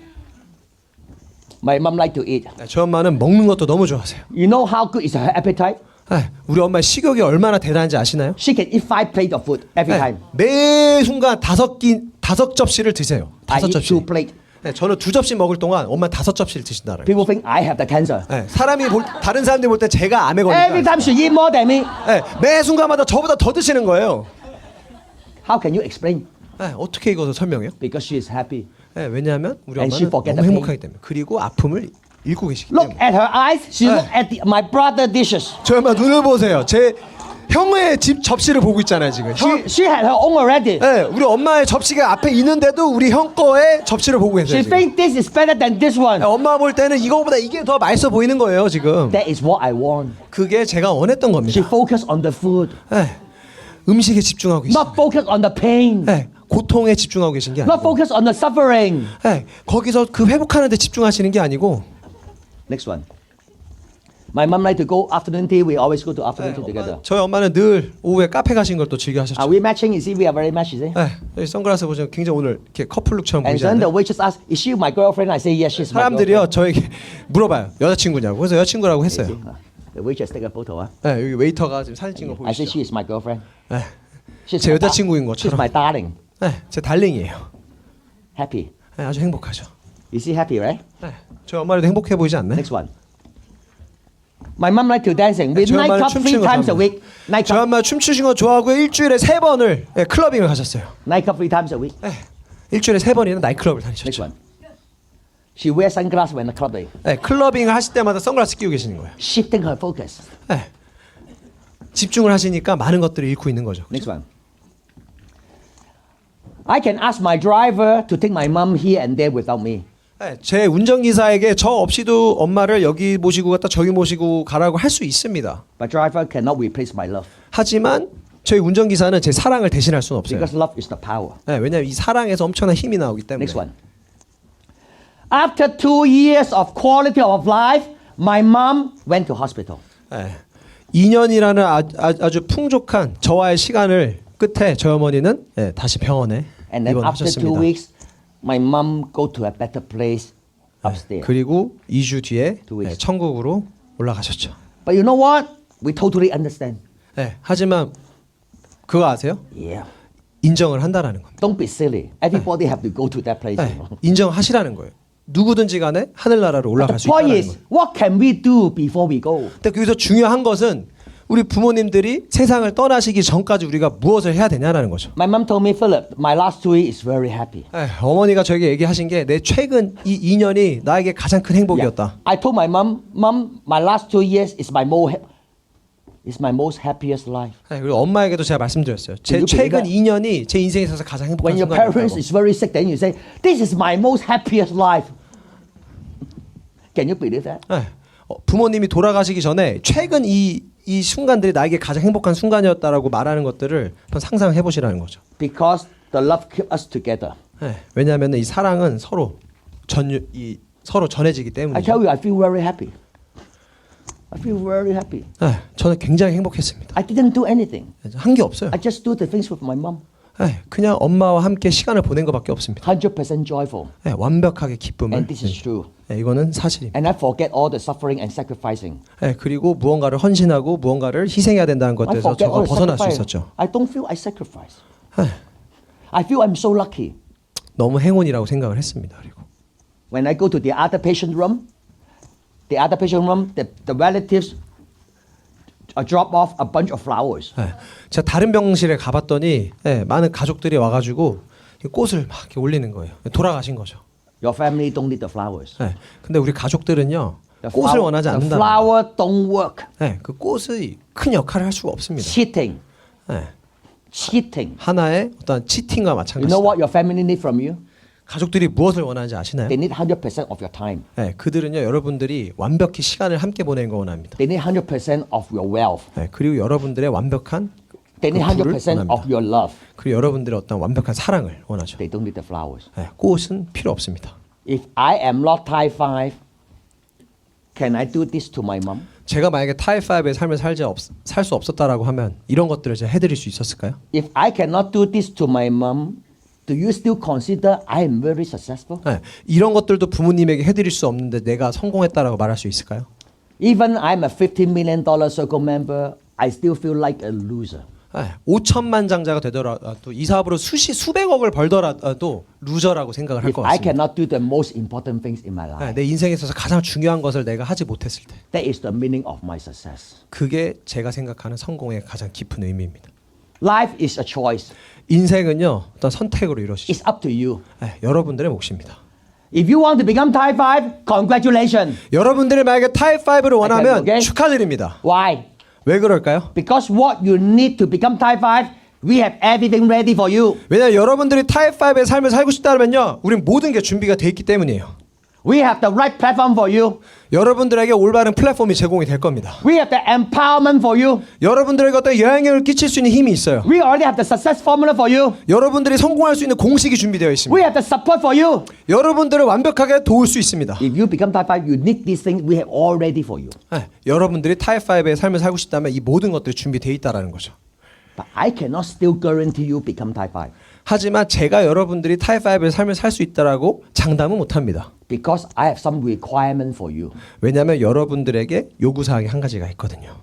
My mom like to eat. 네, 저 엄마는 먹는 것도 너무 좋아하세요. You know how good is her appetite? 네, 우리 엄마의 식욕이 얼마나 대단한지 아시나요? She can eat 5 plates of food every 네, time. 매 순간 5접시를 드세요. I 5접시. eat 2 plates. 네, 저는 2접시 먹을 동안 엄마 5접시를 드신다는 거예요. People think I have the cancer. 네, 다른 사람들이 볼 때 제가 암에 Every 걸리니까 time she eat more than me. 네, 매 순간마다 저보다 더 드시는 거예요. How can you explain? 네, 어떻게 이것을 설명해요? Because she is happy. 네, 왜냐하면 우리 And she 엄마는 forget 너무 the 행복하기 때문에 그리고 아픔을 읽고 계시기 Look 때문에. at her eyes. She look at my brother dishes. 저 엄마 눈을 보세요. 제 형의 집 접시를 보고 있잖아요 지금. She had her own already. 네, 우리 엄마의 접시가 앞에 있는데도 우리 형 거의 접시를 보고 계세요. She 지금. think this is better than this one. 엄마 볼 때는 이거보다 이게 더 맛있어 보이는 거예요 지금. That is what I want. 그게 제가 원했던 She 겁니다. focused on the food, 네, 음식에 집중하고 계시죠. not focused on the pain, 네, 고통에 집중하고 계신 게 not 아니고. focused on the suffering. 네, 거기서 그 회복하는 데 집중하시는 게 아니고. Next one. My mom like to go afternoon tea. We always go to afternoon tea together. 저희 엄마는 늘 오후에 카페 가신 걸 또 즐겨 하셨죠. Are we matching? You see, we are very matched. You see? 네, 여기 선글라스 보시면 굉장히 오늘 이렇게 커플룩처럼 And 보이지 then the 않나요? waitress asks, "Is she my girlfriend?" I say, "Yes, she's my 사람들이요 girlfriend." 저에게 물어봐요. 여자친구냐고. 그래서 여자친구라고 했어요. The waitress take a photo. 네, 여기 웨이터가 지금 사진 찍은 거 I say 보이시죠? she is my girlfriend. 네, She's 제 my 여자친구인 She's 것처럼. my darling. 네, 제 달링이에요. Happy. 네, 아주 행복하죠. You see, happy, right? 네, 저희 엄마도 행복해 보이지 않나요? Next one. My mom like to dancing. We 저희 엄마는 night club 3 춤추는 거 times a 좋아합니다. week. Night 저희 club, 엄마 춤추신 거 좋아하고 일주일에 3번을 네, 클러빙을 가셨어요. night club 3 times a week. 네, 일주일에 3번이나 나이트클럽을 Next 다니셨죠. one. She wears sunglasses when the club day, 네, 클러빙을 하실 때마다 선글라스 끼고 계시는 거예요. shifting her focus. 네, 집중을 하시니까 많은 것들을 잃고 있는 거죠. Next one. I can ask my driver to take my mom here and there without me. 네, 제 운전기사에게 저 없이도 엄마를 여기 모시고 갔다 저기 모시고 가라고 할 수 있습니다. But driver cannot replace my love 하지만 저희 운전기사는 제 사랑을 대신할 수는 없어요. because love is the power. 네, 왜냐하면 이 사랑에서 엄청난 힘이 나오기 때문에. Next one. After 2 years of quality of life, my mom went to hospital. 네, 2년이라는 아주 풍족한 저와의 시간을 끝에 저희 어머니는 네, 다시 병원에 And then after 2 입원하셨습니다. weeks, my mom go to a better place upstairs. 그리고 2주 뒤에 2 weeks. 네, 천국으로 올라가셨죠. But you know what? We totally understand. 네, 하지만 그거 아세요? Yeah. 인정을 한다라는 겁니다. Don't be silly. Everybody have to go to that place. 네, You know? 인정하시라는 거예요. 누구든지 간에 하늘나라로 올라갈 The 수 point 있다는 is, 거예요. what can we do before we go? 근데 여기서 중요한 것은 우리 부모님들이 세상을 떠나시기 전까지 우리가 무엇을 해야 되냐라는 거죠. My mom told me, Philip, my last 2 years is very happy. 네, 어머니가 저에게 얘기하신 게 내 최근 이 2년이 나에게 가장 큰 행복이었다. I told my mom, Mom, my last 2 years is my most happiest life. 네, 그리고 엄마에게도 제가 말씀드렸어요. 제 Can you believe 최근 that? 2년이 제 인생에 있어서 가장 행복한 When your parents 순간이었다고. is very sick, then you say, this is my most happiest life. Can you believe that? 네, 부모님이 돌아가시기 전에 최근 이 순간들이 나에게 가장 행복한 순간이었다라고 말하는 것들을 한번 상상해 보시라는 거죠. Because the love keep us together. 네, 왜냐하면 이 사랑은 서로 서로 전해지기 I 때문이죠. tell you, I feel very happy. I feel very happy. 네, 저는 굉장히 행복했습니다. I didn't do anything. 한 게 없어요. I just do the things with my mom. 네, 그냥 엄마와 함께 시간을 보낸 것밖에 없습니다. 100% joyful. 네, 완벽하게 기쁨을. And this is true. 네, 이거는 사실입니다. And I forget all the suffering and sacrificing. 네, 그리고 무언가를 헌신하고 무언가를 희생해야 된다는 I 것에서 forget 저가 all the 벗어날 수 sacrifice. 있었죠. I don't feel I sacrifice. 네, I feel I'm so lucky. 너무 행운이라고 생각을 했습니다. 그리고 When I go to the other patient room, the relatives drop off a bunch of flowers. 네, 제가 다른 병실에 가봤더니 네, 많은 가족들이 와가지고 꽃을 막 이렇게 올리는 거예요. 돌아가신 거죠. Your family don't need the flowers. 네, 근데 우리 가족들은요 The 꽃을 원하지 the 않는다. flower don't work. 네, 그 꽃이 큰 역할을 할 수가 없습니다. Cheating. 네, Cheating. 하나의 어떤 치팅과 You 마찬가지다. know what your family need from you? 가족들이 무엇을 원하는지 아시나요? They need 100% of your time. 네, 그들은요 여러분들이 완벽히 시간을 함께 보내는 거 원합니다. They need 100% of your wealth. 네, 그리고 여러분들의 완벽한 They need 그 부를 100% of your love. 그리고 여러분들의 어떤 완벽한 사랑을 원하죠. They don't need the flowers. 네, 꽃은 필요 없습니다. If I am not Thai 5, can I do this to my mom? 제가 만약에 타이5의 삶을 살 수 없었다라고 하면 이런 것들을 제가 해드릴 수 있었을까요? If I cannot do this to my mom, do you still consider I am very successful? 네, 이런 것들도 부모님에게 해드릴 수 없는데 내가 성공했다라고 말할 수 있을까요? Even I'm a $15 million circle member, I still feel like a loser. 네, 5천만 장자가 되더라도 이 사업으로 수백억을 벌더라도 루저라고 생각을 할 If 것 I 같습니다. cannot do the most important things in my 네, life, 내 인생에 있어서 가장 중요한 것을 내가 하지 못했을 때 that is the meaning of my success. 그게 제가 생각하는 성공의 가장 깊은 의미입니다. Life is a choice. 인생은요 어떤 선택으로 이루어지죠. It's up to you. 네, 여러분들의 몫입니다. If you want to become type 5, congratulations. 여러분들이 만약에 타입 5를 원하면 오케이. 축하드립니다. Why? 왜 그럴까요? Because what you need to become type 5, we have everything ready for you. 왜냐하면 여러분들이 타입 5의 삶을 살고 싶다면요, 우린 모든 게 준비가 돼 있기 때문이에요. We have the right platform for you. 여러분들에게 올바른 플랫폼이 제공이 될 겁니다. We have the empowerment for you. 여러분들에게 어떤 영향력을 끼칠 수 있는 힘이 있어요. We already have the success formula for you. 여러분들이 성공할 수 있는 공식이 준비되어 We 있습니다. have the support for you. 여러분들을 완벽하게 도울 수 있습니다. If you become type 5, you need these things we have all ready for you. 네, 여러분들이 타입 5의 삶을 살고 싶다면 이 모든 것들이 준비되어 있다라는 거죠. But I cannot still guarantee you become type 5 하지만 제가 여러분들이 타입 5의 삶을 살 수 있다라고 장담은 못합니다. because I have some requirement for you. 왜냐하면 여러분들에게 요구사항이 한 가지가 있거든요.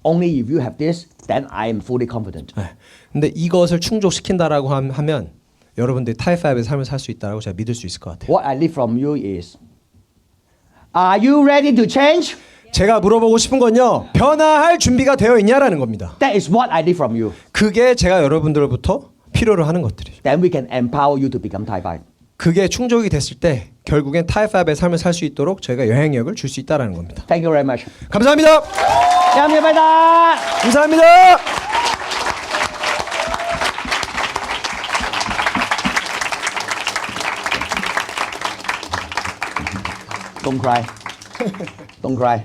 Only if you have this, then I am fully confident. 네. 근데 이것을 충족시킨다라고 하면 여러분들이 타입 5의 삶을 살 수 있다라고 제가 믿을 수 있을 것 같아요. What I need from you is, are you ready to change? 제가 물어보고 싶은 건요, 변화할 준비가 되어 있냐라는 겁니다. That is what I need from you. 그게 제가 여러분들로부터 필요로 하는 것들이죠. Then we can empower you to become type 5. 그게 충족이 됐을 때 결국엔 타입 5의 삶을 살 수 있도록 저희가 영향력을 줄 수 있다라는 겁니다. Thank you very much. 감사합니다. 감사합니다. 감사합니다. Don't cry. Don't cry.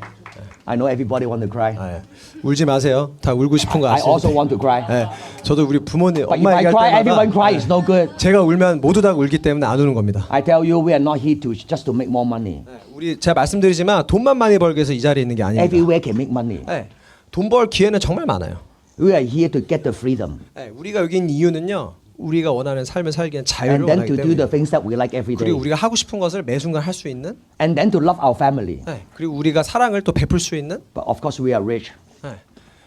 I know everybody want to cry. 아, 예. 울지 마세요. 다 울고 싶은 거 I 아시죠? also want to cry. 예. 저도 우리 부모님, But if 엄마 I 얘기할 cry, 때마다 everyone cry. It's no good. 제가 울면 모두 다 울기 때문에 안 우는 겁니다. I tell you, we are not here to just to make more money. 우리 제가 말씀드리지만 돈만 많이 벌기 위해서 이 자리에 있는 게 아닙니다. Everywhere can make money. 예. 돈 벌 기회는 정말 많아요. We are here to get the freedom 예. 우리가 여기 있는 이유는요, 우리가 원하는 삶을 살기엔 자유를 and then 원하기 to do the 때문에, things that we like every day 그리고 우리가 하고 싶은 것을 매 순간 할 수 있는, and then to love our family. 예. 그리고 우리가 사랑을 또 베풀 수 있는. But of course, we are rich. 예.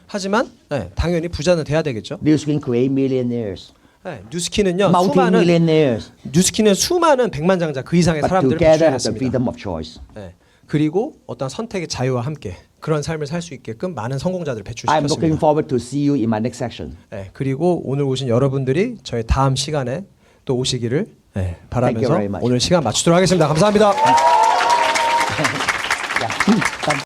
하지만 당연히 부자는 돼야 되겠죠. New Skin create millionaires, 뉴스키는요, multi-millionaires, 뉴스키는 수많은 백만장자 그 이상의 but 사람들을 together have the 배출했습니다. freedom of choice. 그리고 어떤 선택의 자유와 함께 그런 삶을 살 수 있게끔 많은 성공자들을 I'm looking 배출시켰습니다. forward to see you in my next section. 그리고 오늘 오신 여러분들이 저희 다음 시간에 또 오시기를 바라면서 very much. 오늘 시간 마치도록 하겠습니다. 감사합니다. Yeah.